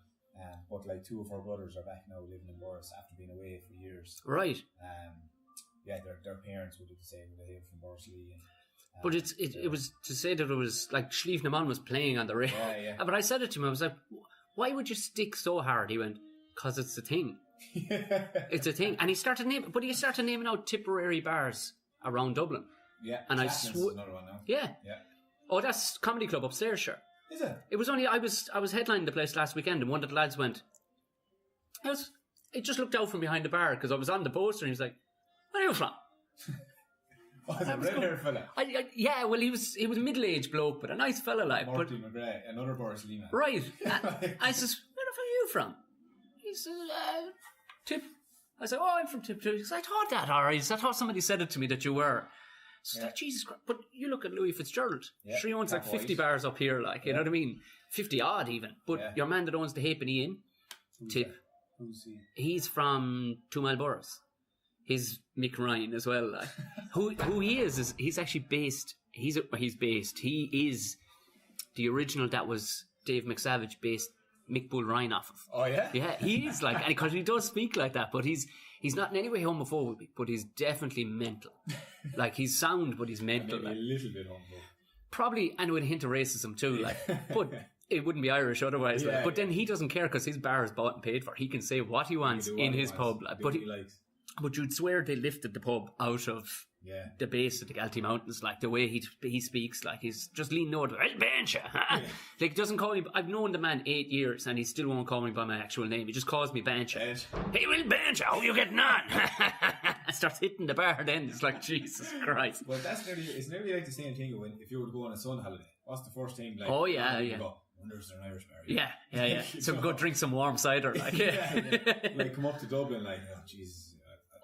But like two of her brothers are back now living in Borris after being away for years. Right. Their parents would have the same. They hail from Borrisoleigh. But it was to say that it was like Slieve Naman was playing on the radio. Yeah. But I said it to him. I was like, why would you stick so hard? He went, because it's a thing. It's a thing. And he started naming out Tipperary bars around Dublin. Yeah. And another one now. Yeah. Oh, that's Comedy Club upstairs, sure. Is it? It was only I was headlining the place last weekend, and one of the lads went. It just looked out from behind the bar because I was on the poster, and he was like, "Where are you from?" Was a red-haired fella? Yeah, well, he was a middle-aged bloke, but a nice fella, like. Marty McGrath, another Borrisoleigh man. Right. I says, "Where the fuck are you from?" He says, "Tip." I said, "Oh, I'm from Tip." He says, "I thought that, alright. I thought somebody said it to me that you were." So that, Jesus Christ. But you look at Louis Fitzgerald. Yeah, Sure, he owns like Cap 50 White. bars up here, like, you know what I mean? 50 odd even. But your man that owns the Halfpenny Inn, Tip, Who's he? he's from 2 Mile Boroughs. He's Mick Ryan as well. Like. who he is he's actually based. He is the original that was Dave McSavage based Mick Bull Ryan off of. Oh yeah. Yeah, he is like, because he does speak like that, but he's not in any way homophobic, but he's definitely mental. Like he's sound, but he's mental. Maybe Like. a little bit homophobic. Probably, and with a hint of racism too. Like, but it wouldn't be Irish otherwise. Like. But then he doesn't care because his bar is bought and paid for. He can say what he wants in his pub. Like. But you'd swear they lifted the pub out of the base of the Galtee Mountains, like the way he speaks, like he's just leaning over. I'll bench you. Like he doesn't call me. I've known the man 8 years, and he still won't call me by my actual name. He just calls me bench. He will bench. How are you getting on? Starts hitting the bar. Then it's like Jesus Christ. Well, it's nearly like the same thing when if you were to go on a sun holiday. What's the first thing? Like, oh yeah. Go, wonders an Irish bar. Yeah. So go drink some warm cider, like like come up to Dublin, like oh Jesus.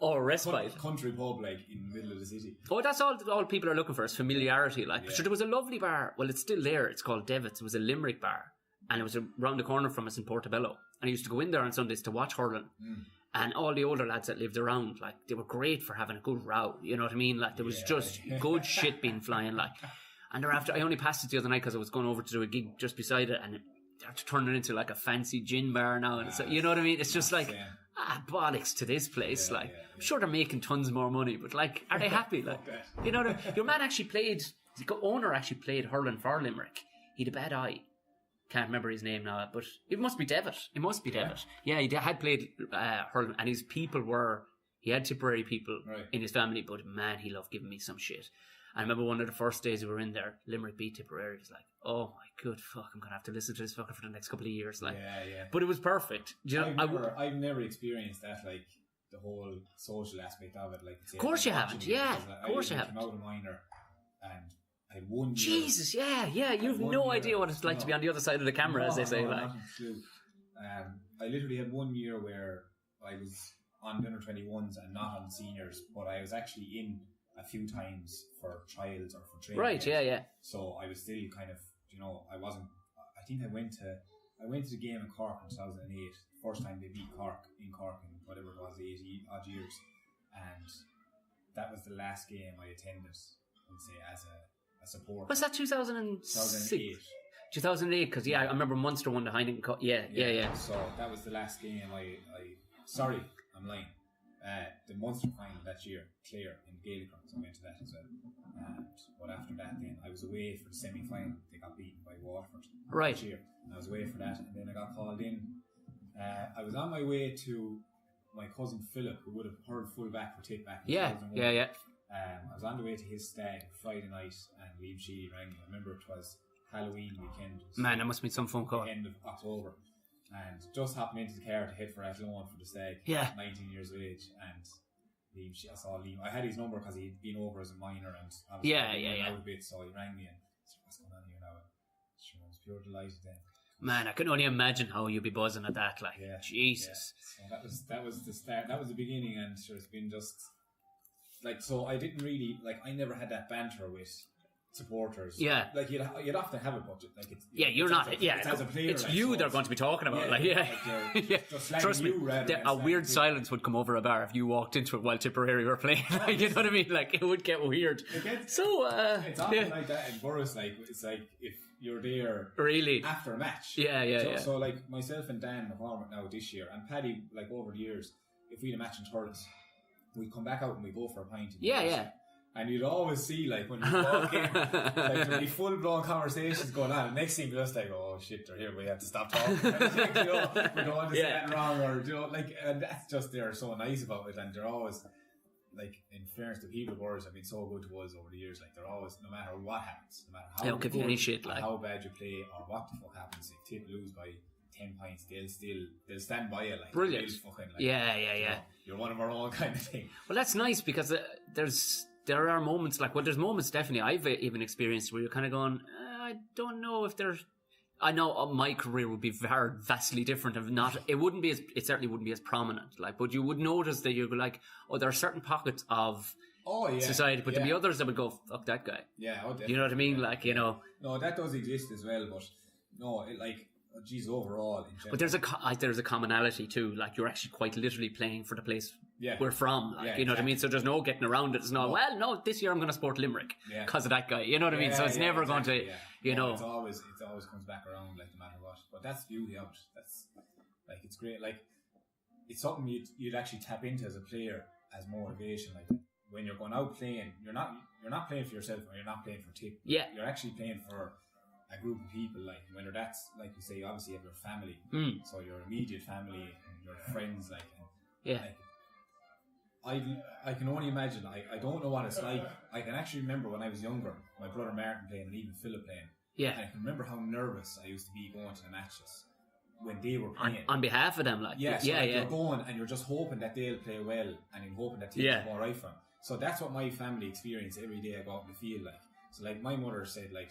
Or respite. Country pub, like, in the middle of the city. Oh, that's all people are looking for is familiarity. Like, sure, there was a lovely bar. Well, it's still there. It's called Devitt's. It was a Limerick bar. And it was around the corner from us in Portobello. And I used to go in there on Sundays to watch hurling. And all the older lads that lived around, like, they were great for having a good row. You know what I mean? Like, there was just good shit being flying, like. And thereafter, I only passed it the other night because I was going over to do a gig just beside it. And they're turning it into, like, a fancy gin bar now. And it's, you know what I mean? It's just like... bollocks to this place. I'm sure they're making tons more money, but like, are they happy? Like, you know, your man actually played. The owner actually played hurling for Limerick. He had a bad eye. Can't remember his name now, but it must be Devitt. Yeah, he had played hurling, and his people were. He had Tipperary people in his family, but man, he loved giving me some shit. I remember one of the first days we were in there, Limerick beat Tipperary. It was like, oh my good fuck, I'm going to have to listen to this fucker for the next couple of years. Like, But it was perfect. Do you know, I've never experienced that, like, the whole social aspect of it. Like, of course you haven't, yeah. Of course you haven't. I came out of minor and I had 1 year. Jesus, yeah. You've no idea what it's like to be on the other side of the camera, as they say. Like, I literally had 1 year where I was on the under 21s and not on the seniors, but I was actually in a few times for trials or for training. Right, yeah. So I was still kind of, you know, I think I went to the game in Cork in 2008, first time they beat Cork in whatever it was, 80 odd years. And that was the last game I attended, I would say, as a supporter. Was that 2006? 2008, because I remember Munster won the Heineken Cup. Yeah. So that was the last game sorry, I'm lying. The Munster final that year, Clare in Gaelic Grounds, I went to that as well. But after that, then I was away for the semi-final. They got beaten by Waterford that year. And I was away for that, and then I got called in. I was on my way to my cousin Philip, who would have heard full back for Tip back in 2001. Yeah. I was on the way to his stag Friday night, and Liam Sheedy rang me. I remember it was Halloween weekend. Man, that must have been some phone call. End of October. And just hopping into the car to head for Athlone for the stag. 19 years of age. And I saw Liam. I had his number because he'd been over as a minor and I was out a bit, so he rang me and said, what's going on here now? And sure, I was pure delighted then. Man, I can only imagine how you'd be buzzing at that, like, Jesus. Yeah. So that was the start. That was the beginning, and sure, it's been just like, so I didn't really, like, I never had that banter with supporters. Yeah. Like, you'd often have a budget. Like, you're not. As a player, it's like, you so they're going to be talking about. Trust me, a weird silence would come over a bar if you walked into it while Tipperary were playing. Like, you know what I mean? Like, it would get weird. It's often like that in Boris. Like, it's like if you're there really after a match. So like myself and Dan McCormick now this year, and Paddy, like over the years, if we had a match in Turles, we'd come back out and we go for a pint. And you'd always see, like, when you walk in, like, there'd be full-blown conversations going on. And next thing you're just like, oh, shit, they're here, we have to stop talking. We don't want to say that wrong, or, you know, like, and that's just, they're so nice about it. And they're always, like, in fairness to people, Boris have been so good to us over the years. Like, they're always, no matter what happens, no matter how they don't give you any shit, like, how bad you play, or what the fuck happens, if Tip lose by 10 points, they'll stand by you, like, brilliant. Fucking, like, yeah. You're one of our own kind of thing. Well, that's nice, because there are moments, like, well, there's moments definitely I've even experienced where you're kind of going, I don't know if there's, I know my career would be vastly different if not, it certainly wouldn't be as prominent, like, but you would notice that you're like, oh, there are certain pockets of society, but there'd be others that would go, fuck that guy. Yeah, you know what I mean? Like, you know. No, that does exist as well, but no, geez, overall. In general. But there's a commonality too. Like, you're actually quite literally playing for the place we're from. Like, you know what I mean? So there's no getting around it. It's not, this year I'm going to support Limerick because of that guy. You know what I mean? So it's never going to, you know. It always comes back around, like, no matter what. But that's the beauty of it. That's, like, it's great. Like, it's something you'd actually tap into as a player as motivation. Like, when you're going out playing, you're not playing for yourself, or you're not playing for tip. Yeah. You're actually playing for a group of people, like, whether that's, like you say, obviously you have your family, so your immediate family and your friends, like, I can only imagine. I don't know what it's like. I can actually remember when I was younger, my brother Martin playing and even Philip playing. Yeah. And I can remember how nervous I used to be going to the matches when they were playing. On behalf of them, like. You're going and you're just hoping that they'll play well, and you're hoping that team's more right for them. So that's what my family experience every day I go out in the field, like. So, like, my mother said, like,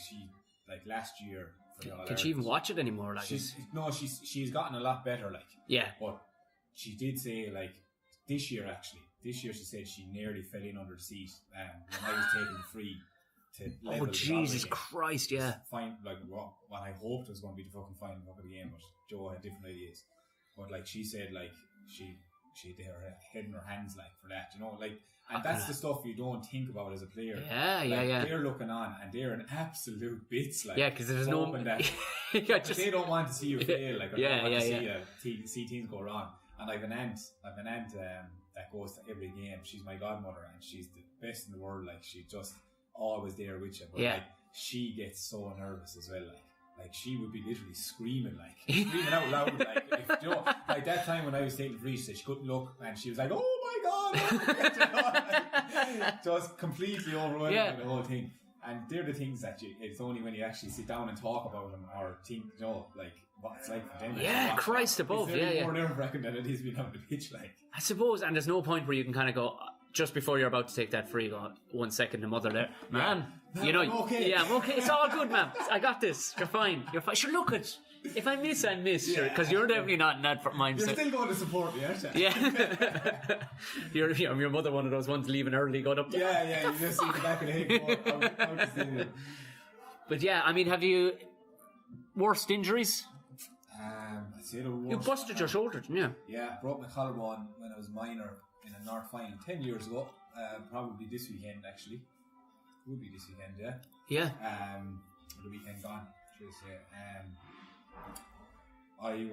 last year. Can she even watch it anymore? Like, she's gotten a lot better, like. Yeah. But she did say, like, this year she said she nearly fell in under the seat when I was taking the free to level. Oh, Jesus Christ, yeah. Find, like, what I hoped was going to be the fucking final fuck of the game, but Joe had different ideas. But, like, she said, like, she had her head in her hands, like, for that, you know, like. And that's the stuff you don't think about as a player. Yeah. They're looking on and they're in absolute bits, like. Yeah, because there's no. That they don't want to see you fail, like. Or they don't want to see things go wrong. And I've an aunt that goes to every game. She's my godmother, and she's the best in the world. Like, she's just always there with you. But like, she gets so nervous as well. Like she would be literally screaming out loud. Like, if, you know, like that time when I was taking the free, she said she couldn't look, and she was like, "Oh my God!" Just completely overwhelmed with the whole thing. And they're the things that it's only when you actually sit down and talk about them or think, you know, like what it's like for them. Yeah, Christ above. It's more nerve-wracking than it is being on the pitch, like. I suppose, and there's no point where you can kind of go, just before you're about to take that free, go, 1 second, the mother there, man, you know, I'm okay. Yeah, I'm okay. It's all good, man. I got this. You're fine. Sure, look it. If I miss, I miss. Sure, because you're definitely not in that mindset. You're still going to support me, aren't you? Yeah. your mother, one of those ones leaving early, going up. Yeah. You just see the back of the head. But yeah, I mean, have you worst injuries? I'd say the worst. You busted your shoulder, didn't you? Yeah, broke my collarbone when I was minor in a North final 10 years ago. Probably this weekend, actually. Would be this weekend, yeah. Yeah. The weekend gone, should I say. I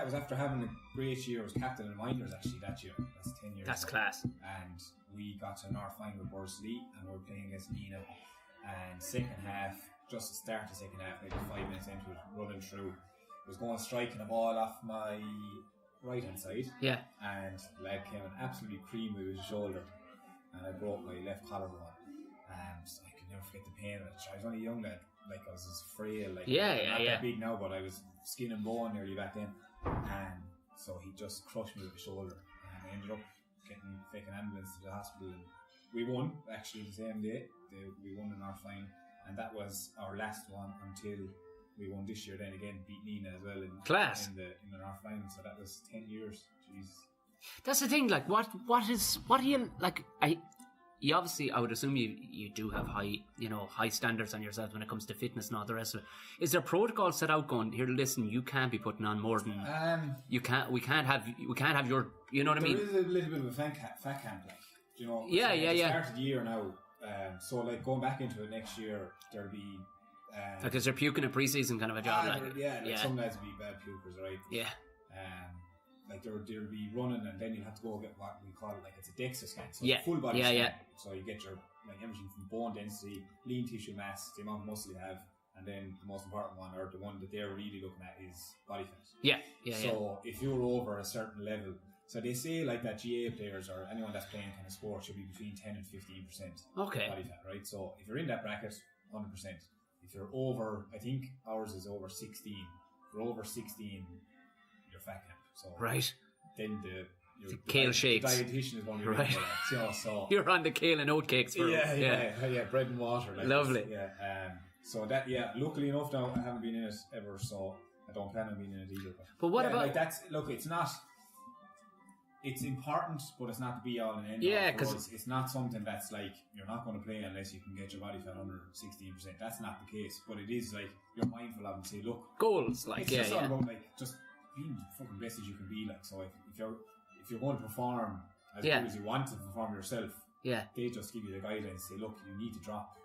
was after having a great year. I was captain in the minors actually that year. That's 10 years. That's ago. class. And we got to an North final with Borrisoleigh, and we were playing against Nina. And second half, just to start the second half, maybe 5 minutes into it, running through, I was going striking a ball off my right hand side. Yeah. And the lad came and absolutely creamed me with his shoulder, and I broke my left collarbone. So I could never forget the pain of it. I was only a young lad, like I was as frail, like not that big now, but I was skin and bone nearly back then. And so he just crushed me with his shoulder, and I ended up taking ambulance to the hospital. And we won actually the same day. We won in our final, and that was our last one until we won this year. Then again, beat Nina as well in our final. So that was 10 years. Jeez. That's the thing. Like, what do you like? You obviously, I would assume you do have high standards on yourself when it comes to fitness and all the rest of it. Is there protocol set out going, here, listen, you can't be putting on more than we can't have your, you know what I mean? There is a little bit of a fat camp, like, you know. Started the year now, so like going back into it next year, there'll be because they're puking a pre-season kind of a job, some lads will be bad pukers, right? Yeah. Like there'll be running, and then you'll have to go get what we call it, like it's a DEXA scan, so it's a full body scan. Yeah. So you get your, like, everything from bone density, lean tissue mass, the amount of muscle you have, and then the most important one, or the one that they're really looking at, is body fat. So if you're over a certain level, so they say like that GA players or anyone that's playing kind of sport should be between 10 and 15% body fat, right? So if you're in that bracket, 100%. If you're over, I think ours is over 16. If you're over 16, you're fat camp. So then the kale shakes. The dietitian is going to be right. So you're on the kale and oat cakes for bread and water. Like lovely. This. So that luckily enough now I haven't been in it ever, so I don't plan on being in it either. But what about like that's look? It's not it's important, but it's not the be all and end all. Yeah, because it's not something that's like you're not going to play unless you can get your body fat under 16%. That's not the case, but it is like you're mindful of and say, look, goals, like it's just all about like just being fucking best as you can be. Like, so if you're going to perform as good as you want to perform yourself, they just give you the guidelines. Say, look, you need to drop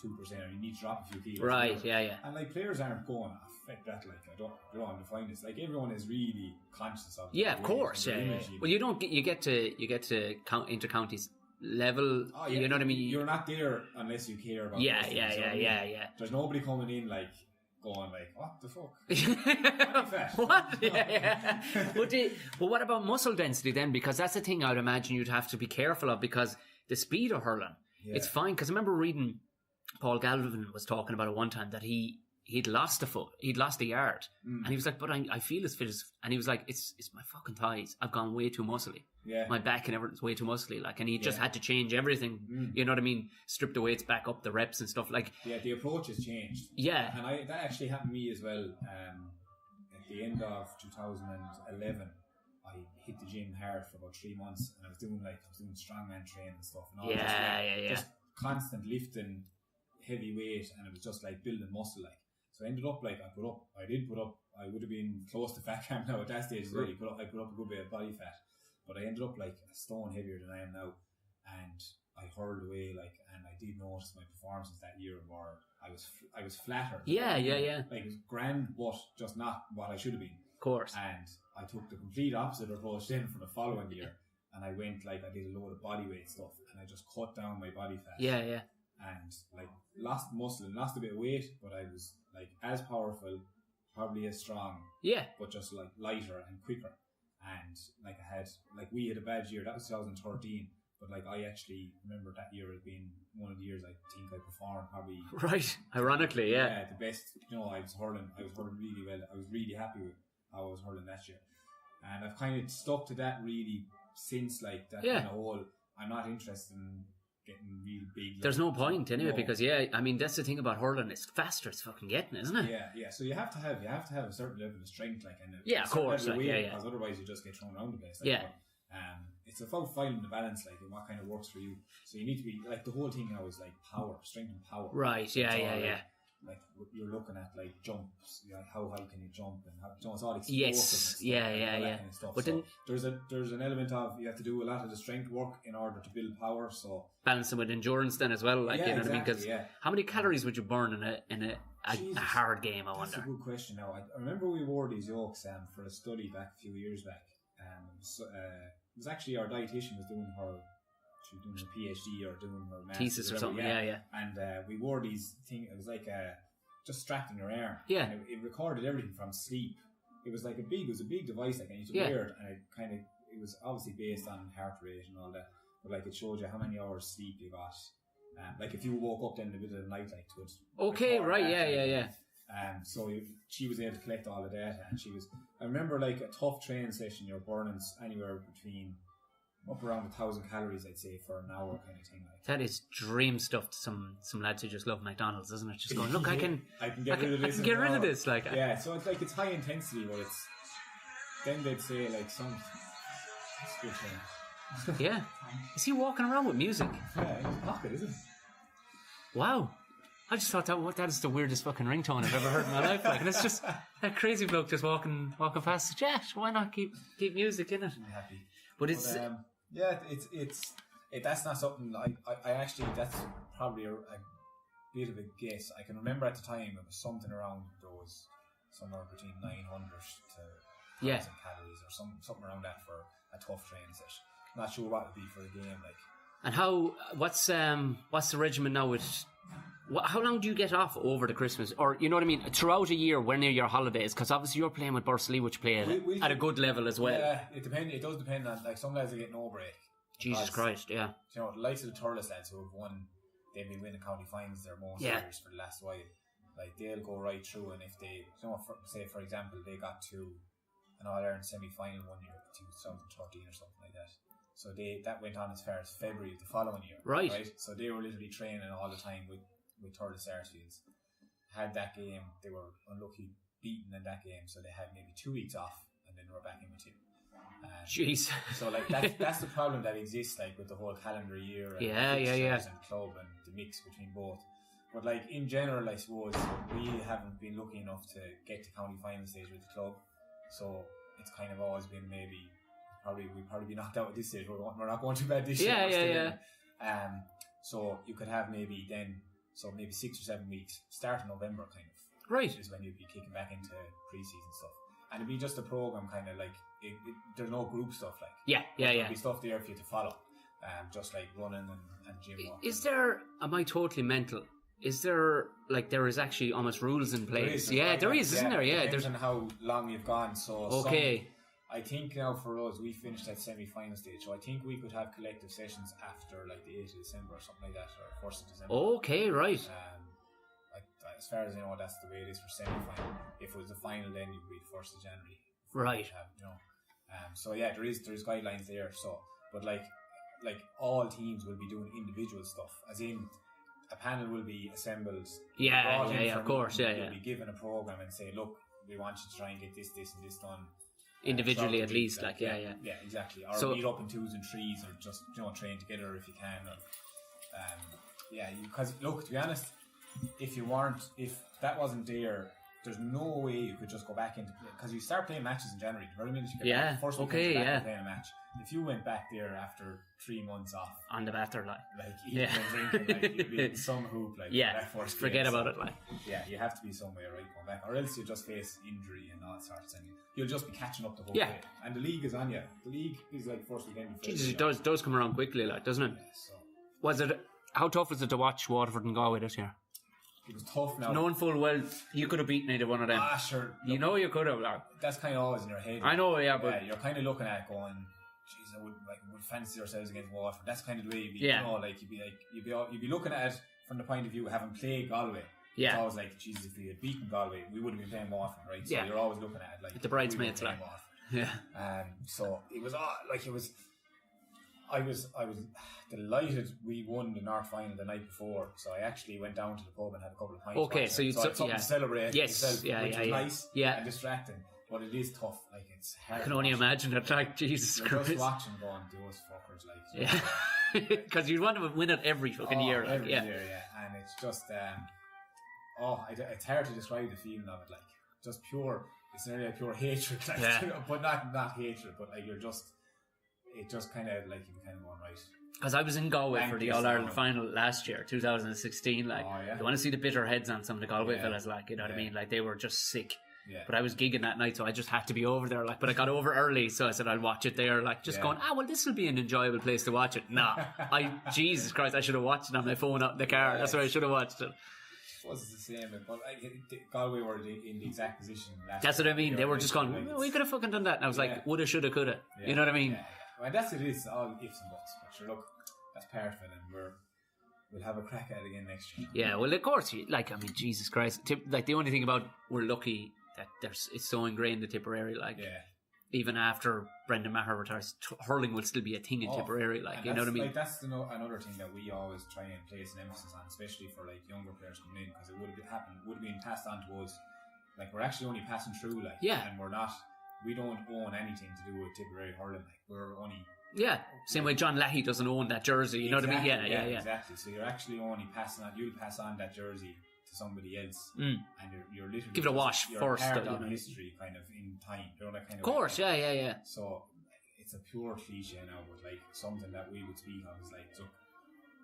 2% or you need to drop a few kilos. Right, yeah. And like players aren't going affect that. Like I don't define this. Like everyone is really conscious of. Yeah, of course. Yeah. Well, you get to count inter-counties level. Oh, yeah. You know what I mean? You're not there unless you care about. Yeah. There's nobody coming in like going like, what the fuck? What? Yeah. But what about muscle density then? Because that's the thing I'd imagine you'd have to be careful of, because the speed of hurling, it's fine. Because I remember reading Paul Galvin was talking about it one time that he'd lost a foot, he'd lost a yard, and he was like, but I feel as fit as, and he was like, it's my fucking thighs, I've gone way too muscly, my back and everything's way too muscly, like, and he just had to change everything, you know what I mean, strip the weights back up, the reps and stuff, like, the approach has changed, and that actually happened to me as well. At the end of 2011 I hit the gym hard for about 3 months, and I was doing strongman training and stuff, and all just constant lifting heavy weight, and it was just like building muscle, like. So I ended up like I would have been close to fat camp now at that stage as well. I put up a good bit of body fat, but I ended up like a stone heavier than I am now, and I hurled away like, and I did notice my performances that year were I was flatter. Yeah. Like it was grand, but just not what I should have been. Of course. And I took the complete opposite approach then for the following year, and I went like I did a load of body weight stuff, and I just cut down my body fat. Yeah. And like lost muscle and lost a bit of weight, but I was like as powerful, probably as strong, but just like lighter and quicker. And like we had a bad year. That was 2013, but like I actually remember that year as being one of the years I think I performed probably right. Ironically, the best. You know, I was hurling really well. I was really happy with how I was hurling that year, and I've kind of stuck to that really since. Like that kind of whole, I'm not interested in getting real big. There's no point anyway, because I mean that's the thing about hurling, it's faster it's fucking getting, isn't it? Yeah. So you have to have a certain level of strength, like, and of course, like, because otherwise you just get thrown around the place. Like, it's about finding the balance, like, and what kind of works for you. So you need to be like, the whole thing now is like power, strength and power. Right. Yeah. Like you're looking at like jumps, how high can you jump, and how, it's all explosive. Yeah. Kind of stuff. But so then there's an element of you have to do a lot of the strength work in order to build power. So balancing with endurance then as well, like, you know what I mean? Because how many calories would you burn in a hard game? I wonder. That's a good question. Now I remember we wore these yokes for a study back a few years back. It was actually our dietitian was doing her PhD or doing her master's thesis or something. Yeah. And we wore these things. It was like just strapped in your arm. Yeah. And it recorded everything from sleep. It was like a big device, like, and you could wear it, and it was obviously based on heart rate and all that, but like it showed you how many hours sleep you got. Like if you woke up then in the middle of the night, like to it. Okay, right, yeah. So she was able to collect all the data, and I remember like a tough training session, you're burning anywhere between up around 1,000 calories, I'd say, for an hour kind of thing. Like. That is dream stuff to some lads who just love McDonald's, isn't it? Just going, look, I can get rid of this. I can get rid of this, like. Yeah, so it's like it's high intensity, but it's then they'd say like some. It's good thing. Yeah, is he walking around with music? Yeah, in his pocket, isn't it? Wow. I just thought that is the weirdest fucking ringtone I've ever heard in my life. Like, and it's just that crazy bloke just walking past. Yeah, why not keep music in it? I'm happy. But it's that's not something I actually, that's probably a bit of a guess. I can remember at the time it was something around those, somewhere between 900 to 1,000 calories or something around that for a tough training session. Not sure what it would be for a game, like. And what's the regimen now with? How long do you get off over the Christmas? Or, you know what I mean, throughout a year, when are your holidays? Because obviously you're playing with Borrisoleigh, which play at a good level as well. Yeah, it does depend on, like, some lads will get no break. Jesus Christ, yeah. You know, the likes of the Thurles lads who have won, they've been winning county finals their most years for the last while. Like, they'll go right through, and if they, say for example, they got to an All-Ireland semi-final one year, 2013 or something like that. So that went on as far as February of the following year. Right. So they were literally training all the time with Thurles Sarsfields. Had that game, they were unlucky beaten in that game, so they had maybe 2 weeks off, and then they were back in with him. Jeez. So like that's the problem that exists like with the whole calendar year and and club and the mix between both. But like in general, I suppose we haven't been lucky enough to get to county final stage with the club, so it's kind of always been maybe we'll probably be knocked out at this stage. We're not going too bad this year. So you could have maybe 6 or 7 weeks, start in November kind of. Right. Is when you'd be kicking back into pre-season stuff. And it'd be just a program kind of like, there's no group stuff like. There'll be stuff there for you to follow. Just like running and gym work. Is there, am I totally mental? Is there, like, there is actually almost rules in place? There is, isn't there? Yeah. Depends on how long you've gone. So I think now for us, we finished at semi-final stage, so I think we could have collective sessions after like the 8th of December or something like that, or 1st of December. Okay, right. As far as I know, that's the way it is for semi-final. If it was the final, then you'd be 1st of January. Right. So yeah, there's guidelines there. So, but like all teams will be doing individual stuff, as in a panel will be assembled. Of course. You'll be given a program and say, look, we want you to try and get this, and this done. Individually, at least, yeah, exactly. Or meet up in 2s and 3s, or just train together if you can. Or, because look, to be honest, if that wasn't there, there's no way you could just go back into play, because you start playing matches in January. The very minute you get back, first week playing a match. If you went back there after 3 months off on the batter, like eating and drinking, like you'd be in some hoop, like that first forget game. about it, like you have to be somewhere right going back, or else you just face injury and all sorts, and you'll just be catching up the whole way. And the league is on you. The league is like first weekend. Jesus, it does come around quickly, like, doesn't it? Yeah, so. How tough was it to watch Waterford and Galway this year? It was tough now. Knowing full well you could have beaten either one of them. Sure. Look, you could have. Like. That's kind of always in your head. I know, but you're kind of looking at it going, jeez, I would fancy ourselves against Waterford. That's kind of the way you'd be. You'd be looking at it from the point of view of having played Galway. Yeah. It's always like, Jesus, if we had beaten Galway, we would have been playing Waterford, right? So you're always looking at it like the bridesmaids, like. So it was I was delighted we won the North final the night before, so I actually went down to the pub and had a couple of pints. Okay, so you had something to celebrate. Yes, myself, which was nice and distracting, but it is tough. Like, it's hard. I can only imagine it. Like, Jesus Christ, just watching going, those fuckers, like, because you want to win it every fucking year, like, every year, and it's just it's hard to describe the feeling of it, like, just pure. It's nearly a pure hatred, like, but not hatred, but like it just kind of like you kind of going, right. Because I was in Galway for the All-Ireland final last year, 2016. Like, you want to see the bitter heads on some of the Galway fellas, like, you know what I mean? Like, they were just sick. Yeah. But I was gigging that night, so I just had to be over there. Like, but I got over early, so I said I'll watch it there. Like, just going, well, this will be an enjoyable place to watch it. Nah, Jesus Christ, I should have watched it on my phone out in the car. That's where I should have watched it. It was the same, but Galway were in the exact position last That's what I mean. They were just going, we could have fucking done that. And I was like, woulda, shoulda, coulda. You know what I mean? Well, that's it. It's all ifs and buts. But sure, look, that's part of it, and we'll have a crack at it again next year. Yeah, well, of course. Like, I mean, Jesus Christ. Like, the only thing about we're lucky that it's so ingrained in Tipperary. Like, even after Brendan Maher retires, hurling will still be a thing in Tipperary. Like, you know what I mean? Like, that's another thing that we always try and place an emphasis on, especially for like younger players coming in, because it would have been passed on to us. Like, we're actually only passing through, like, and we're not. We don't own anything to do with Tipperary hurling. Like, we're only same way John Lahey doesn't own that jersey. You know what I mean? Yeah, exactly. So you're actually only passing on. You'll pass on that jersey to somebody else, and you're literally give it a wash first. Part of history, kind of in time. You know, that kind of course, yeah. So it's a pure cliche now, but like something that we would speak of is like, so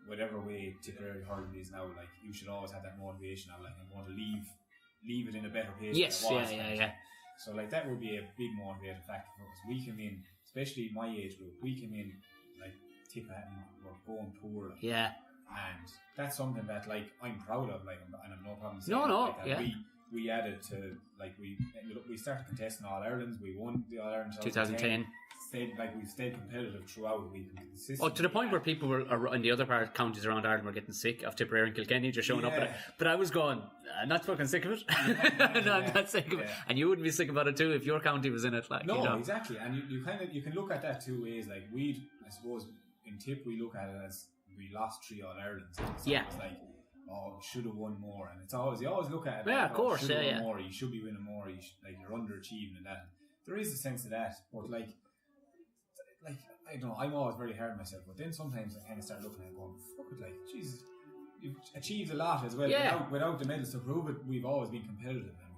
whatever way Tipperary hurling is now, like, you should always have that motivation of like, I'm going to leave it in a better place. Yes, yeah. So like that would be a big motivating factor for us. We come in, especially my age group, we come in like tip at and we're going poor. Like, and that's something that like I'm proud of. Like, and I've no problem saying like, we added to, like, we started contesting All Irelands. We won the All Ireland 2010. We've stayed competitive throughout. To the point where people were in the other counties around Ireland were getting sick of Tipperary and Kilkenny just showing up. But I was going, I'm not fucking sick of it. No, I'm not sick of it. And you wouldn't be sick about it too if your county was in it. Like, no, you know. Exactly. And you can look at that two ways. Like, I suppose in Tip we look at it as we lost 3 All Irelands. It's like, should have won more, and you always look at it. Yeah, of course. Should have won more. You should be winning more. You're underachieving, and that. There is a sense of that, but like, like, I don't know, I'm always very hard on myself, but then sometimes I kind of start looking at it going, fuck it, like, Jesus, you've achieved a lot as well. Without the medals to prove it, we've always been competitive, and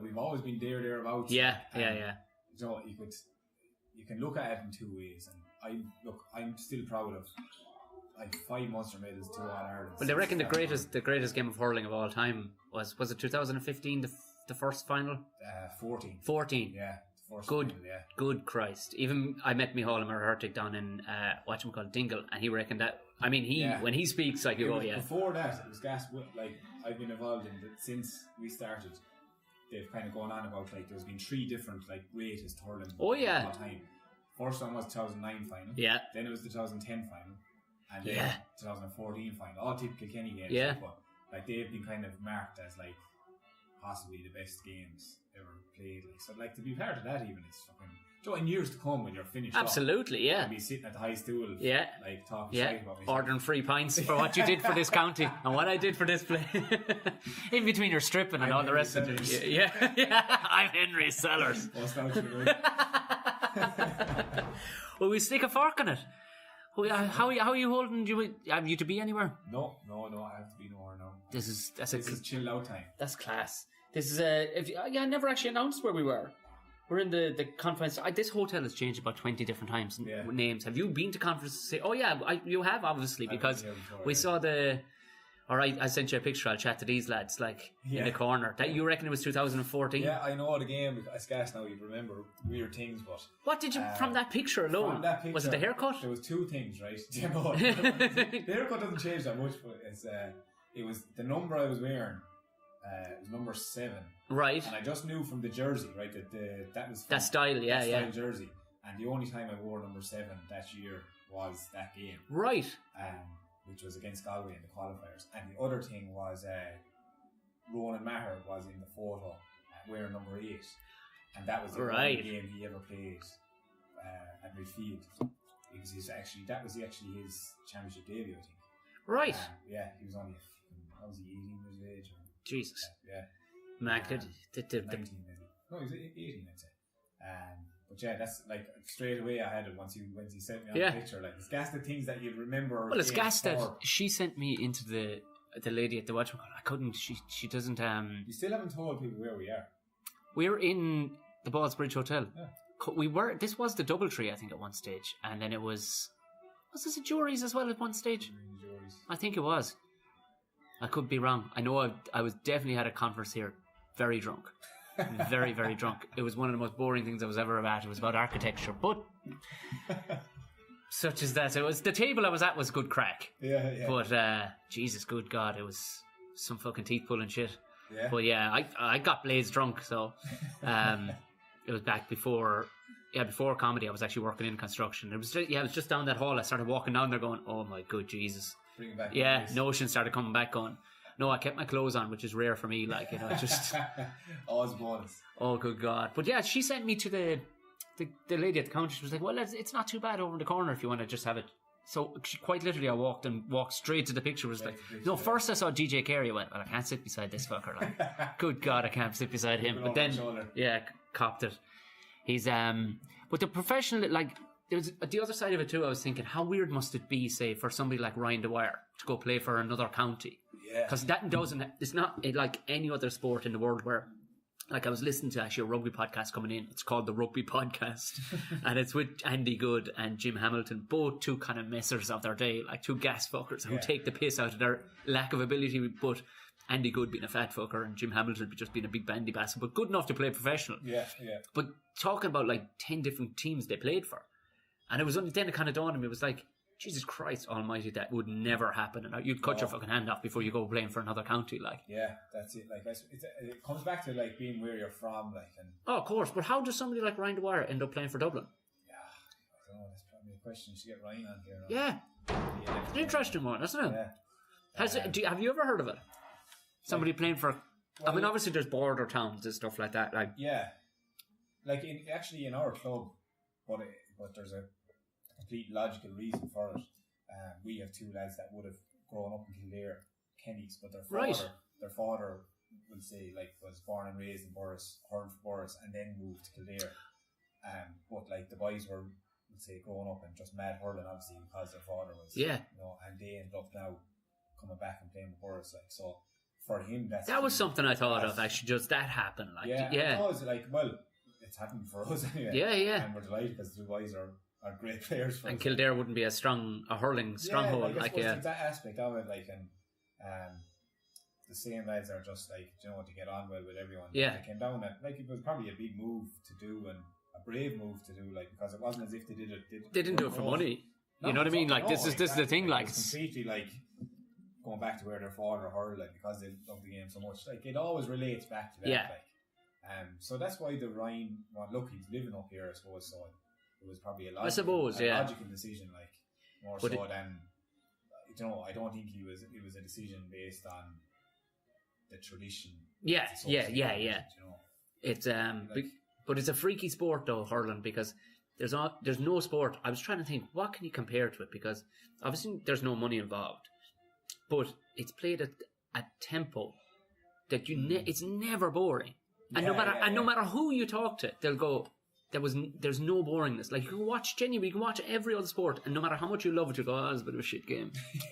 we've always been thereabouts. Yeah. You know, you can look at it in two ways, and I'm still proud of like 5 Munster medals, 2 All-Irelands. Well, they reckon the greatest game of hurling of all time was it 2015, the first final? 14. 14. Yeah. Good, good Christ! Even I met Micheál Maher down in Dingle, and he reckoned that. I mean, when he speaks, like Before that, it was gas. Like I've been involved in it since we started. They've kind of gone on about like there's been 3 different like greatest hurling. Oh yeah. All time. First one was 2009 final. Yeah. Then it was the 2010 final, and then 2014 final. All typical Kenny games. Yeah. But like they've been kind of marked as like possibly the best games ever played. Like, so like to be part of that even is fucking. In years to come when you're finished. Absolutely, You'll be sitting at the high stool. Yeah. Like talking shit about me. Ordering free pints for what you did for this county and what I did for this place. In between your stripping and all the rest of it. Yeah. I'm Henry Sellers. Will we stick a fork in it? How are you holding? Have you to be anywhere? No. I have to be nowhere now. This is chill out time. That's class. This is I never actually announced where we were. We're in the conference. This hotel has changed about 20 different times. Names. Have you been to conferences? Oh yeah, you have obviously because we saw I sent you a picture. I'll chat to these lads in the corner. That you reckon it was 2014? Yeah, I know the game. I scarce now you remember weird things, but what did you from that picture alone? Was it the haircut? There was 2 things, right? The haircut doesn't change that much, but it was the number I was wearing. It was number 7. Right. And I just knew from the jersey, right, that was that style, style jersey. And the only time I wore number 7 that year was that game. Right. Which was against Galway in the qualifiers. And the other thing was Ronan Maher was in the photo wearing number 8. And that was the only game he ever played at midfield. That was actually his championship debut, I think. Right. He was only 18 years of age. Jesus. Yeah. Mac, 19 maybe. No, he was 18, I'd say. But yeah, that's like straight away I had it once you sent me on the picture. Like it's gas the things that you'd remember. Well, it's gas that she sent me into the lady at the watch. I couldn't. She doesn't. You still haven't told people where we are. We're in the Ballsbridge Hotel. Yeah. We were. This was the DoubleTree, I think, at one stage, and then it was this a Jury's as well at one stage? I think it was. I could be wrong. I know I was definitely had a conference here, very drunk. Very, very drunk. It was one of the most boring things I was ever at. It was about architecture, but such as that. It was the table I was at was good crack. Yeah. But Jesus, good God, it was some fucking teeth pulling shit. Yeah. But yeah, I got blazed drunk, so it was back before comedy. I was actually working in construction. It was just down that hall. I started walking down there, going, "Oh my good Jesus." Notion started coming back on. No, I kept my clothes on, which is rare for me. Just always bonus. Oh, good God! But yeah, she sent me to the lady at the counter. She was like, "Well, it's not too bad over in the corner if you want to just have it." So quite literally, I walked straight to the picture. Was like, no. First, I saw DJ Carey. I went, "Well, I can't sit beside this fucker." Like, good God, I can't sit beside him. But then, copped it. He's but the professional There's the other side of it too. I was thinking, how weird must it be, say, for somebody like Ryan Dwyer to go play for another county? Yeah. Because it's not like any other sport in the world where, like, I was listening to actually a rugby podcast coming in. It's called the Rugby Podcast, and it's with Andy Good and Jim Hamilton, both 2 kind of messers of their day, like 2 gas fuckers who take the piss out of their lack of ability. But Andy Good being a fat fucker and Jim Hamilton just being a big bandy bastard, but good enough to play professional. Yeah. But talking about like 10 different teams they played for. And it was only then it kind of dawned on me. It was like, Jesus Christ almighty, that would never happen. And you'd cut your fucking hand off before you go playing for another county. Like, yeah, that's it. Like, it comes back to like being where you're from. Like, and of course. But how does somebody like Ryan Dwyer end up playing for Dublin? Yeah, I don't know. That's probably a question. You should get Ryan on here. Yeah, it's an interesting one, isn't it? Yeah. Have you ever heard of it? Somebody playing for. I mean, obviously there's border towns and stuff like that. Like, yeah, like in our club, but there's a complete logical reason for it. We have 2 lads that would have grown up in Kildare, Kenny's, but their father will say was born and raised in Borris, hurled for Borris, and then moved to Kildare. But like the boys were let's say, growing up and just mad hurling, obviously, because their father was, and they ended up now coming back and playing with Borrisoleigh. So for him, that was something I thought of, actually, just that happened. Like, it was like, well, it's happened for us anyway. Yeah. And we're delighted because the boys are great players for and us. Kildare wouldn't be a hurling stronghold. That aspect of it, like, and the same lads are just like, to get on well with everyone. Yeah. They came down and like it was probably a big move to do and a brave move to do, like, because it wasn't as if they did it. They didn't do it for money. You know what I mean? Like, this is the thing. Like, it's completely like going back to where their father hurled, like, because they love the game so much. Like, it always relates back to that. Yeah. Like, so that's why the Ryan look, he's living up here, I suppose. So it was probably a logical decision, like, more so than, I don't think it was a decision based on the tradition. Yeah. It's but it's a freaky sport though, hurling, because there's no sport. I was trying to think, what can you compare to it? Because obviously there's no money involved, but it's played at a tempo that it's never boring. And no matter who you talk to, they'll go, there's no boringness. Like, you can watch every other sport, and no matter how much you love it, you go, oh, it's a bit of a shit game.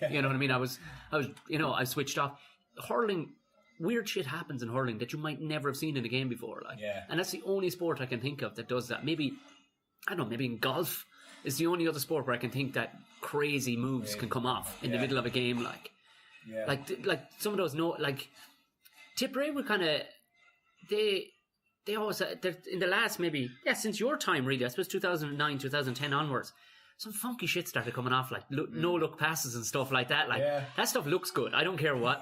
You know what I mean? I switched off. Hurling, weird shit happens in hurling that you might never have seen in a game before. Like, and that's the only sport I can think of that does that. Maybe, I don't know, maybe in golf is the only other sport where I can think that crazy moves can come off in the middle of a game. Like some of those, like Tipperary were kind of, they always, in the last since your time really, I suppose 2009, 2010 onwards, some funky shit started coming off, like no look passes and stuff like that. Like, that stuff looks good. I don't care what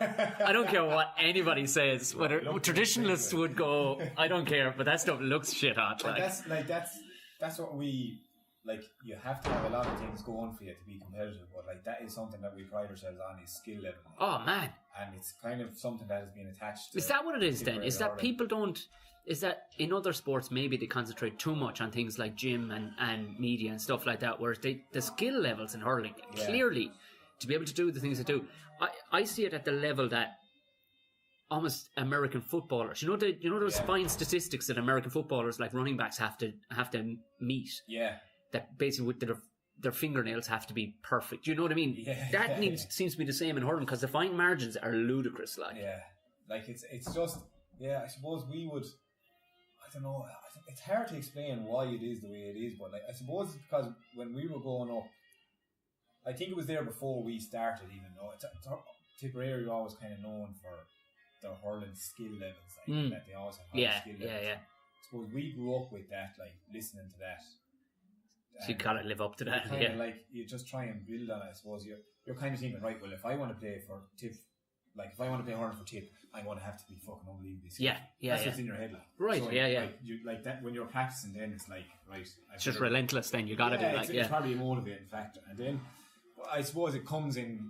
anybody says. Whether traditionalists would go, I don't care, but that stuff looks shit hot. Like, that's what we like. You have to have a lot of things going for you to be competitive, but like, that is something that we pride ourselves on, is skill level. Oh man! And it's kind of something that has been attached to. Is that what it is then? Is that people don't? Is that in other sports maybe they concentrate too much on things like gym and media and stuff like that, whereas the skill levels in hurling, clearly, to be able to do the things they do, I see it at the level that almost American footballers, those fine statistics that American footballers like running backs have to meet. Yeah. That basically with their fingernails have to be perfect. You know what I mean? Yeah. That seems to be the same in hurling, because the fine margins are ludicrous. Like, like it's just, I suppose we would. I don't know. It's hard to explain why it is the way it is, but like, I suppose it's because when we were growing up, I think it was there before we started. Even though Tipperary are always kind of known for their hurling skill levels, like, that they always have high skill levels. Yeah. I suppose we grew up with that, like, listening to that. So you gotta live up to that. Like, you just try and build on it. I suppose you're kind of thinking, right? Well, if I want to play for Tip. Like, if I want to play hurling for Tip, I'm going to have to be fucking unbelievably skilled. That's what's in your head, like. Right, so, Like, like that, when you're practicing, then it's like, right. It's just relentless, then. You got to do that, It's probably a motivating factor. And then, I suppose it comes in,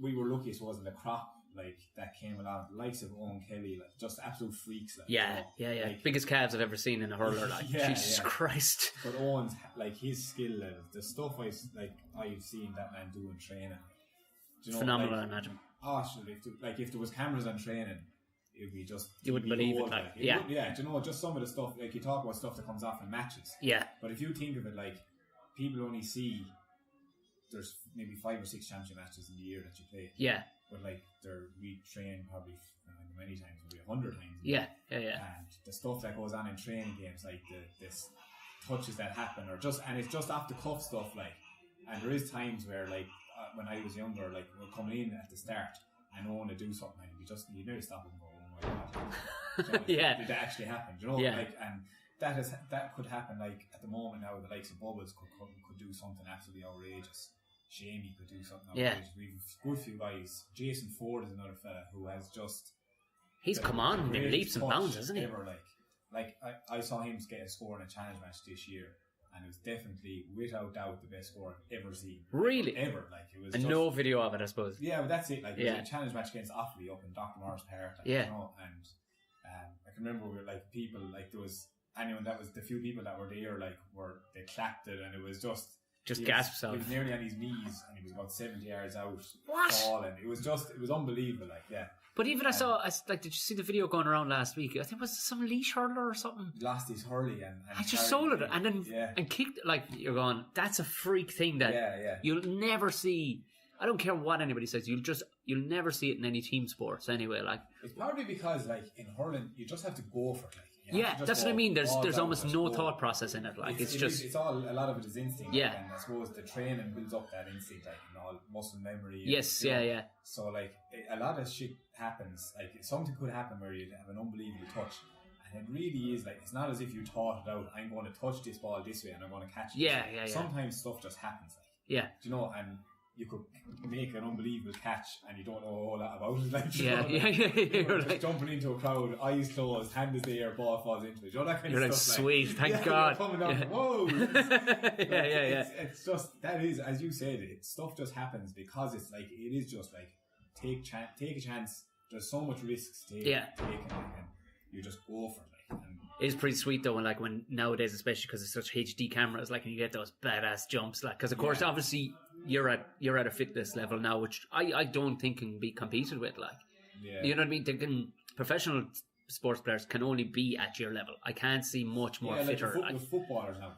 we were lucky, I suppose, in the crop, like, that came along. The likes of Owen Kelly, like, just absolute freaks. Like, Like, biggest calves I've ever seen in a hurler, like, Jesus Christ. But Owen's, like, his skill level, the stuff I've seen that man do in training. Phenomenal, like, I imagine. Oh, if there was cameras on training, it would be just... You wouldn't believe it, like, just some of the stuff, like, you talk about stuff that comes off in matches. Yeah. But if you think of it, like, people only see, there's maybe 5 or 6 championship matches in the year that you play. Yeah. But, like, we train probably many times, maybe 100 times. Yeah. And the stuff that goes on in training games, like, this touches that happen, and it's just off the cuff stuff, like, and there is times where, like, when I was younger, like, we're coming in at the start and I want to do something, and you nearly stop and go, oh my god. Did that actually happen? Like, and that could happen, like, at the moment now, the likes of Bubbles could do something absolutely outrageous. Shamey could do something outrageous. We've a good few guys. Jason Ford is another fella who has just... He's come on in leaps and bounds, hasn't he? Ever, like I saw him get a score in a challenge match this year. And it was definitely, without doubt, the best score I've ever seen. Really? Ever. Like, it was and no video of it, I suppose. Yeah, but that's it. Like, it was a challenge match against Offaly up in Dr. Morris Park. Like, and I can remember we were, like, people, like, there was anyone that was, the few people that were there, like, they clapped it, and it was just gasps out. He was nearly on his knees, and he was about 70 yards out. What? Falling. It was unbelievable, like, yeah. But even I saw, did you see the video going around last week? I think it was some leash hurler or something. Lost his hurley and I just sold it and then and kicked. Like, you're going, that's a freak thing that you'll never see. I don't care what anybody says. You'll never see it in any team sports anyway. Like, it's probably because like in hurling, you just have to go for it. Like, that's what I mean. There's almost no thought process in it. Like, it's all a lot of it is instinct. Yeah, and I suppose the training builds up that instinct, like, and all muscle memory. Yes, and, So like a lot of shit happens. Like, something could happen where you have an unbelievable touch. And it really is like, it's not as if you thought it out. I'm going to touch this ball this way and I'm going to catch it. Yeah. Sometimes stuff just happens. Like, do you know, and you could make an unbelievable catch and you don't know a whole lot about it. Like, you're just jumping into a crowd, eyes closed, hand is there, ball falls into it. You know, that kind you're of like, stuff. Sweet, thank God. Coming down, whoa. It's just, that is, as you said, stuff just happens because it's like, it is just like, take a chance. There's so much risks to take and you just go for it. Like, and it's pretty sweet though, when nowadays, especially because it's such HD cameras, like, and you get those badass jumps, like, because of course, obviously, you're at a fitness level now, which I don't think can be competed with. Like, you know what I mean? Professional sports players can only be at your level. I can't see much more fitter. The footballers now,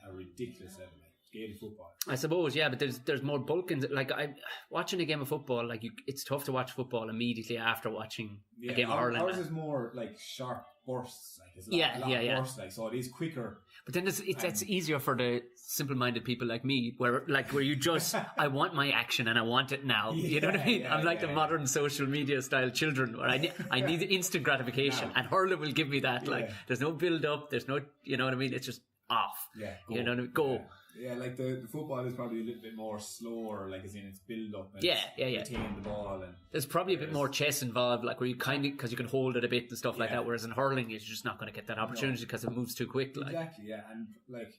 are ridiculous level. Scary football. I suppose, but there's more bulk in. Like, I watching a game of football, like, it's tough to watch football immediately after watching a game of hurling. Ours is more like sharp bursts, like, it's a lot of bursts, like, so it is quicker. But then it's easier for the simple-minded people like me, where you just, I want my action and I want it now. You know what I mean? I'm like the modern social media style children, where I need instant gratification, and hurling will give me that. Like, there's no build-up, there's no, you know what I mean? It's just off. Go. You know what I mean? Go. Yeah, like the football is probably a little bit more slower, like, as in its build up and retain the ball, and there's probably a bit more chess involved, like, where you kind of, because you can hold it a bit and stuff like that, whereas in hurling you're just not going to get that opportunity because it moves too quick. Like. Exactly, and like,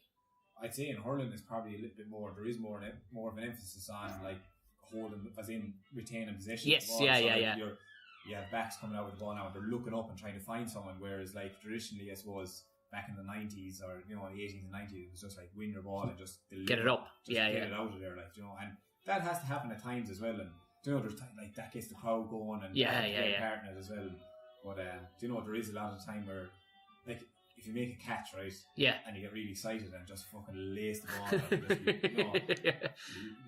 I'd say in hurling is probably a little bit more, there is more of an emphasis on like holding, as in retaining possession. Yes, of the ball. You have backs coming out with the ball now and they're looking up and trying to find someone, whereas like traditionally, I suppose, back in the 90s or, you know, in the 80s and 90s, it was just like win your ball and just get it up. Get it out of there, like, you know, and that has to happen at times as well. And, you know, there's like that gets the crowd going and partners as well. But, you know, there is a lot of time where, like, if you make a catch, right? Yeah. And you get really excited and just fucking lace the ball out, you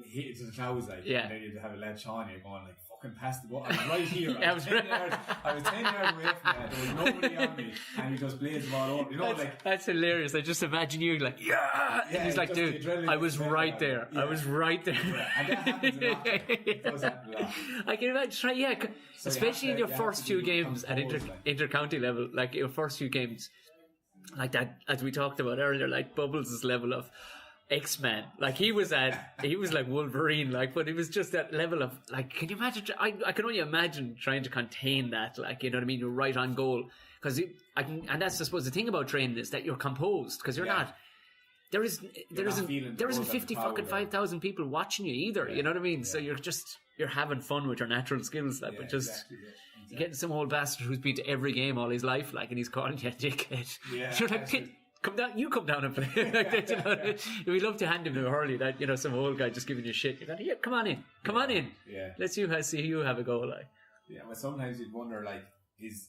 hit it to the clouds, like, and then you have a lead Sean, you're going like, fucking pass the ball. I was right here. I was 10 yards away from that. There was nobody on me, and he just blazed the ball over. You know, that's hilarious. I just imagine you like, and he's like, dude, I was right there. I was right there. And that happens a lot. It does happen a lot. I can imagine, especially in your first few games at inter-county level, like your first few games. Like that, as we talked about earlier, like Bubbles' level of X-Man, like he was like Wolverine, like, but it was just that level of, like, can you imagine? I can only imagine trying to contain that, like, you know what I mean? You're right on goal, because and that's, I suppose, the thing about training is that you're composed, because you're not. There isn't 5,000 people watching you either. You know what I mean? Yeah. So you're having fun with your natural skills, like, but just. Exactly. You're getting some old bastard who's been to every game all his life, like, and he's calling you a dickhead. Yeah, you're like, come down, you come down and play. Like that, you know? We'd love to hand him to Hurley, that, you know, some old guy just giving you shit. You're like, come on in. Yeah. Let's see you have a go, like. Yeah, well, sometimes you'd wonder, like, is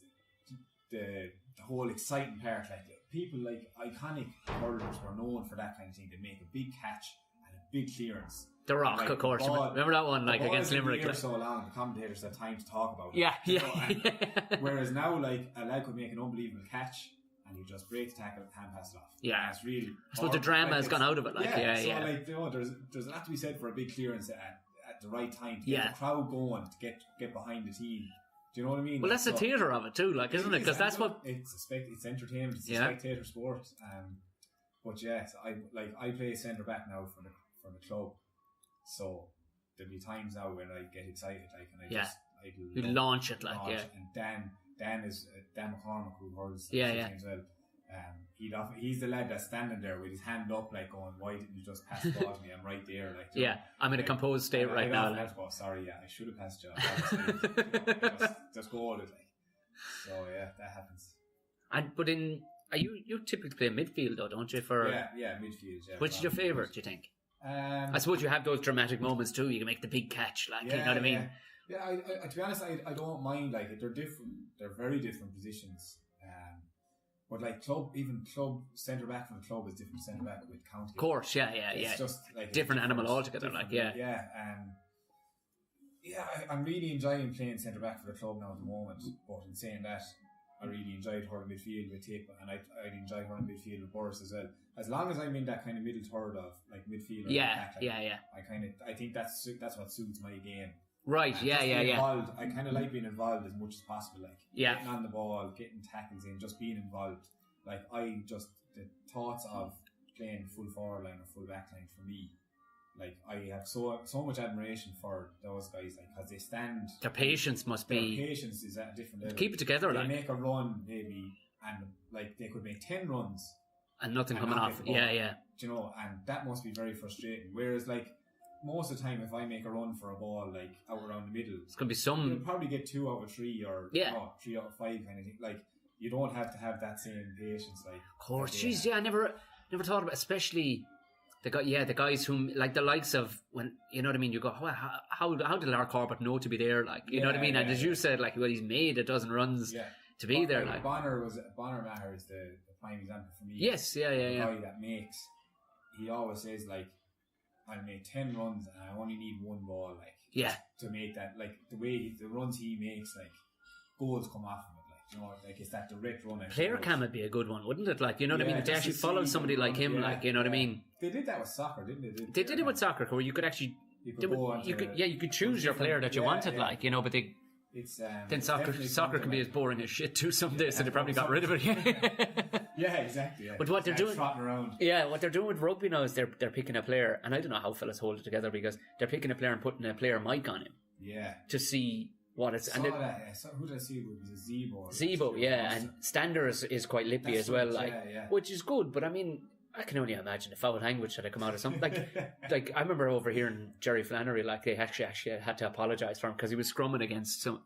the whole exciting part, like, people like iconic hurlers were known for that kind of thing. They make a big catch and a big clearance. The Rock, like, of course. Remember that one, like, against Limerick? For so long, the commentators had time to talk about it. Yeah. Whereas now, like, a lad could make an unbelievable catch and you just break the tackle and hand pass it off. Yeah. And it's really. I suppose the drama has gone out of it, like, So, like, you know, there's a lot to be said for a big clearance at the right time to get the crowd going, to get behind the team. Do you know what I mean? Well, that's the theatre of it too, like, isn't it? Because that's what it's entertainment. It's a spectator sport. But yes, I play centre back now for the club. So there'll be times now when I get excited, like, and you launch it, like, And Dan McCormick, who hurls as well. He's the lad that's standing there with his hand up, like, going, "Why didn't you just pass the ball to me? I'm right there." Like, I'm in a composed state right now. Like, sorry, I should have passed you. Just go all it, like. So that happens. But you typically play midfield though, don't you? Midfield. Yeah. Which is your favourite? Do you think? I suppose you have those dramatic moments too. You can make the big catch, like, you know what I mean. Yeah, I to be honest, I don't mind. Like, they're different. They're very different positions. But like club centre back from the club is different centre back with county. Of course, yeah. It's just like different animal altogether. Like, yeah. I'm really enjoying playing centre back for the club now at the moment. But in saying that, I really enjoyed hurling midfield with Tip, and I enjoy hurling midfield with Boris as well. As long as I'm in that kind of middle third of like midfield. I think that's what suits my game. Right, involved. I kind of like being involved as much as possible, like getting on the ball, getting tackles in, just being involved. Like, the thoughts of playing full forward line or full back line for me, like, I have so much admiration for those guys, like, because they stand. Their patience is at a different level. Keep it together, they make a run maybe, and like they could make 10 runs and nothing coming off. Yeah. Do you know, and that must be very frustrating. Whereas, like, most of the time, if I make a run for a ball, like, out around the middle, it's going to be some... You'll probably get 2 out of 3 or 3 out of 5 kind of thing. Like, you don't have to have that same patience, like... Of course. Jeez, I never thought about, especially the guys whom, like, the likes of, when, you know what I mean, you go, well, how did Lark Corbett know to be there? Like, you know what I mean? And as you said, like, well, he's made a dozen runs to be there. Like, Maher is the prime example for me. Yes, The guy that makes... He always says, like, I'll make 10 runs and I only need 1 ball, like, to make that, like, the runs he makes, like, goals come off of it, like, you know, like, it's that direct run. Player cam would be a good one, wouldn't it? Like, you know what I mean? If they actually followed somebody like him, like, you know what I mean? They did that with soccer, didn't they? They did it with soccer, where you could actually, you could choose your player that you wanted, like, you know, but they. Then soccer can be as boring as shit too some days, so they probably got rid of it. Yeah, exactly. Yeah. But what they're doing, around. What they're doing with rugby now is they're picking a player, and I don't know how fellas hold it together, because they're picking a player and putting a player mic on him. Yeah. To see what it's. Who did I see? It was a Zebo. Zebo, and Stander is quite lippy as well, which is good. But I mean, I can only imagine a foul language that had come out of something like I remember overhearing Jerry Flannery, like, they actually had to apologise for him because he was scrumming against some.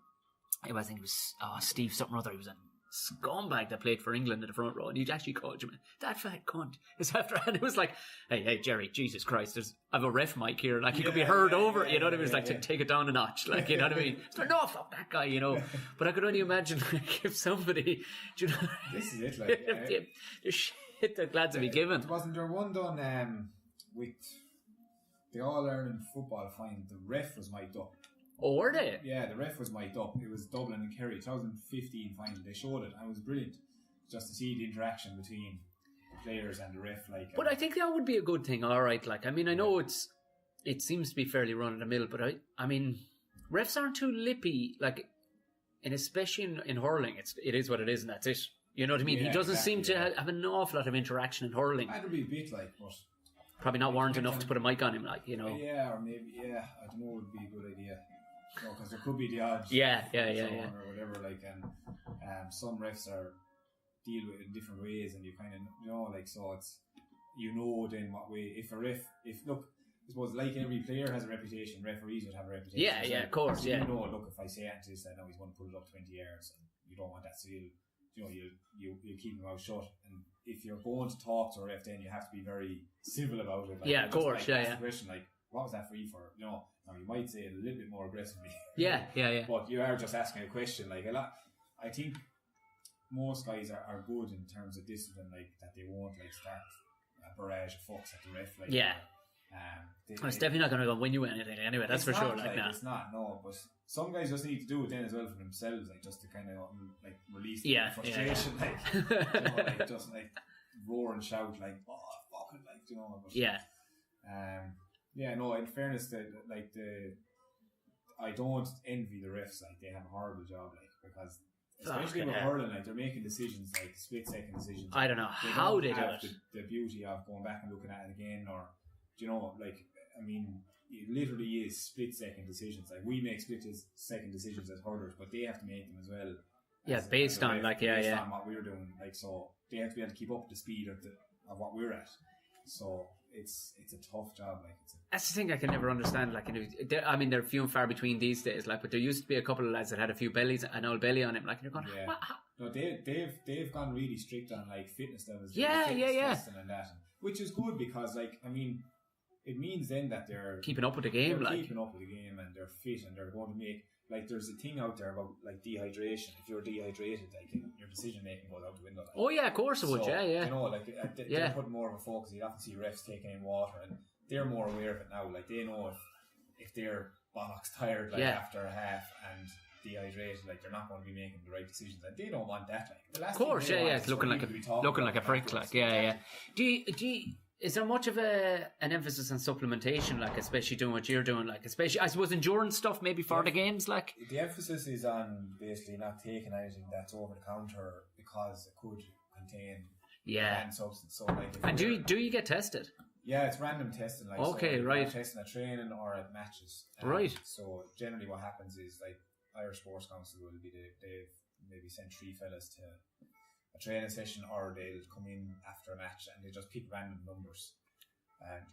I think it was Steve something or other. He was a scumbag that played for England in the front row, and he'd actually called him that fat cunt. And it was like, hey Jerry, Jesus Christ, I have a ref mic here, like, he could be heard over. You know what I mean? It's like, to take it down a notch, like, you know what I mean? It's like, no, fuck that guy, you know. But I could only imagine, like, if somebody, you know, this is it, like, the shit that lads would be given. Wasn't there one done with the All-Ireland football final? The ref was mic'd up. Oh, were they? Yeah, the ref was mic'd up. It was Dublin and Kerry, 2015 final. They showed it, and it was brilliant, just to see the interaction between the players and the ref. Like, but I think that would be a good thing. All right, like, I mean, I know it seems to be fairly run of the mill, but I mean, refs aren't too lippy, like, and especially in hurling, it is what it is, and that's it. You know what I mean? Yeah, he doesn't seem to have an awful lot of interaction in hurling. That'd be a bit like, but probably not warrant enough to put a mic on him, like, you know. Yeah, or maybe, I don't know, it would be a good idea. Because there could be the odds. Yeah. Or whatever, like, and some refs deal with it in different ways, and you kind of, you know, like, so it's, you know, then what way, if I suppose, like, every player has a reputation, referees would have a reputation. Yeah, of course, so, you know, look, if I say Antis, I know he's going to put it up 20 yards, and you don't want that, so you keep him out shut, and if you're going to talk to a ref, then you have to be very civil about it. Like, of course, ask the question, like, what was that free for? You know, now you might say it a little bit more aggressively. Yeah. But you are just asking a question, like, a lot. I think most guys are good in terms of discipline, like, that they won't, like, start a barrage of fucks at the ref, like. Yeah. It's definitely not going to go win you anything anyway, that's for sure. Like, it's not, no, but some guys just need to do it then as well for themselves, like, just to kind of, like, release the frustration, like, you know, like, just, like, roar and shout, like, oh, fuck it, like, you know. But, no, in fairness, I don't envy the refs, like, they have a horrible job, like, because especially with hurling, like, they're making decisions, like, split-second decisions. I don't know how they do it. The beauty of going back and looking at it again, or, you know, like, I mean, it literally is split-second decisions. Like, we make split-second decisions as hurlers, but they have to make them as well. Yeah, based on, like, based on what we're doing, like, so they have to be able to keep up the speed of what we're at. So it's a tough job, like. That's the thing I can never understand. Like, I mean, they're few and far between these days. Like, but there used to be a couple of lads that had a few bellies, an old belly on him. Like, you're going, what? No, they've gone really strict on, like, fitness levels. Yeah. And that, which is good because, like, I mean, it means then that they're keeping up with the game, they're like keeping up with the game, and they're fit, and they're going to make, like, there's a thing out there about like dehydration. If you're dehydrated, like, your decision making goes out the window. Like. Oh yeah, of course it would. So, Yeah. You know, like they're putting more of a focus. You often see refs taking in water, and they're more aware of it now. Like, they know if they're bollocks tired, like after a half and dehydrated, like, they're not going to be making the right decisions, and they don't want that. Like, the last of course, it's looking like a prick, like, yeah. Do you, is there much of an emphasis on supplementation, like, especially doing what you're doing, like, especially, I suppose, endurance stuff maybe for the games, like? The emphasis is on basically not taking anything that's over the counter because it could contain banned substance. So, like, and do you get tested? Yeah, it's random testing. Like, okay, so right. Testing at training or at matches. Right. So generally, what happens is, like, Irish Sports Council will be they've maybe sent 3 fellas to a training session, or they'll come in after a match and they just pick random numbers, and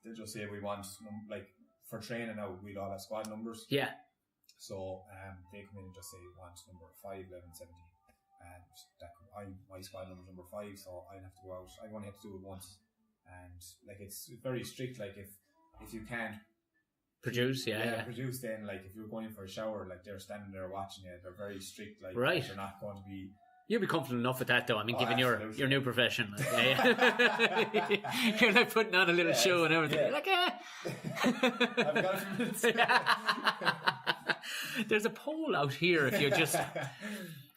they'll just say, we want, like, for training now, we'll all have squad numbers. Yeah. So they come in and just say, we want number 5, 11, 17, and my squad number is number 5, so I'll have to go out. I only have to do it once, and, like, it's very strict. Like, if you can't produce, produce, then, like, if you're going in for a shower, like, they're standing there watching you. They're very strict. Like, right. They're not going to be. You'll be comfortable enough with that, though. I mean, given your new profession, like, you're like putting on a little show and everything. You're like, I've got a few minutes. There's a poll out here. If you just,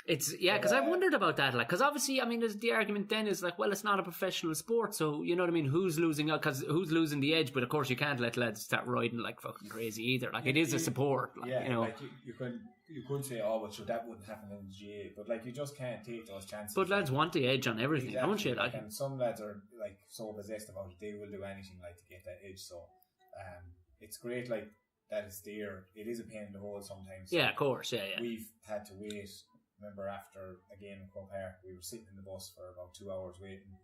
it's because I wondered about that. Like, because obviously, I mean, the argument then is like, well, it's not a professional sport, so you know what I mean. Who's losing out? Because who's losing the edge? But of course, you can't let lads start riding like fucking crazy either. Like, it is a support. Like, you know, like you could say, oh, well, sure, that wouldn't happen in the GA, but, like, you just can't take those chances. But lads want the edge on everything, don't you? Like, and some lads are, like, so possessed about it, they will do anything, like, to get that edge. So, it's great, like, that it's there. It is a pain in the hole sometimes. Yeah, of course, yeah. We've had to wait. Remember, after a game in Croke Park, we were sitting in the bus for about 2 hours waiting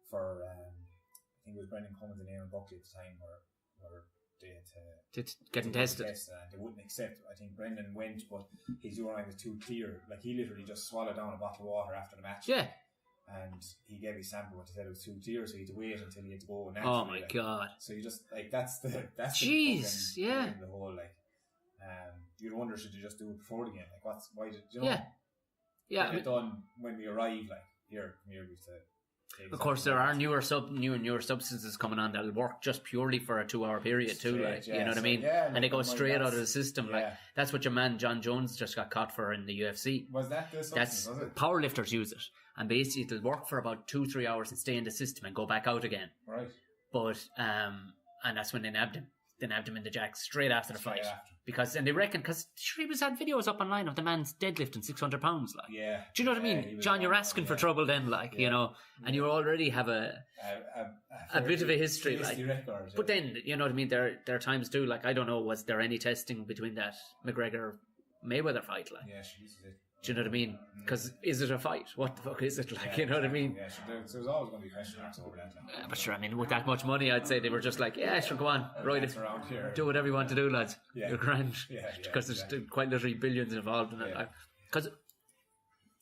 for, I think it was Brendan Cummins and Eamon Buckley at the time, where they had to getting tested, and they wouldn't accept. I think Brendan went, but his urine was too clear. Like, he literally just swallowed down a bottle of water after the match. Yeah. And he gave me a sample, but he said it was too clear, so he had to wait until he had to go. Oh my god! So you just, like, that's jeez, the whole, like, you'd wonder, should you just do it before the game? Like, why did you know? Yeah. Get it done when we arrive. Like, come here, we said. Of course, there are newer substances coming on that'll work just purely for a 2-hour period too. Like, you know what I mean? Yeah, and they go straight out of the system. Like, that's what your man John Jones just got caught for in the UFC. Was that the substance? Was it? Powerlifters use it, and basically it'll work for about 2-3 hours and stay in the system and go back out again. Right. But and that's when they nabbed him. They nabbed him in the jack straight after the fight. Because, and they reckon, because sure, he was had videos up online of the man's deadlifting 600 pounds, like. Yeah. Do you know what I mean? John, you're asking for trouble then, like, you know, and you already have a bit of a history, like. Record, but then, you know what I mean, there are times too, like, I don't know, was there any testing between that McGregor-Mayweather fight, like? Yeah, she used it. Do you know what I mean? Because is it a fight? What the fuck is it like? You know what I mean? Yeah, so there's always going to be question marks over that. But sure, I mean, with that much money, I'd say they were just like, yeah, sure, go on, right it, do whatever you want to do, lads. You're grand. Because there's quite literally billions involved in it. Because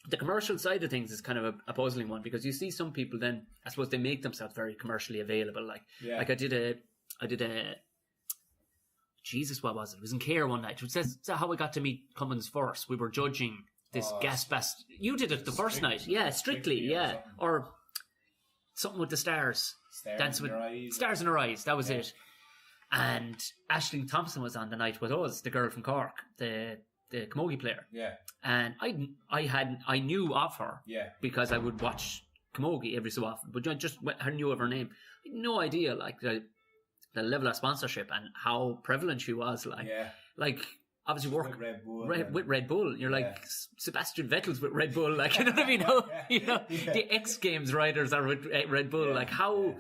the commercial side of things is kind of a puzzling one, because you see some people then, I suppose they make themselves very commercially available. Like I did a. Jesus, what was it? It was in Care one night. It says how I got to meet Cummins first. We were judging this gas bast. You did it the first night, yeah, Strictly, or something with the stars. Dance with Stars in Her Eyes. That was it. And Aisling Thompson was on the night with us, the girl from Cork, the camogie player. Yeah. And I knew of her. Yeah. Because I would watch camogie every so often, but I knew of her name. I had no idea, like the level of sponsorship and how prevalent she was. Like, like. Obviously work with Red Bull. You're like Sebastian Vettel's with Red Bull, like, you know what I mean? You know, the X Games riders are with Red Bull. Like, how?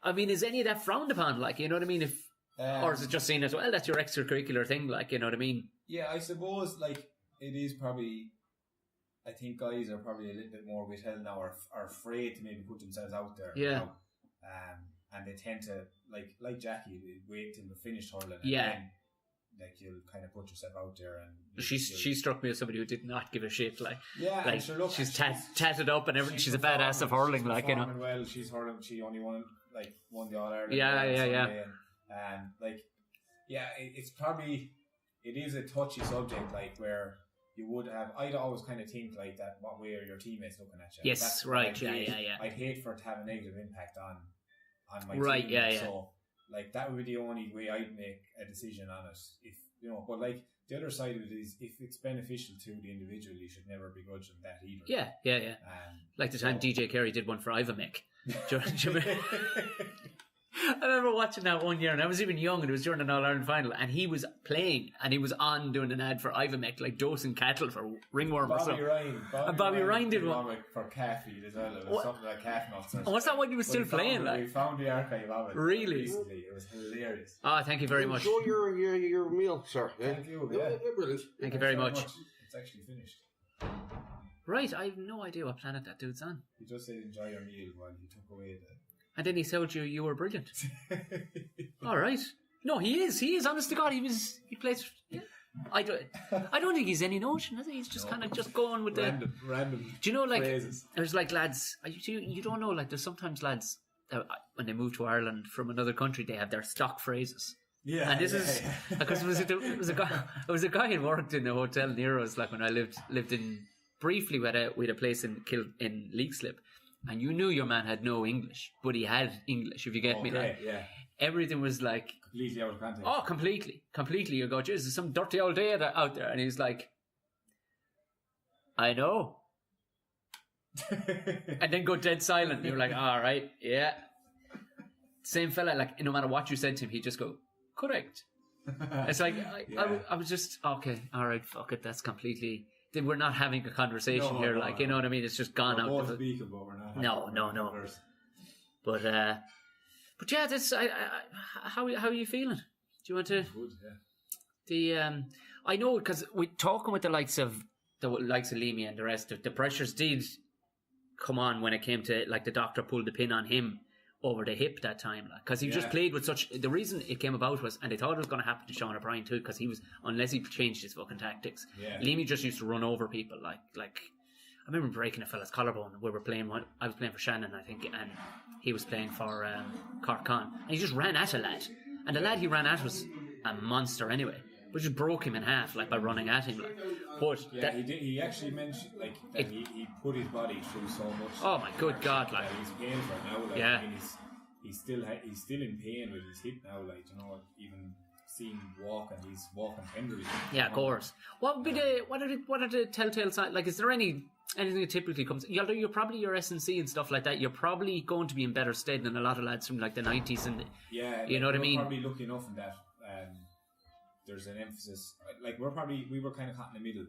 I mean, is any of that frowned upon? Like, you know what I mean? Or is it just seen as, well, that's your extracurricular thing? Like, you know what I mean? Yeah, I suppose, like, it is probably. I think guys are probably a little bit more withheld now, are afraid to maybe put themselves out there. Yeah. You know? And they tend to, like Jackie, wait till we're finished hurling. Yeah. And then, like, you'll kind of put yourself out there, and she struck me as somebody who did not give a shit. Like, like sure, look, she's tatted up and everything. She's a badass of hurling, like, you know. Well, she's hurling. She only won the All Ireland. Yeah. It's probably, it is a touchy subject, like where you would have, I'd always kind of think like that, what way are your teammates looking at you? Yes, That's right, yeah. I'd hate for it to have a negative impact on my right, team. yeah. So, like, that would be the only way I'd make a decision on it. If, you know, but like, the other side of it is, if it's beneficial to the individual, you should never begrudge them that either. Yeah. Like the time DJ Carey did one for Ivamick. I remember watching that one year, and I was even young, and it was during an All-Ireland final, and he was playing, and he was on doing an ad for Ivamick, like dosing cattle for ringworm or something. Bobby Ryan did one for calf feed as well. It was something like calf nuts. And what's that one he was still playing? We found the archive of it. Really? Recently. It was hilarious. Thank you very much. Enjoy your meal, sir. Thank you. Yeah. Brilliant. Thank you very much. It's actually finished. Right, I have no idea what planet that dude's on. He just said enjoy your meal while he took away the... And then he told you were brilliant. All right. No, he is. He is. Honest to God, he plays. Yeah. I don't think he's any notion, is he? He's just kind of just going with random. Do you know, like, phrases. There's like lads. You don't know, like, there's sometimes lads that, when they move to Ireland from another country, they have their stock phrases. Yeah. And this is because it was a guy who worked in a hotel near us. Like when I lived in briefly, we had a place in Leixlip. And you knew your man had no English, but he had English, if you get me. Like, yeah. Everything was like... Completely out of context. Oh, completely. You go, Jesus, there's some dirty old day out there. And he's like, I know. And then go dead silent. And you're like, all right, yeah. Same fella, like, no matter what you said to him, he'd just go, correct. It's like, I was just, okay, all right, fuck it, that's completely... We're not having a conversation here, like, you know what I mean? It's just gone out. We're both speaking, but we're not. No. But yeah, this. How are you feeling? Do you want to? Good, yeah. I know, because we talking with the likes of Leamy and the rest of the pressures did come on when it came to, like, the doctor pulled the pin on him over the hip that time, like, because he just played with such. The reason it came about was, and they thought it was going to happen to Sean O'Brien too, because he was, unless he changed his fucking tactics. Yeah. Leamy just used to run over people, like I remember breaking a fella's collarbone. We were playing. I was playing for Shannon, I think, and he was playing for Cork Con, and he just ran at a lad, and the lad he ran at was a monster anyway. We just broke him in half, like, by running at him. Like. But yeah, he did. He actually mentioned, like, that he put his body through so much. Oh my good God! Like, he's paying for it now. Like, yeah. I mean, he's still in pain with his hip now. Like, you know, even seeing him walk, and he's walking tenderly. Yeah, of course. What would be what are the telltale signs? Like, is there anything that typically comes? You're probably your S&C and stuff like that. You're probably going to be in better stead than a lot of lads from, like, the 90s and you know what I mean. Probably lucky enough in that. There's an emphasis, like, we were kind of caught in the middle.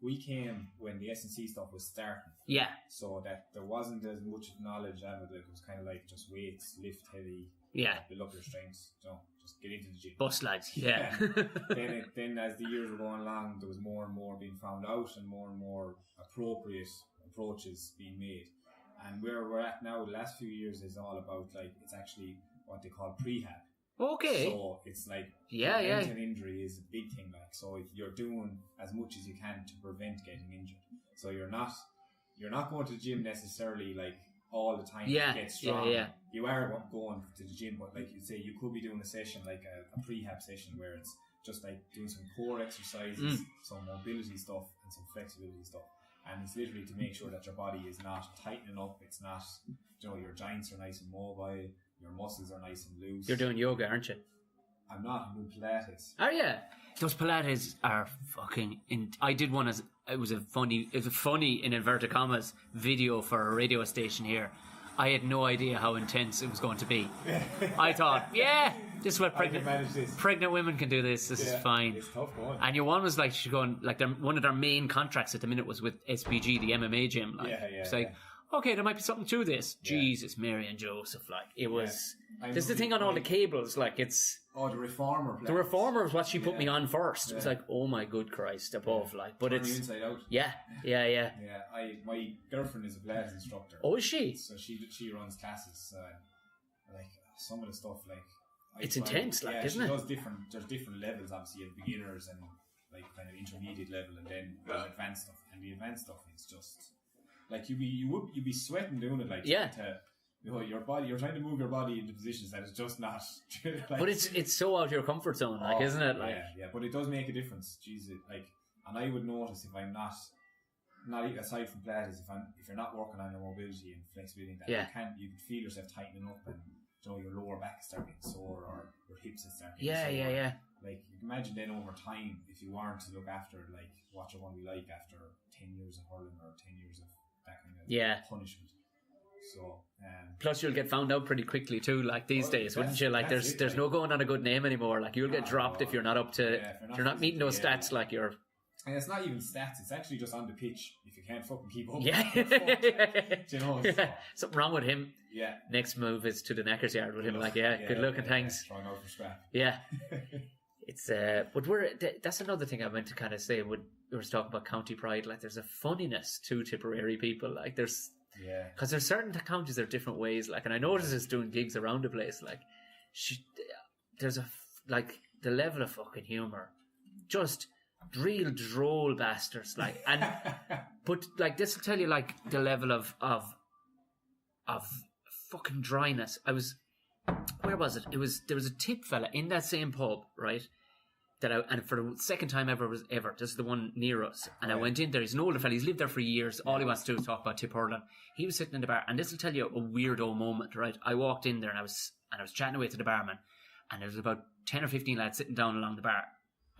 We came when the S&C stuff was starting. Yeah. So that there wasn't as much knowledge of it. It was kind of like just weights, lift heavy. Yeah. Build up your strengths. So just get into the gym. Bus lads. Yeah. Then as the years were going along, there was more and more being found out, and more appropriate approaches being made. And where we're at now, the last few years is all about, like, it's actually what they call prehab. Okay. So it's like preventing injury is a big thing. Like, so you're doing as much as you can to prevent getting injured. So you're not going to the gym necessarily, like, all the time to get strong. Yeah. You are going to the gym, but, like you say, you could be doing a session like a prehab session where it's just like doing some core exercises, some mobility stuff, and some flexibility stuff. And it's literally to make sure that your body is not tightening up. It's not, you know, your joints are nice and mobile. Your muscles are nice and loose. You're doing yoga, aren't you? I'm not. I'm doing Pilates. Oh yeah, those Pilates are fucking. I did one as it was a funny in inverted commas video for a radio station here. I had no idea how intense it was going to be. I thought, this is what pregnant women can do. This is fine. It's tough going. And your one was like, she's going, like, one of their main contracts at the minute was with SPG, the MMA gym. Like, it's like, okay, there might be something to this. Jesus, Mary and Joseph, like, it was. There's the thing on all the cables, like, it's. Oh, the Reformer. The Reformer was what she put me on first. It was like, oh my good Christ, above, like, but it's. Inside out. Yeah. My girlfriend is a Pilates instructor. Oh, is she? So she runs classes. Like, some of the stuff, like. It's intense, like, isn't it? There's different levels, obviously, you have beginners and, like, kind of intermediate level, and then advanced stuff. And the advanced stuff is just. Like, you'd be sweating doing it, like, your body, you're trying to move your body into positions that is just not. Like, but it's so out of your comfort zone, like, isn't it? Like, yeah, but it does make a difference. Jesus, like, and I would notice if I'm not aside from Pilates, if you're not working on your mobility and flexibility, that you can feel yourself tightening up, and your lower back is starting to sore, or your hips are starting to sore. Yeah. Like, you can imagine then over time, if you weren't to look after, like, what you're going to be like after 10 years of hurling or 10 years of that kind of punishment. So, plus you'll get found out pretty quickly too, like these days, wouldn't you? Like, there's no going on a good name anymore. Like, you'll get dropped if you're not up to, if you're not meeting those stats, like you're. And it's not even stats, it's actually just on the pitch. If you can't fucking keep up, So. Something wrong with him. Yeah. Next move is to the Neckers yard with him. Like, good luck and thanks. Trying out for scrap. Yeah. It's but that's another thing I meant to kind of say when we were talking about county pride. Like, there's a funniness to Tipperary people. Like, because there's certain counties that are different ways. Like, and I noticed this doing gigs around the place. Like, there's the level of fucking humor, just real droll bastards. Like, and but like, this will tell you, like, the level of fucking dryness. Where was it? There was a tip fella in that same pub, right? And for the second time ever, this is the one near us. And I went in there. He's an older fella. He's lived there for years. All he wants to do is talk about tip hurling. He was sitting in the bar, and this will tell you a weirdo moment, right? I walked in there and I was chatting away to the barman, and there was about 10 or 15 lads sitting down along the bar,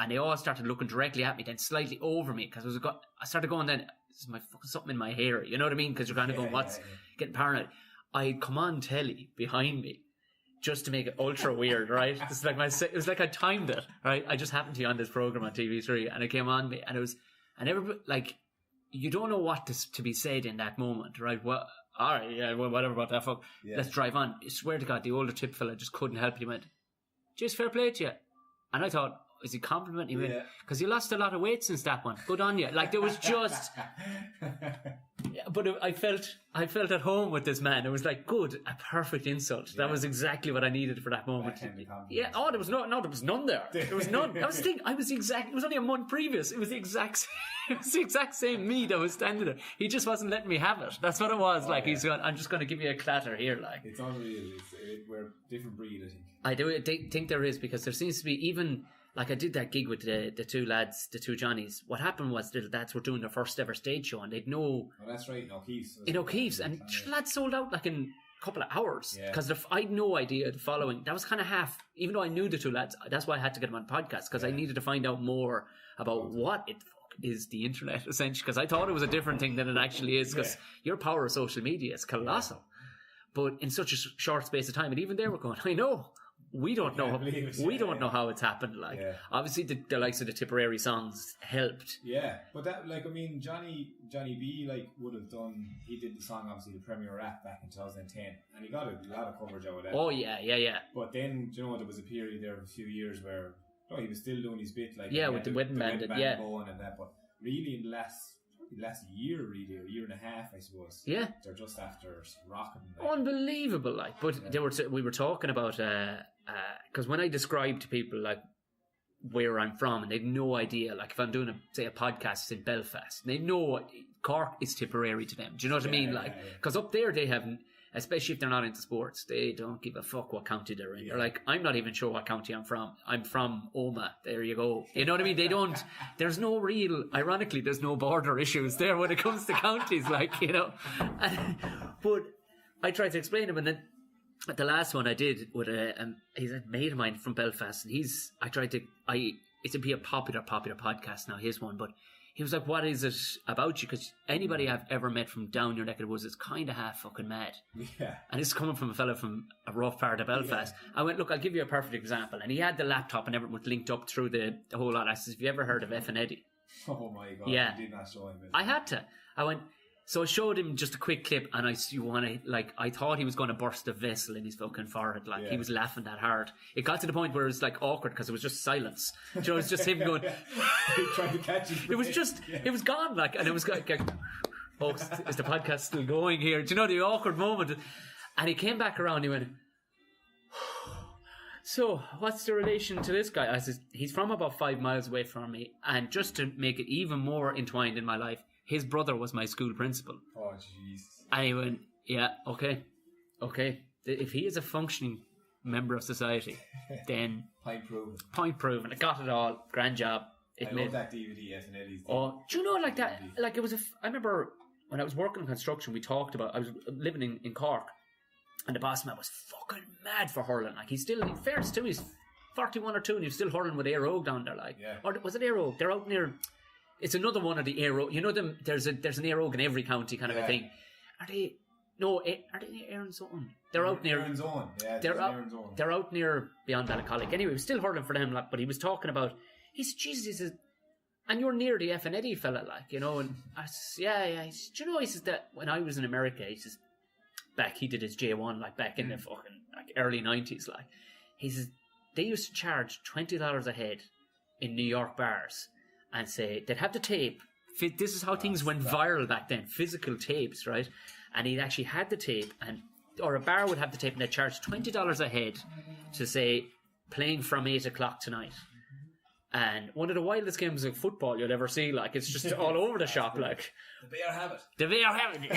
and they all started looking directly at me, then slightly over me, because I started going, then, is my fucking something in my hair? You know what I mean? Because you're kind of going, getting paranoid. I'd come on telly behind me, just to make it ultra weird, right? It's like it was like I timed it, right? I just happened to be on this program on TV3, and it came on me, and everybody, like, you don't know what to be said in that moment, right? Well, all right, yeah, well, whatever about that, fuck. Yeah. Let's drive on. I swear to God, the older tip fella just couldn't help it. He went, "Just fair play to you," and I thought, is he complimenting me? Because you lost a lot of weight since that one. Good on you. Like, there was just. But I felt at home with this man. It was like, good, a perfect insult. That was exactly what I needed for that moment. Yeah. Oh, there was there was none there. There was none. I was thinking, it was only a month previous. It was the exact same me that was standing there. He just wasn't letting me have it. That's what it was. He's going, I'm just going to give you a clatter here. Like, it's unreal. We're a different breed, I think. I do think there is, because there seems to be, even. Like, I did that gig with the two lads, the two Johnnies. What happened was the lads were doing their first ever stage show, and they'd know. Oh, that's right, in O'Keefe's. In O'Keefe's, and the lads sold out like in a couple of hours. Because I'd no idea the following. That was kind of half, even though I knew the two lads, that's why I had to get them on the podcast, because I needed to find out more about what it is the internet, essentially. Because I thought it was a different thing than it actually is, because your power of social media is colossal. But in such a short space of time, and even they were going, I know. We don't know. We don't know how it's happened. Like, obviously, the likes of the Tipperary songs helped. Yeah, but that, like, I mean, Johnny B, like, would have done. He did the song, obviously, the Premier Rap back in 2010, and he got a lot of coverage out of that. Oh yeah. But then, there was a period there of a few years where he was still doing his bit, like, with the wedding band, going and that. But really, in the last year, really, or year and a half, I suppose. Yeah, they're just after rocking. Unbelievable, like. But we were talking about. Because when I describe to people, like, where I'm from, and they've no idea, like, if I'm doing a podcast in Belfast, they know Cork is Tipperary to them. Do you know what I mean? Like, because up there they have, especially if they're not into sports, they don't give a fuck what county they're in. They're like, I'm not even sure what county I'm from. I'm from Omagh. There you go. You know what I mean? They don't. There's no real. Ironically, there's no border issues there when it comes to counties. Like, but I tried to explain them, and then. The last one I did with he's a mate of mine from Belfast, and it's a popular podcast now, his one, but he was like, what is it about you? Because anybody I've ever met from down your neck of the woods is kind of half fucking mad. Yeah. And it's coming from a fella from a rough part of Belfast. I went, look, I'll give you a perfect example. And he had the laptop and everything was linked up through the whole lot. I said, have you ever heard of F and Eddie? Oh my God. Yeah. You did not show him it. I had to. I went... So I showed him just a quick clip, and I thought he was going to burst a vessel in his fucking forehead. Like, he was laughing that hard. It got to the point where it was like awkward because it was just silence. It was just him going. Trying to catch his breath. It was just, it was gone. Like, and it was like, folks, is the podcast still going here? Do you know the awkward moment? And he came back around. He went. So, what's the relation to this guy? I said, he's from about 5 miles away from me, and just to make it even more entwined in my life. His brother was my school principal. Oh, jeez. And he went, yeah, okay. okay, if he is a functioning member of society, then Point proven. It got it all. Grand job. I love that DVD, FNL's. Oh, do you know, like that? Like, it was I remember when I was working in construction, we talked about, I was living in Cork, and the boss man was fucking mad for hurling. Like, he's still, in fairness to him, he's 41 or 2 and he's still hurling with Air Oak down there, like. Yeah. Or was it Air Oak? They're out near, it's another one of the Air Oak. You know them, there's an Air Oak in every county kind of a thing. Are they Aaron Zone? They're out near Aaron Zone. Yeah, they're out near beyond Ballincollig. Anyway, he was still hurling for them, like, but he was talking about, he said, Jesus, he says, and you're near the F and Eddie fella, like, you know, and I says, yeah. He says, do you know, he says that when I was in America, he says, back, he did his J1, like, back in the fucking, like, early 90s, like, he says, they used to charge $20 a head in New York bars and say, they'd have the tape. This is how things went viral back then, physical tapes, right? And he actually had the tape, or a bar would have the tape, and they'd charge $20 a head to say, playing from 8 o'clock tonight. And one of the wildest games of football you'll ever see, like, it's just all over the shop, like. The Bear Habit.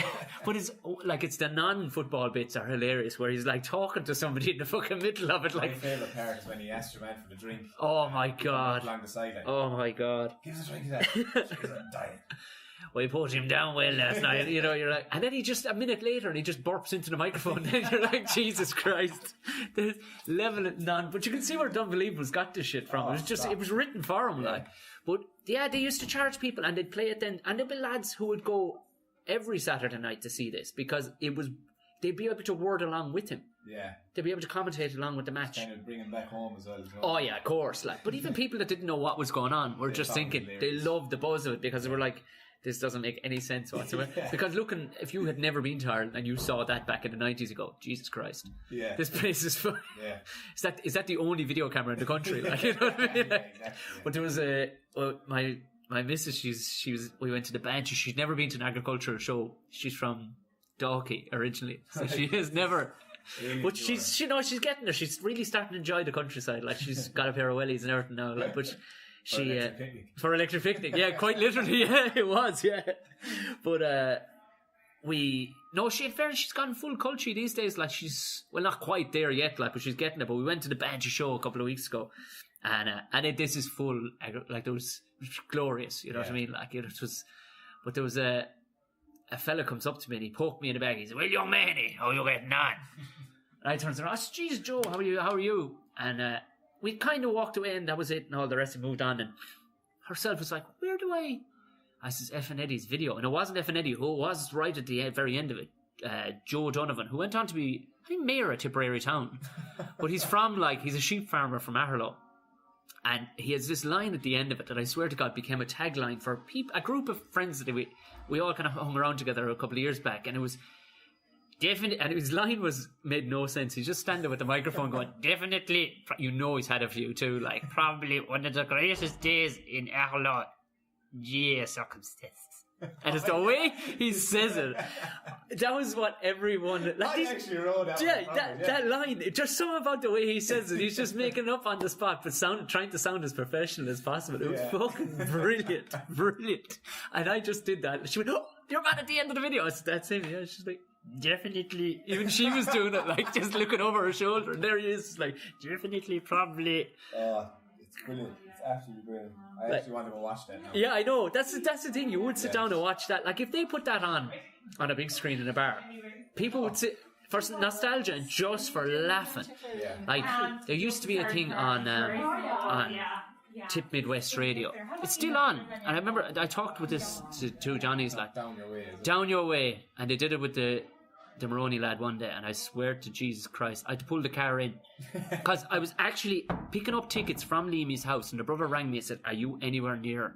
But it's the non-football bits are hilarious, where he's, like, talking to somebody in the fucking middle of it, like. My favourite part is when he asked your man for the drink. Oh my God. Along the sideline. Oh my God. Give us a drink of that. She's dying. We put him down well last night, you know, you're like, and then he just, a minute later, and he just burps into the microphone, and you're like, Jesus Christ, the level of none, but you can see where Dunbelievable's got this shit from. It was written for him, like, but yeah, they used to charge people, and they'd play it then, and there'd be lads who would go every Saturday night to see this, because they'd be able to word along with him. Yeah. They'd be able to commentate along with the match. Kind of bring him back home as well. You know? Oh yeah, of course, like, but even people that didn't know what was going on were just thinking, they loved the buzz of it, because they were like, this doesn't make any sense whatsoever. Because looking, if you had never been to Ireland and you saw that back in the 90s, you go, Jesus Christ, this place is fun. Yeah. Is that the only video camera in the country? Like, you know what I mean? Like, exactly. But there was my missus, we went to the bench. She's never been to an agricultural show. She's from Dalkey originally, so she has never. But she's getting there. She's really starting to enjoy the countryside. Like, she's got a pair of wellies and everything now. Like, but for electric picnic, yeah, quite literally, yeah, it was, yeah. But she's gone full culture these days. Like, she's not quite there yet, like, but she's getting it. But we went to the Banshee show a couple of weeks ago, and this is full, like, it was glorious, you know what I mean? Like, it was, but there was a fella comes up to me and he poked me in the back. He said, "Well, young manny, how are you getting on?" And I turned around, I said, "Jesus, Joe, how are you?" And we kind of walked away, and that was it, and all the rest of it moved on. And herself was like, "Where do I says, F and Eddie's video." And it wasn't F and Eddie, who was right at the very end of it. Joe Donovan, who went on to be, I think, mayor of Tipperary town. But he's a sheep farmer from Maher. And he has this line at the end of it that I swear to God became a tagline for a group of friends that we all kind of hung around together a couple of years back. And it was definitely, and his line made no sense. He's just standing with the microphone going, "Definitely," you know he's had a few too, like, "probably one of the greatest days in our circumstances." And it's the way he says it. That was what everyone. Like, I actually wrote that. Yeah, that line. There's something about the way he says it. He's just making it up on the spot, but trying to sound as professional as possible. It was fucking brilliant. And I just did that. She went, "Oh, you're man at the end of the video." I said, "That's him." Yeah, she's like, "Definitely." Even she was doing it, like, just looking over her shoulder, and there he is, like, "Definitely, probably." It's brilliant. It's absolutely brilliant. I actually want to go watch that now. Yeah, I know. That's the thing. You would sit down and watch that. Like, if they put that on a big screen in a bar, people would sit for nostalgia and just for laughing. Yeah. Like, there used to be a thing on Tip Midwest Radio. It's still on. And I remember I talked with this to two Johnnies, like, Down Your Way. And they did it with the Maroney lad one day, and I swear to Jesus Christ, I had to pull the car in because I was actually picking up tickets from Leamy's house, and the brother rang me and said, "Are you anywhere near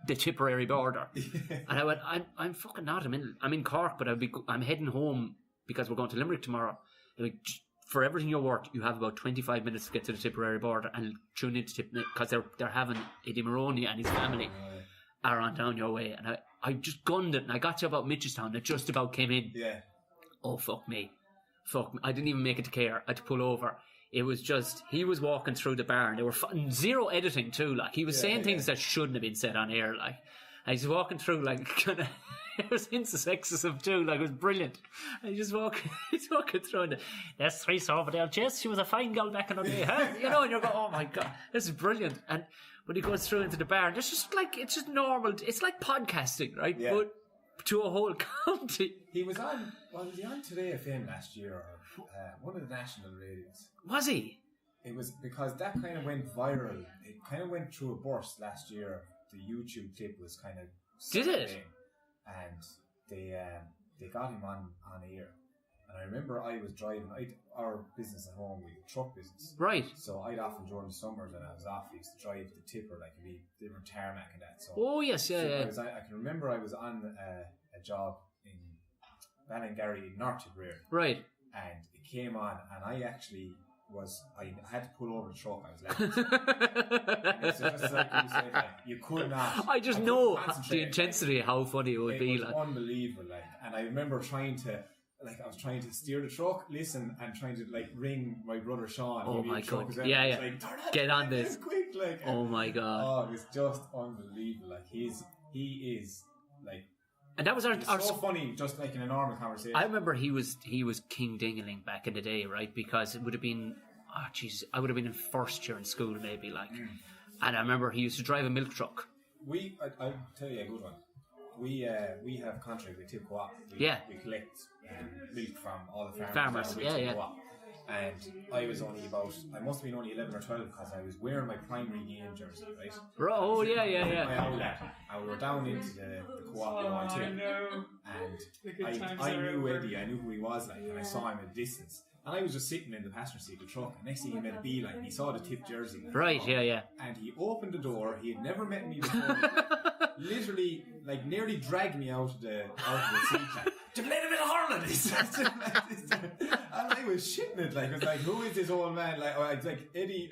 the Tipperary border?" And I went, I'm fucking not. I'm in Cork, but I'm heading home because we're going to Limerick tomorrow. Like, for everything you're worth, you have about 25 minutes to get to the Tipperary border, and tune into Tipperary because they're having Eddie Maroney and his family are on Down Your Way, and I just gunned it, and I got to about Mitchelstown, it just about came in. Yeah. Oh, fuck me. I didn't even make it to care. I had to pull over. It was just, he was walking through the bar, and they were zero editing too. Like, he was saying things that shouldn't have been said on air. Like, and he's walking through, like, kind of, it was into sexism too. Like, it was brilliant. And he's walking through, and there's Teresa over there. Jess, she was a fine girl back in the day, huh? You know, and you're going, oh my God, this is brilliant. And when he goes through into the bar, it's just normal. It's like podcasting, right? Yeah. But to a whole county. He was on Today FM last year, or one of the national radios. Was he? It was because that kind of went viral. It kind of went through a burst last year. The YouTube clip was kind of did it? And they got him on air. And I remember I was driving. Our business at home, we had a truck business, right? So I'd often during the summers when I was off, I used to drive to Tipperary, like they were tarmac and that. So oh yes, yeah. I can remember I was on a job in Ballingarry in North Tipperary, right? And it came on, and I had to pull over the truck. I was laughing. It's just like you said, like, you could not. I just know the intensity of how funny it would be. It was unbelievable. Like, and I remember trying to steer the truck, listen, and trying to like ring my brother Sean. Oh my God! Yeah. Like, get on this quick, like. Oh my God! Oh, it was just unbelievable. Like he is like. And that was our so funny, just like in a normal conversation. I remember he was King Dingaling back in the day, right? Because it would have been, I would have been in first year in school maybe, like. And I remember he used to drive a milk truck. I'll tell you a good one. We have contract with Tip Co-op. We collect milk from all the farmers. Yeah. And I must have been only 11 or 12 because I was wearing my primary game jersey, right? Oh, yeah. My outlet. And we were down into the co-op one too. And I knew Eddie, I knew who he was like, and I saw him at a distance. And I was just sitting in the passenger seat of the truck. And next thing he made a beeline, and he saw the Tip jersey. Right, yeah. And he opened the door. He had never met me before. Literally, like, nearly dragged me out of the seat. Like, to play a bit of hurling. And I was shitting it. Like, I was like, who is this old man? Like, I was like, Eddie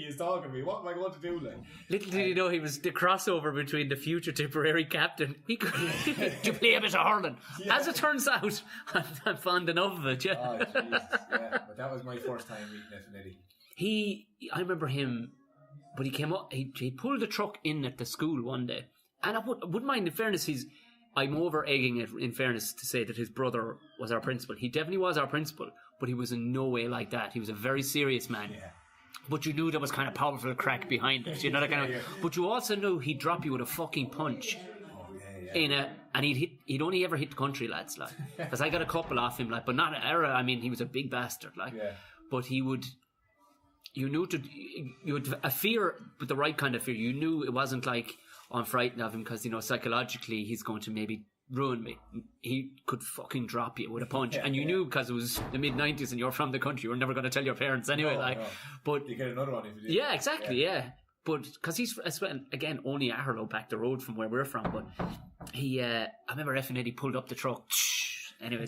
is talking to me. What am I going to do? Like, little did he know he was the crossover between the future Tipperary captain. He could to play a bit of hurling. Yeah. As it turns out, I'm fond enough of it. Yeah. Oh, Jesus. Yeah, but that was my first time meeting F and Eddie. I remember him, but he came up. He pulled the truck in at the school one day, and I wouldn't mind. In fairness, I'm over egging it. In fairness, to say that his brother was our principal. He definitely was our principal, but he was in no way like that. He was a very serious man. Yeah. But you knew there was kind of powerful crack behind it. You know that kind of. But you also knew he'd drop you with a fucking punch. And he'd only ever hit the country lads, like, because I got a couple off him, like, but not an error. I mean, he was a big bastard, like, but he would. You had a fear, but the right kind of fear. You knew it wasn't like, oh, I'm frightened of him because, you know, psychologically he's going to maybe ruin me. He could fucking drop you with a punch, and you knew because it was the mid-90s and you're from the country, you were never going to tell your parents anyway. No. But you get another one if you do. Yeah, exactly. Yeah. But because he's again only Aherlow back the road from where we're from, but he I remember F and Eddie pulled up the truck anyway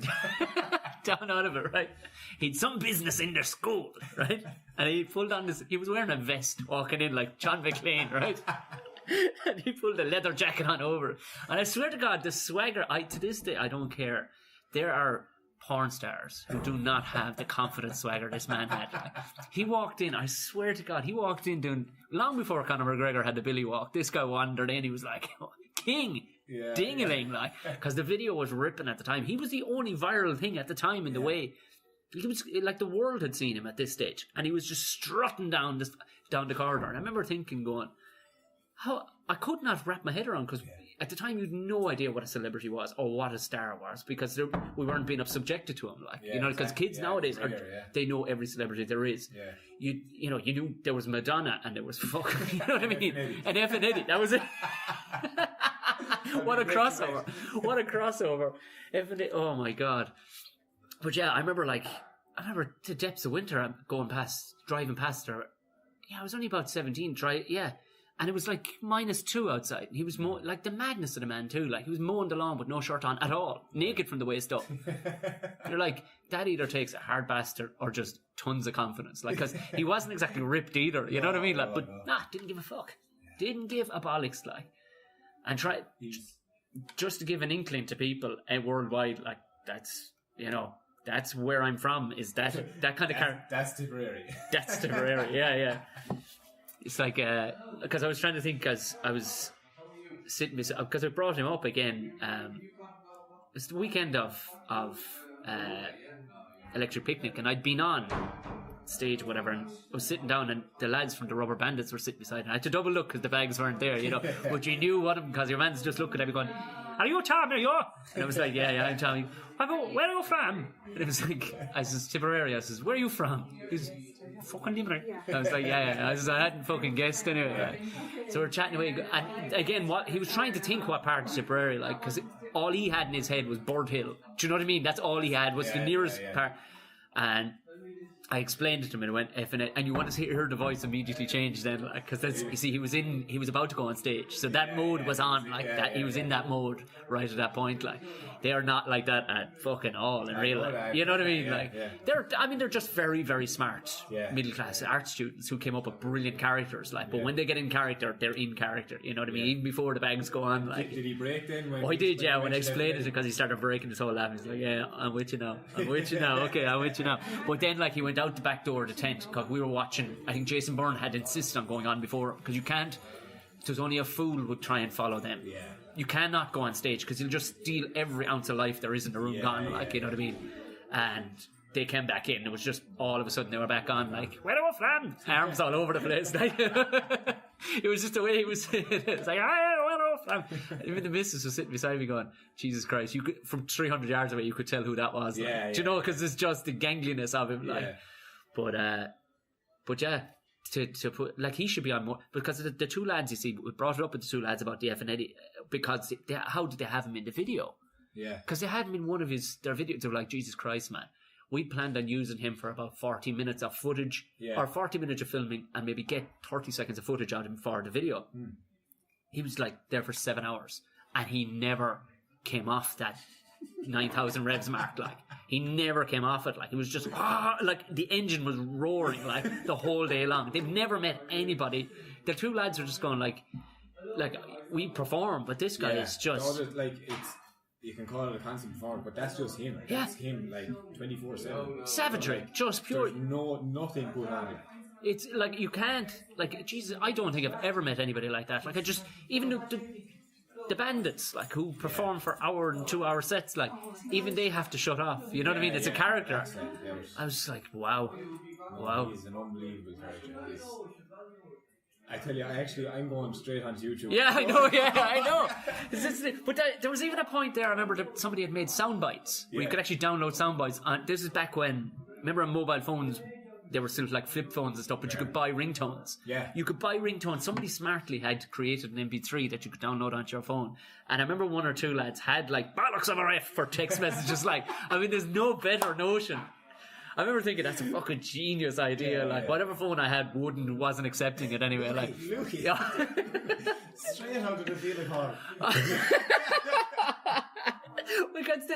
down out of it, right? He'd some business in their school, right? And he pulled on he was wearing a vest walking in like John McClane, right? And he pulled a leather jacket on over, and I swear to God, the swagger, to this day I don't care. There are porn stars who do not have the confident swagger this man had. He walked in, I swear to God, doing long before Conor McGregor had the Billy walk. This guy wandered in, he was like, King Dingaling, like, because the video was ripping at the time. He was the only viral thing at the time in the way. He was like the world had seen him at this stage, and he was just strutting down the corridor. And I remember thinking, going, how I could not wrap my head around, because at the time you had no idea what a celebrity was or what a star was, because we weren't being subjected to him, like, you know, because kids nowadays they know every celebrity there is. You know, you knew there was Madonna and there was fucking, you know what I mean, and F and Eddie, that was it. What a crossover! What a crossover! F and Eddie, oh my God! But yeah, I remember the depths of winter, driving past her. Yeah, I was only about 17. And it was like -2 outside. He was like the madness of the man too. Like, he was mowing the lawn with no shirt on at all, naked from the waist up. You're like, that either takes a hard bastard or just tons of confidence. Like, because he wasn't exactly ripped either. You know what I mean? Like, didn't give a fuck. Didn't give a bollocks, like. And just to give an inkling to people worldwide, like, that's where I'm from. Is that kind of character? That's Tipperary. That's Tipperary. Yeah. It's like, because I was trying to think, because I was sitting beside, because I brought him up again. It's the weekend of Electric Picnic, and I'd been on stage or whatever, and I was sitting down, and the lads from the Rubber Bandits were sitting beside me. I had to double look because the bags weren't there, you know. But you knew what, because your man's just looking at me going, "Are you Tom? Are you?" And I was like, "Yeah, I'm Tommy." "Where are you from?" And it was like, I says, "Tipperary." I says, "Where are you from?" He's fucking Limerick. I was like, yeah. I says, I hadn't fucking guessed anyway. So we're chatting away, and again, what he was trying to think what part of Tipperary, like, because all he had in his head was Bird Hill. Do you know what I mean? That's all he had was the nearest part. And I explained it to him, and I went F and it, and you want to hear the voice immediately change then, because like, you see, he was about to go on stage, so that mode was on, like that. He was in that mode right at that point. Like, they are not like that at fucking all in real life. You know what I mean? They're just very, very smart middle class art students who came up with brilliant characters. Like, but when they get in character, they're in character. You know what I mean? Even before the bags go on. Like, did he break then? He did. Yeah, when I explained it, because he started breaking his whole laugh. He's like, "Yeah, I'm with you now. Okay, I'm with you now." But then, like, he went out the back door of the tent, because we were watching. I think Jason Byrne had insisted on going on before, because you can't. There's only a fool would try and follow them. Yeah. You cannot go on stage, because you'll just steal every ounce of life there is in the room gone. Like, you know what I mean? And they came back in. It was just all of a sudden they were back on. Like, "Where are we from?" Arms all over the place. Like, it was just the way he was saying it. It's like, "Where are we from?" Even the missus was sitting beside me going, "Jesus Christ!" You could, from 300 yards away, you could tell who that was. Like. Do you know? Because it's just the gangliness of him. Like, but yeah. To put, like, he should be on more, because the two lads, you see, we brought it up with the two lads about the F and Eddie, because how did they have him in the video? Yeah, because they had him in one of their videos. They were like, "Jesus Christ, man, we planned on using him for about 40 minutes of footage, or 40 minutes of filming, and maybe get 30 seconds of footage out of him for the video." He was like there for 7 hours, and he never came off that 9,000 revs mark. Like, he never came off it. Like, it was just like the engine was roaring like the whole day long. They've never met anybody. The two lads are just going like we perform, but this guy is just like, it's, you can call it a constant performance, but that's just him. That's him, like 24/7. Savagery, just pure. There's nothing good on it. It's like, you can't, like, Jesus, I don't think I've ever met anybody like that. Like, I just, even the bandits, like, who perform for hour and 2 hour sets, like, even they have to shut off. You know what I mean? It's a character. I was just like, wow. He's an unbelievable character. I tell you, I'm going straight onto YouTube. Yeah, I know. But there was even a point there, I remember that somebody had made sound bites, where you could actually download sound bites. And this is back when, remember on mobile phones, they were still like flip phones and stuff, but you could buy ringtones. Yeah. You could buy ringtones. Somebody smartly had created an MP3 that you could download onto your phone. And I remember one or two lads had like bollocks of a ref for text messages. Like, I mean, there's no better notion. I remember thinking, that's a fucking genius idea. Whatever phone I had wasn't accepting it anyway. Like, straight out of the feeling hall. Because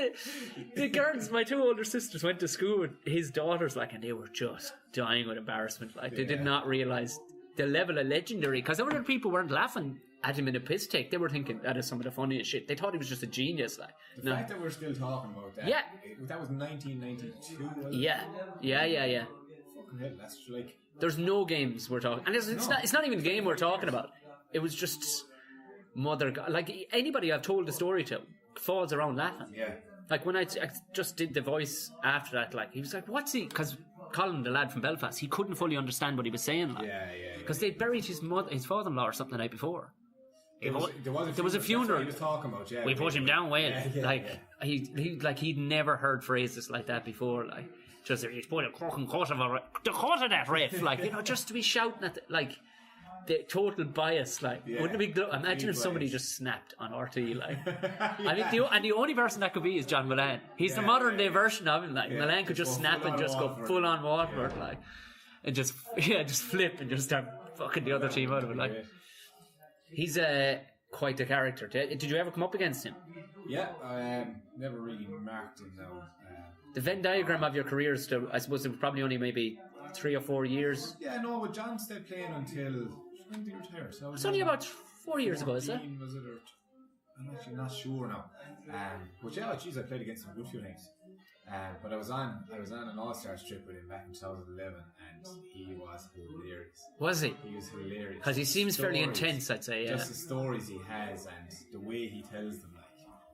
the girls, my two older sisters, went to school with his daughters, like, and they were just dying with embarrassment. Like, they did not realise the level of legendary, because other people weren't laughing at him in a piss take. They were thinking that is some of the funniest shit. They thought he was just a genius. Like, the fact that we're still talking about that. Yeah. That was 1992. Yeah. Fucking hell, that's like, there's no games we're talking, and it's not even a game we're talking about. It was just mother God. Like, anybody I've told the story to falls around laughing. Yeah. Like, when I just did the voice after that, like, he was like, "What's he?" Because Colin, the lad from Belfast, he couldn't fully understand what he was saying. Like, because they'd buried his father-in-law or something the night before. There was a funeral. He was talking about, we put him down well. He'd never heard phrases like that before. Like, just, "He's put a fucking cut of that riff." Like, you know, just to be shouting at like the total bias. Like, wouldn't it be? Imagine if somebody just snapped on RT. Like, I mean, the only person that could be is John Mullane. He's the modern day version of him. Like, Mullane could just snap and just go full on Waterford, like, and just flip and just start fucking the other team out of it. Like, he's quite a character. Did you ever come up against him? Yeah, never really marked him though. The Venn diagram of your career is still, I suppose, it was probably only maybe 3 or 4 years. Yeah, no, but John stayed playing until when did he retire? So it's only about 4 years ago, is it? Was it, or I'm actually not sure now. But yeah, geez, I played against him a good few times. But I was on an All-Stars trip with him back in 2011, and he was hilarious. Was he? He was hilarious. Because he seems fairly intense, I'd say. Yeah. Just the stories he has and the way he tells them, like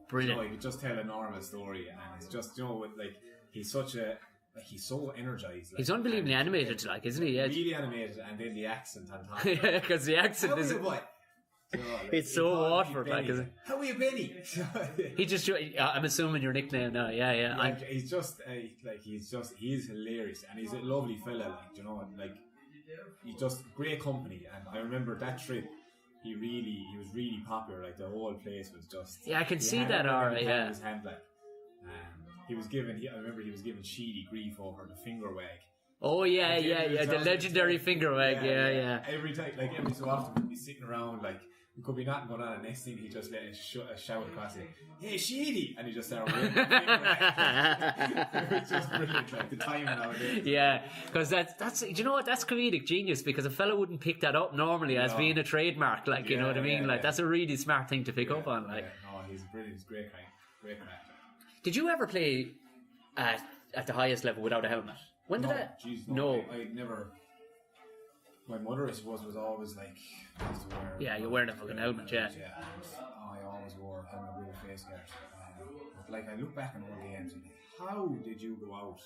brilliant. You know, he could just tell a normal story, and it's just, you know, like he's such a he's so energized. Like, he's unbelievably animated, like, isn't he? Yeah. Really animated, and then the accent on top. Yeah, because the accent is. You know, like, it's so Waterford, like, isn't it? How are you, Benny? He just, I'm assuming your nickname now, yeah. Like, he's hilarious, and he's a lovely fella, like, you know, like, he's just great company. And I remember that trip, he was really popular, like, the whole place was just. Yeah, I can see that, alright, yeah. His hand, like, I remember he was giving Sheedy grief over the finger wag. Oh yeah, the legendary finger wag, yeah. Every time, like, every so often, we'd be sitting around, like, there could be nothing going on, and next thing he just let a shout across it, "Hey, Sheedy!" And he just started waving the finger wag. It was just brilliant, like, the timing nowadays. Yeah, because that's you know what, that's comedic genius, because a fella wouldn't pick that up normally as being a trademark, like, you know what I mean? Like, that's a really smart thing to pick up on, like. Yeah. No, he's brilliant, he's great crack. Did you ever play at the highest level without a helmet? When did that? No. I never. My mother, I suppose, was always like, used to wear. Yeah, you're wearing a fucking helmet, yeah. And I always wore a helmet with a face guard. But like, I look back on all games and like, how did you go out?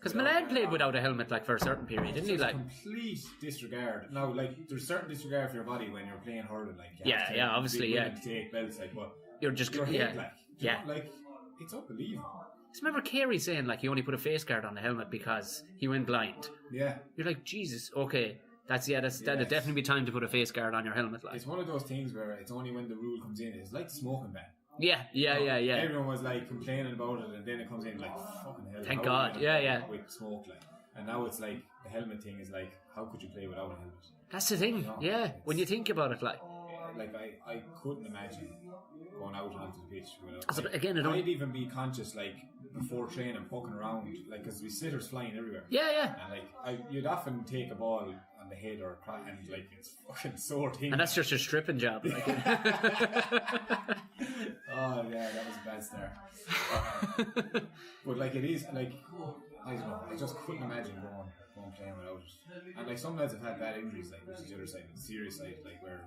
Because Milan played without a helmet, like, for a certain period, didn't he? Like, complete disregard. Now, like, there's certain disregard for your body when you're playing hurling, like. Yeah, obviously, yeah. To take belts, like, but you're just your head, like, yeah. Like, it's unbelievable. I remember Carey saying, like, he only put a face guard on the helmet because he went blind. Yeah. You're like, Jesus, okay. That'd definitely be time to put a face guard on your helmet. Like. It's one of those things where it's only when the rule comes in. It's like the smoking ban. Yeah. Everyone was like complaining about it, and then it comes in like, fucking hell. Thank God. Yeah. With smoke, like, and now it's like the helmet thing is like, how could you play without a helmet? That's the thing. Yeah. When you think about it, like I couldn't imagine going out onto the pitch without. Again, I'd even be conscious, like, before training, poking around, like, because we sitters flying everywhere. Yeah. And like, you'd often take a ball on the head or a crack, and like, it's fucking sore thing. And that's just a stripping job. Like. Oh yeah, that was a bad start. But like, it is like, I don't know, I just couldn't imagine going playing without it. And like, some lads have had bad injuries, like, which is the other side, the serious side, like, where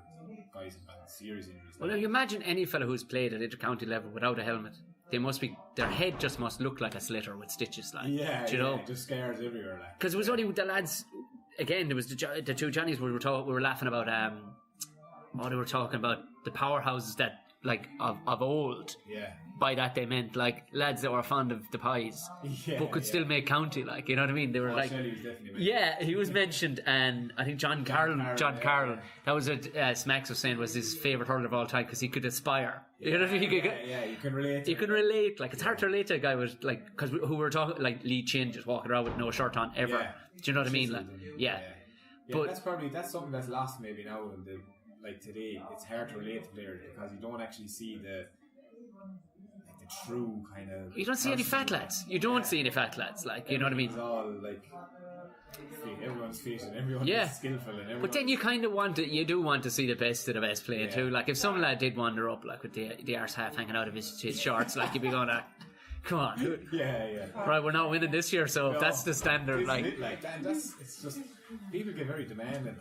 guys have had serious injuries. Well, if you imagine any fellow who's played at inter-county level without a helmet, their head just must look like a slitter with stitches, like. Yeah, do you know? Just scars everywhere, like. Because it was only the lads. Again, there was the two Johnnies we were laughing about. They were talking about the powerhouses that, like, of old. Yeah. By that they meant, like, lads that were fond of the pies, but could still make county, like, you know what I mean? They were like, he was mentioned, and I think John Carroll, that was what Smacks was saying was his favourite hurler of all time, because he could aspire. You know what I mean? You can relate. You can relate. Like, it's hard to relate to a guy with, like, because who were talking, like, Lee Chin just walking around with no shirt on ever. Yeah. Do you know what I mean? Like, yeah. But that's something that's lost maybe now in the, like, today. It's hard to relate to players because you don't actually see the true kind of. You don't see any fat lads. You don't see any fat lads, like, you know what I mean? It's all like, everyone's fit and everyone's skillful and everyone. But then you kind of you do want to see the best of the best playing too. Like, if some lad did wander up, like, with the arse half hanging out of his shorts, like, you'd be going, come on. Yeah. Right, we're not winning this year, so that's the standard. Like that, it's just, people get very demanding.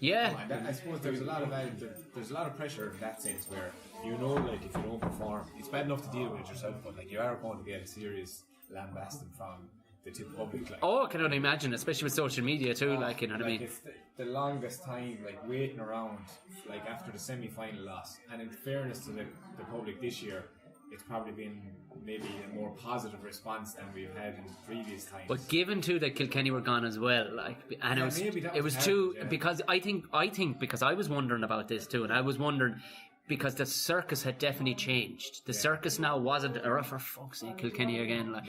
Yeah. I suppose there's a lot of pressure in that sense where, you know, like, if you don't perform, it's bad enough to deal with it yourself, but like, you are going to get a serious lambasting from the tip public. Like, I can only imagine, especially with social media too. Like, you know what I mean? It's the longest time, like, waiting around, like, after the semi-final loss. And in fairness to the public this year, it's probably been maybe a more positive response than we've had in previous times. But given too that Kilkenny were gone as well, like, and it was too, because I think because I was wondering about this too, and I was wondering because the circus had definitely changed. The circus now wasn't for fuck's sake Kilkenny again, like,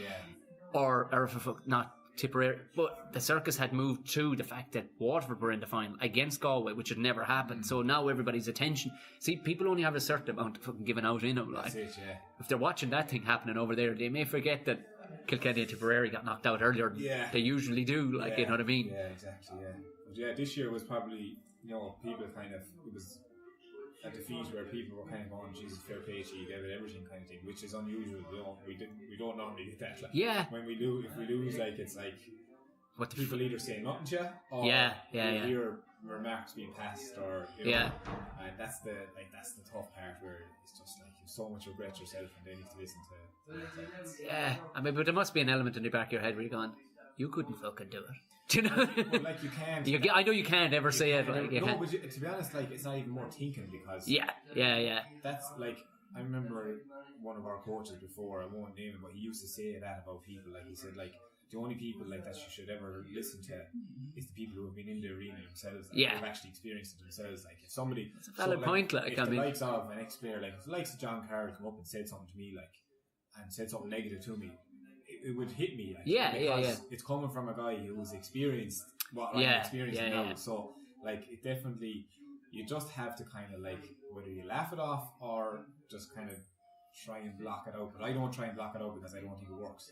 or for not Tipperary, but the circus had moved to the fact that Waterford were in the final against Galway, which had never happened. So now everybody's attention. See, people only have a certain amount of fucking giving out in them. Like, if they're watching that thing happening over there, they may forget that Kilkenny and Tipperary got knocked out earlier than they usually do. Like, you know what I mean? Yeah, exactly. Yeah, but this year was probably, you know, people kind of, it was a defeat where people were kind of going, Jesus, fair play to you, you gave it everything kind of thing, which is unusual. We don't normally get that. Like, Yeah. When we lose, like it's like What the people either say nothing to you, or Yeah. hear remarks being passed, or you know, Yeah. and that's the tough part where it's just like you so much regret yourself, and then you have to listen to. Yeah, I mean, but there must be an element in the back of your head where you're going, you couldn't fucking do it. Do you know? Well, like you can't. I know you can't ever say it. Like, you no, can't. but to be honest, like it's not even more thinking because. Yeah. That's like I remember one of our coaches before. I won't name him, but he used to say that about people. Like he said, like the only people like that you should ever listen to is the people who have been in the arena themselves. Like, who've actually experienced it themselves. Like if somebody. It's a valid point. Like if I the mean, likes of an ex-player, like if the likes of John Carroll come up and said something to me, like and said something negative to me, it would hit me. Like, because it's coming from a guy who's experienced what I'm experiencing now. So like it definitely, you just have to kind of like whether you laugh it off or just kind of try and block it out. But I don't try and block it out because I don't think it works,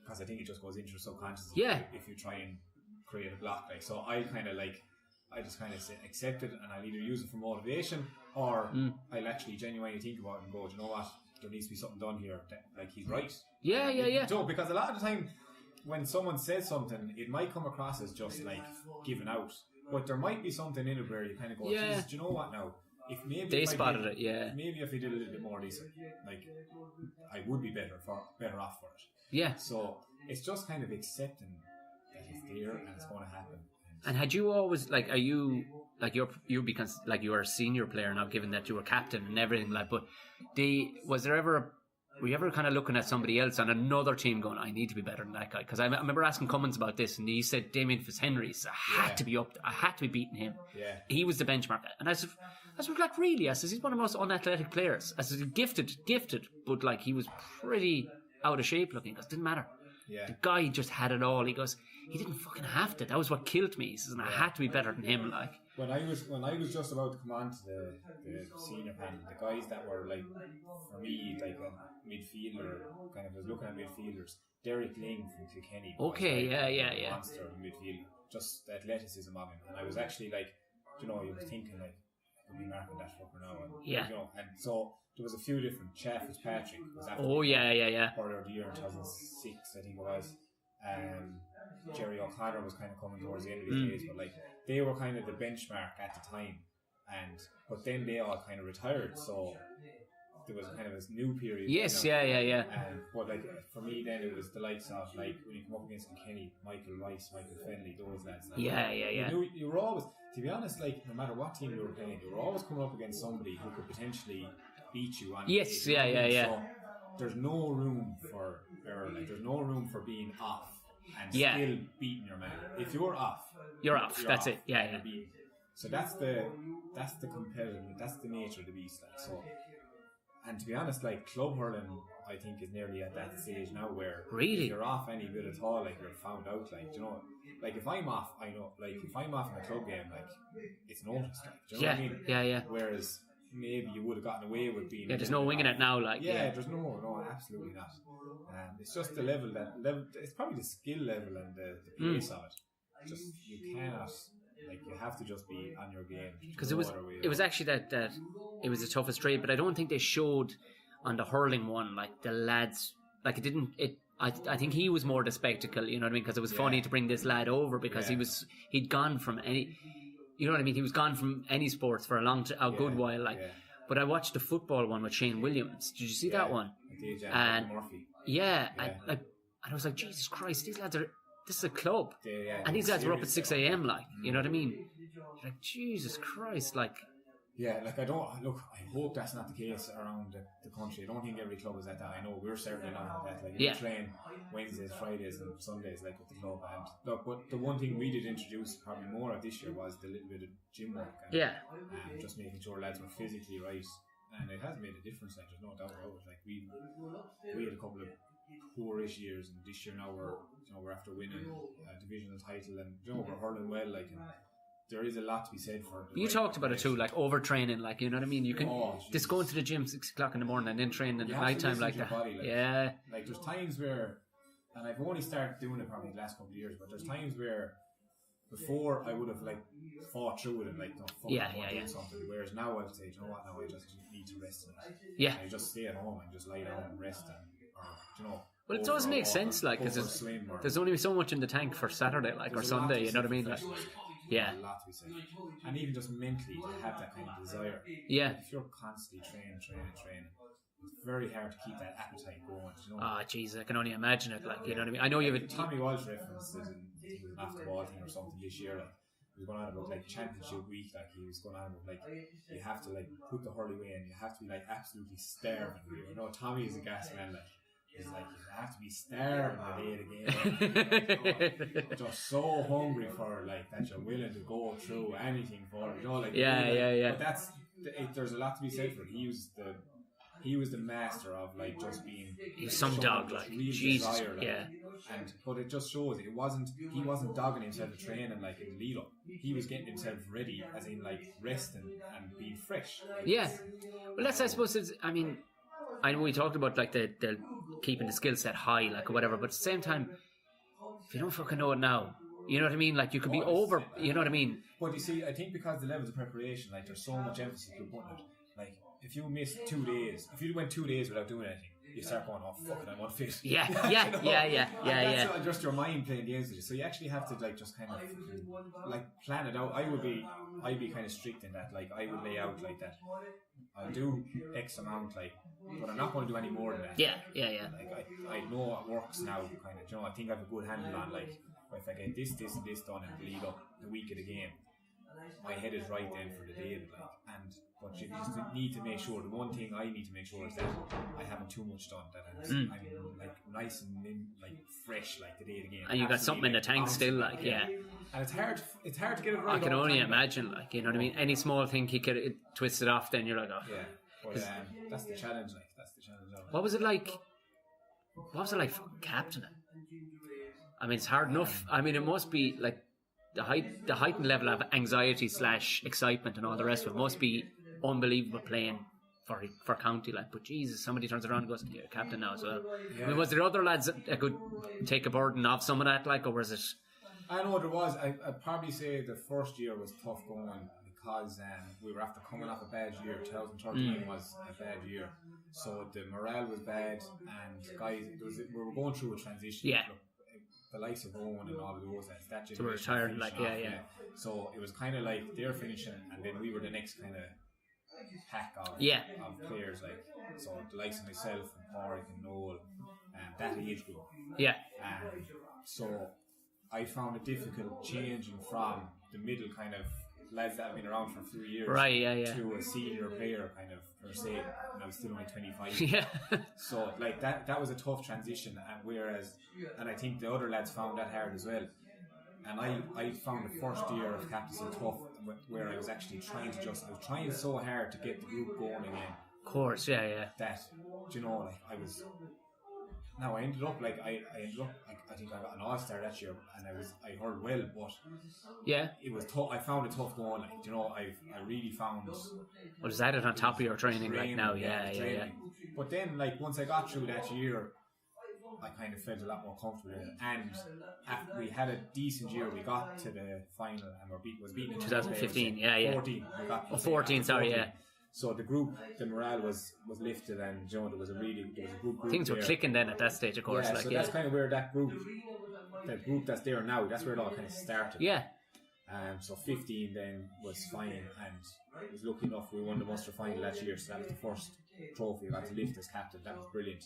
because I think it just goes into your subconscious. If you try and create a block, like so, I just kind of accept it, and I'll either use it for motivation or I'll actually genuinely think about it and go, do you know what? There needs to be something done here. Like he's right. Yeah. So because a lot of the time when someone says something, it might come across as just like giving out, but there might be something in it where you kind of go, Jesus, do you know what now? If maybe they if spotted it, yeah. Maybe if I did a little bit more research, like I would be better off for it. Yeah. So it's just kind of accepting that it's there and it's going to happen. And had you always like, are you like you because like you are a senior player now, given that you were captain and everything, like, but were you ever kind of looking at somebody else on another team going, I need to be better than that guy? Because I remember asking Cummins about this, and he said Damien Fitzhenry, I had to be up, I had to be beating him. Yeah. He was the benchmark. And I said, like, really? I said, he's one of the most unathletic players. I said, gifted, but like he was pretty out of shape looking. Because it didn't matter. Yeah. The guy just had it all. He goes, he didn't fucking have to. That was what killed me. He says, and I had to be better than him. Like when I was just about to come on to the senior panel, the guys that were like for me like a midfielder, kind of was looking at midfielders. Derek Ling from Kilkenny. Okay, a monster midfielder. Just the athleticism of him, and I was actually like, you know, you was thinking like, I could be marking that fucker now, and you know, and so. There was a few different. Chef Fitzpatrick was after Earlier of the year in 2006, I think it was. Jerry O'Connor was kind of coming towards the end of his days, but like they were kind of the benchmark at the time, but then they all kind of retired, so there was kind of this new period. Yes, you know, yeah. But like for me, then it was the likes of like when you come up against Kilkenny, Michael Rice, Michael Fenley, those lads. Like, You were always, to be honest, like no matter what team you were playing, you were always coming up against somebody who could potentially beat you on. Yes, the yeah. So there's no room for error. Like there's no room for being off and still beating your man. If you're off, you're off. That's it. Yeah. So that's the competitive. That's the nature of the beast. Like so. And to be honest, like club hurling, I think is nearly at that stage now where if you're off any bit at all, like you're found out. Like, do you know, like if I'm off, I know. Like if I'm off in a club game, like it's noticed. Like, do you know what I mean? Yeah. Whereas maybe you would have gotten away with being. Yeah, there's no winging it now. Like there's no, absolutely not. It's just the level. It's probably the skill level and the pace of it. Just you cannot. Like you have to just be on your game because it was actually that it was the toughest trade, but I don't think they showed on the hurling one like the lads like it didn't. I think he was more the spectacle, you know what I mean? Because it was funny to bring this lad over because he'd gone from any, you know what I mean? He was gone from any sports for a good while. Like, but I watched the football one with Shane Williams. Did you see that one? I did, and Murphy. And I was like, Jesus Christ, these lads are. This is a club, and these guys were up at 6 a.m. Like, you know what I mean? You're like, Jesus Christ, like. Yeah, like I hope that's not the case around the country. I don't think every club is at that. I know we're certainly not at that. Like, we train Wednesdays, Fridays, and Sundays, like with the club. And look, but the one thing we did introduce probably more of this year was the little bit of gym work. And just making sure lads were physically right, and it has made a difference. Like, there's no doubt about it. Like we had a couple of poorish years, and this year now we're after winning a divisional title, and we're hurling well, like, and there is a lot to be said for it. You talked about it too, like overtraining, like, you know what I mean? You can just go into the gym 6 o'clock in the morning and then train in the night time like that. Body, like there's times where, and I've only started doing it probably the last couple of years, but there's times where before I would have like fought through it and like, no, fuck, Yeah, I want to yeah. do something. Whereas now I would say, you know what, now I just need to rest tonight. Yeah. I just stay at home and just lie down and rest and, or, you know. Well, it does make sense, like, because there's only so much in the tank for Saturday, like, or Sunday, you know what I mean? Like, yeah. A lot to be said. And even just mentally to have that kind of desire. Yeah. Like, if you're constantly training, it's very hard to keep that appetite going. You know? Oh, jeez, I can only imagine it, like, you know what I mean? I know you have a... Tommy Walsh referenced it in an after ball thing or something this year, like, he was going on about like championship week, like he was going on about like you have to like put the hurley away and you have to be like absolutely starving. You know, Tommy is a gas man, like he's like you have to be starving the day of the game. Just so hungry for like that you're willing to go through anything for it. You know, like yeah. But there's a lot to be said for it. He was the master of like just being some dog, like Jesus, desire, like, yeah. But it just shows he wasn't dogging himself to training like in the lead up. He was getting himself ready, as in like resting and being fresh. Like, yeah. Well, that's I suppose. I mean, I know we talked about like the keeping the skill set high, like or whatever. But at the same time, if you don't fucking know it now, you know what I mean. Like you could be over. You know what I mean. But you see, I think because the levels of preparation, like there's so much emphasis you're putting it. Like if you miss 2 days, if you went 2 days without doing anything, you start going, oh fuck it, I'm unfit. Yeah. That's just your mind playing games with you. So you actually have to like just kind of like plan it out. I'd be kind of strict in that. Like I would lay out like that. I'll do X amount, like, but I'm not going to do any more than that. Yeah. Like I know what works now. Kind of, you know, I think I have a good handle on like if I get this and this done and lead up the week of the game, my head is right then for the day. Like but you just need to make sure. The one thing I need to make sure is that I haven't too much done. That I'm like nice and like fresh, like the day of the game. And you got something in the tank still, like yeah. And it's hard to get it right. I can only imagine, like you know what I mean. Any small thing you could twist it off, then you're like, oh. Yeah, but that's the challenge. Like that's the challenge. What was it like? For captaining? I mean, it's hard enough. I mean, it must be like the heightened level of anxiety / excitement and all the rest of it must be unbelievable playing for county, like. But Jesus, somebody turns around and goes, "You're captain now as well." Yeah. I mean, was there other lads that could take a burden off some of that, like, or was it? I know there was. I'd probably say the first year was tough going because we were after coming off a bad year. 2013 was a bad year, so the morale was bad, and guys, we were going through a transition. Yeah. The likes of Owen and all of those, that so we're retired, like yeah. So it was kind of like they're finishing, and then we were the next kind of pack of players, like so the likes of myself and Porrick and Noel, and that age group. Yeah. So I found it difficult changing from the middle kind of lads that have been around for a few years, right? to a senior player kind of per se, and I was still only 25. Yeah. So like that was a tough transition, and I think the other lads found that hard as well. And I found the first year of captaincy tough, where I was actually I was trying so hard to get the group going again. Of course, yeah. That, you know, like I ended up like I think I got an all-star that year, and I hurled well, but yeah, it was tough. I found it tough going, like, you know, I really found. Well, is that it on top of your training right now? Yeah. But then, like, once I got through that year, I kind of felt a lot more comfortable in it, and after we had a decent year. We got to the final and was beaten in 2015. 14. 14. Sorry, yeah. So the morale was lifted, and you know, there was a good group. Things were clicking then at that stage, of course. Yeah, that's kind of where that group that's there now, that's where it all kind of started. Yeah. So 15 then was fine, and was lucky enough we won the Munster final that year, so that was the first trophy I got to lift as captain. That was brilliant.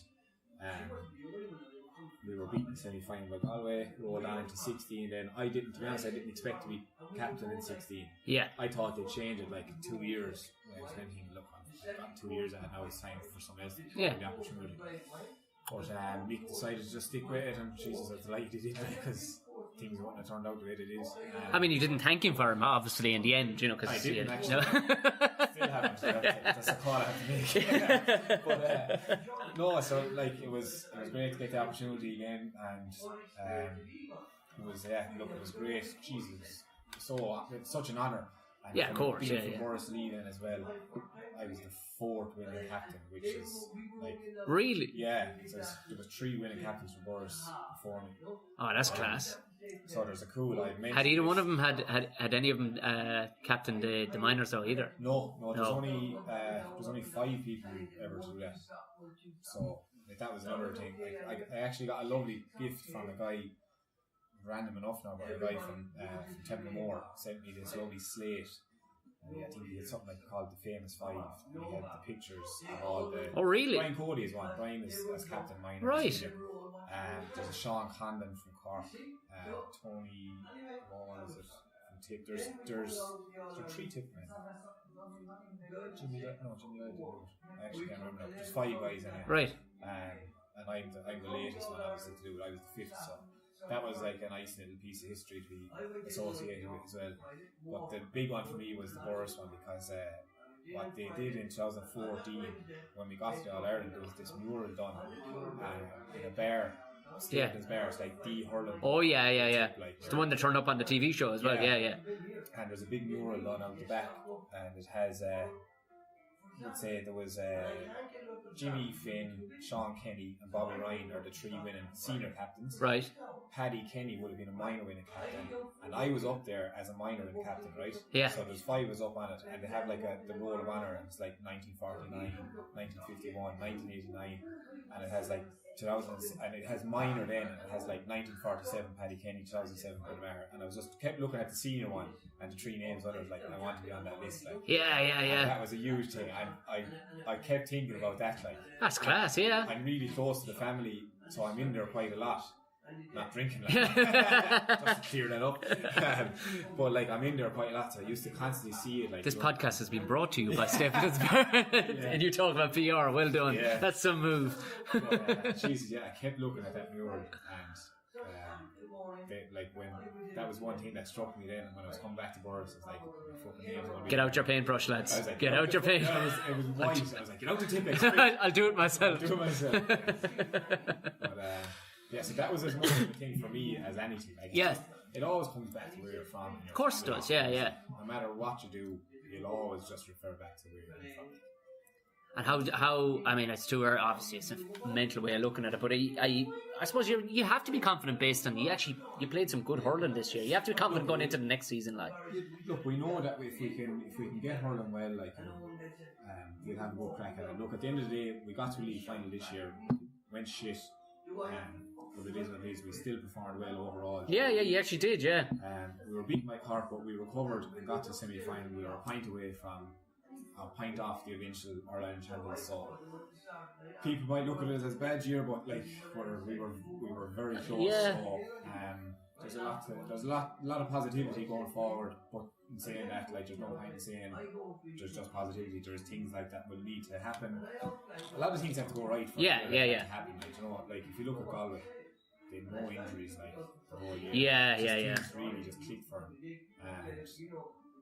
We were beaten semi-final by Galway, rolled on into 16. Then to be honest, I didn't expect to be captain in 16. Yeah. I thought they'd change it like in 2 years. I was thinking, look, I've got 2 years and now it's time for someone else to get the opportunity. But Mick decided to just stick with it, and Jesus, I was delighted he did, because things wouldn't have turned out the way it is. I mean, you didn't thank him for him, obviously, in the end, you know, because I didn't actually. Still haven't. So that's a call I have to make. But no, so like it was great to get the opportunity again, and it was great. Jesus, it's such an honour. And Yeah, of course, being yeah. from Borrisoleigh then as well, I was the 4th winning captain, which is like... Really? Yeah, so there was 3 winning captains from Boris before me. Oh, that's class. So there's a cool... Had either one of them had any of them captained the minors though either? No. There's only 5 people ever to do that. So like, that was another thing. I actually got a lovely gift from a guy, random enough now, but a guy from Tipperary sent me this lovely slate. And I think he had something called the Famous 5, and he had the pictures of all the... Oh, really? Brian Cody is one. Brian is as captain minor. Right. There's a Sean Condon from Cork. Tony, what is it? From Tip. There's 3 Tip men. Jimmy Lloyd. I actually can't remember. There's 5 guys in it. Right. And I'm the latest one, obviously, to do it. I was the 5th, so that was like a nice little piece of history to be associated with as well. But the big one for me was the Boris one, because what they did in 2014 when we got to the All-Ireland, there was this mural done in a bar. Staples Bar, it's like the hurling. Oh yeah. Like, it's the one that turned up on the TV show as well. Yeah. And there's a big mural done out the back, and it has let's say there was Jimmy, Finn, Sean Kenny and Bobby Ryan are the 3 winning senior captains. Right. Paddy Kenny would have been a minor winning captain, and I was up there as a minor winning captain, right? Yeah. So there's 5 of us up on it, and they have like the roll of honour, and it's like 1949, 1951, 1989, and it has like 2000, and it has minor then, and it has like 1947 Paddy Kenny, 2007 Maher, and I was just kept looking at the senior one and the 3 names others, like I want to be on that list, like. Yeah. And that was a huge thing. I kept thinking about that, like. That's class, yeah. I'm really close to the family, so I'm in there quite a lot. Not drinking, like, just to clear that up. But like, I'm in there quite a lot, so I used to constantly see it. Like, this podcast has been brought to you by Stephen's and you talk about PR. Well done. Yeah. That's some move. But, Jesus, yeah, I kept looking at that mural, and like when that was one thing that struck me then. When I was coming back to Boris, it's like, fucking names. Get out your paintbrush, lads. Like, get out your paint. It was white. I was like, get out the tip. I'll do it myself. But yeah, so that was as much of a thing for me as anything. Like, yeah. It always comes back to where you're from. Of course it does, yeah. No matter what you do, you'll always just refer back to where you're from. And how I mean, it's too early, obviously, it's a mental way of looking at it, but I suppose you have to be confident based on, you played some good hurling this year. You have to be confident going into the next season, like. Look, we know that if we can get hurling well, like, we'll have a good crack at it. Look, at the end of the day, we got to the league final this year, went shit, but it is what it is. We still performed well overall. Yeah, you actually did, yeah. We were beaten by Cork, but we recovered and got to the semi-final. We were a point away from a point off the eventual Ireland champions. So people might look at it as a bad year, but like we were very close. Yeah. So there's a lot of positivity going forward. But in saying that, like, there's no point in saying there's just positivity. There's things like that will need to happen. A lot of things have to go right for yeah. to happen. Like, like if you look at Galway, they had no injuries like the whole year. Yeah. Things really just clicked for them. And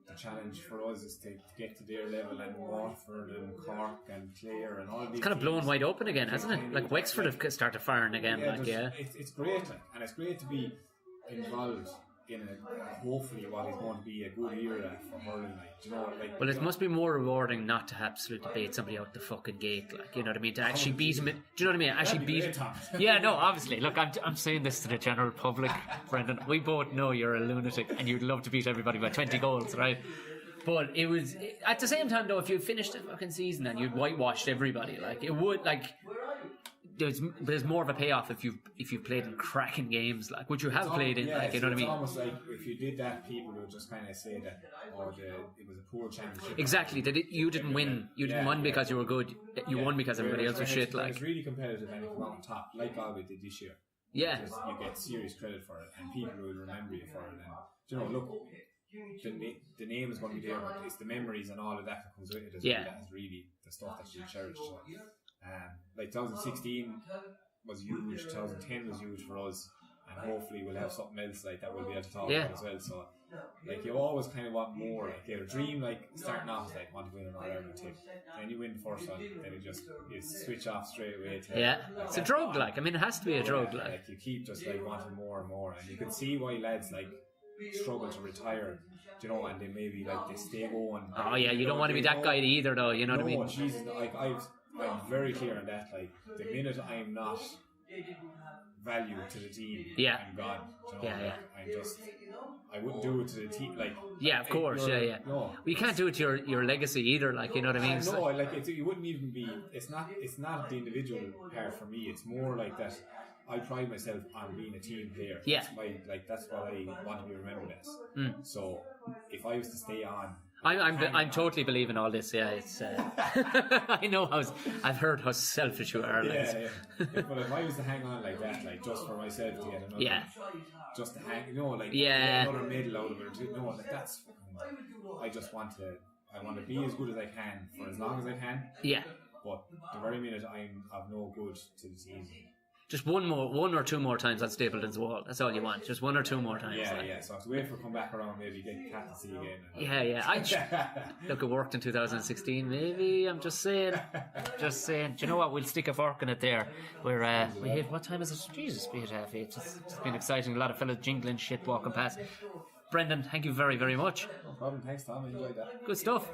the challenge for us is to get to their level, and Waterford and Cork and Clare and all these. It's kind of blown wide open again, hasn't it? Like Wexford have started firing again. It's great, like, and it's great to be involved in hopefully what is going to be a good era for hurling, like, well, it must be more rewarding not to absolutely bait somebody out the fucking gate, like, you know what I mean, to actually beat him. Do you know what I mean? Actually beat him. Yeah, no, obviously. Look, I'm saying this to the general public, Brendan. We both know you're a lunatic and you'd love to beat everybody by 20 goals, right? But it was at the same time though, if you finished the fucking season and you'd whitewashed everybody, like, it would, like, there's more of a payoff if you've played in cracking games, like, which you have played in, like, you know what I mean? It's almost like if you did that, people would just kind of say that, it was a poor championship. Exactly, that you didn't win. You didn't win because you were good. You won because everybody else was shit. Like, it's really competitive, and if you go on top, like Galway did this year, you get serious credit for it, and people will remember you for it. And look, the name is going to be there, but it's the memories and all of that comes with it. That is really the stuff that you cherish. So, like 2016 was huge, 2010 was huge for us, and hopefully we'll have something else like that we'll be able to talk about as well. So, like, you always kind of want more. Like, you have a dream, like, starting off is like, want to win an All-Ireland tip, then you win the first one, then you switch off straight away to, like, it's a drug, like, I mean, it has to be a drug, like you keep just like wanting more and more, and you can see why lads like struggle to retire, you know, and they maybe like they stay going. Oh yeah, you don't want to be that guy either, though. You know what I mean? No, Jesus, like I'm very clear on that. Like the minute I'm not value to the team, yeah, I'm gone. You know, yeah. I wouldn't do it to the team. Like yeah, of course, yeah. No, well, you can't do it to your legacy either. Like you know what I mean? No, like it wouldn't even be. It's not the individual part for me. It's more like that. I pride myself on being a team player. Yeah. That's what I want to be remembered as. So if I was to stay on, I'm totally believing all this. Yeah, it's. I know I've heard how selfish you are. Yeah. But if I was to hang on like that, like just for myself to get another, just to hang, get another medal out of it. No, like that's. I just want to be as good as I can for as long as I can. Yeah. But the very minute I'm of no good to the team. Just one or two more times on Stapleton's wall. That's all you want. Just one or two more times. Yeah. So I have to wait for come back around, maybe get captaincy again. Yeah. Look, it worked in 2016. Maybe I'm just saying. Do you know what? We'll stick a fork in it there. We hit. What time is it? Jesus, we hit half 8. It's been exciting. A lot of fellas jingling shit walking past. Brendan, thank you very, very much. No problem. Thanks, Tom. I enjoyed that. Good stuff.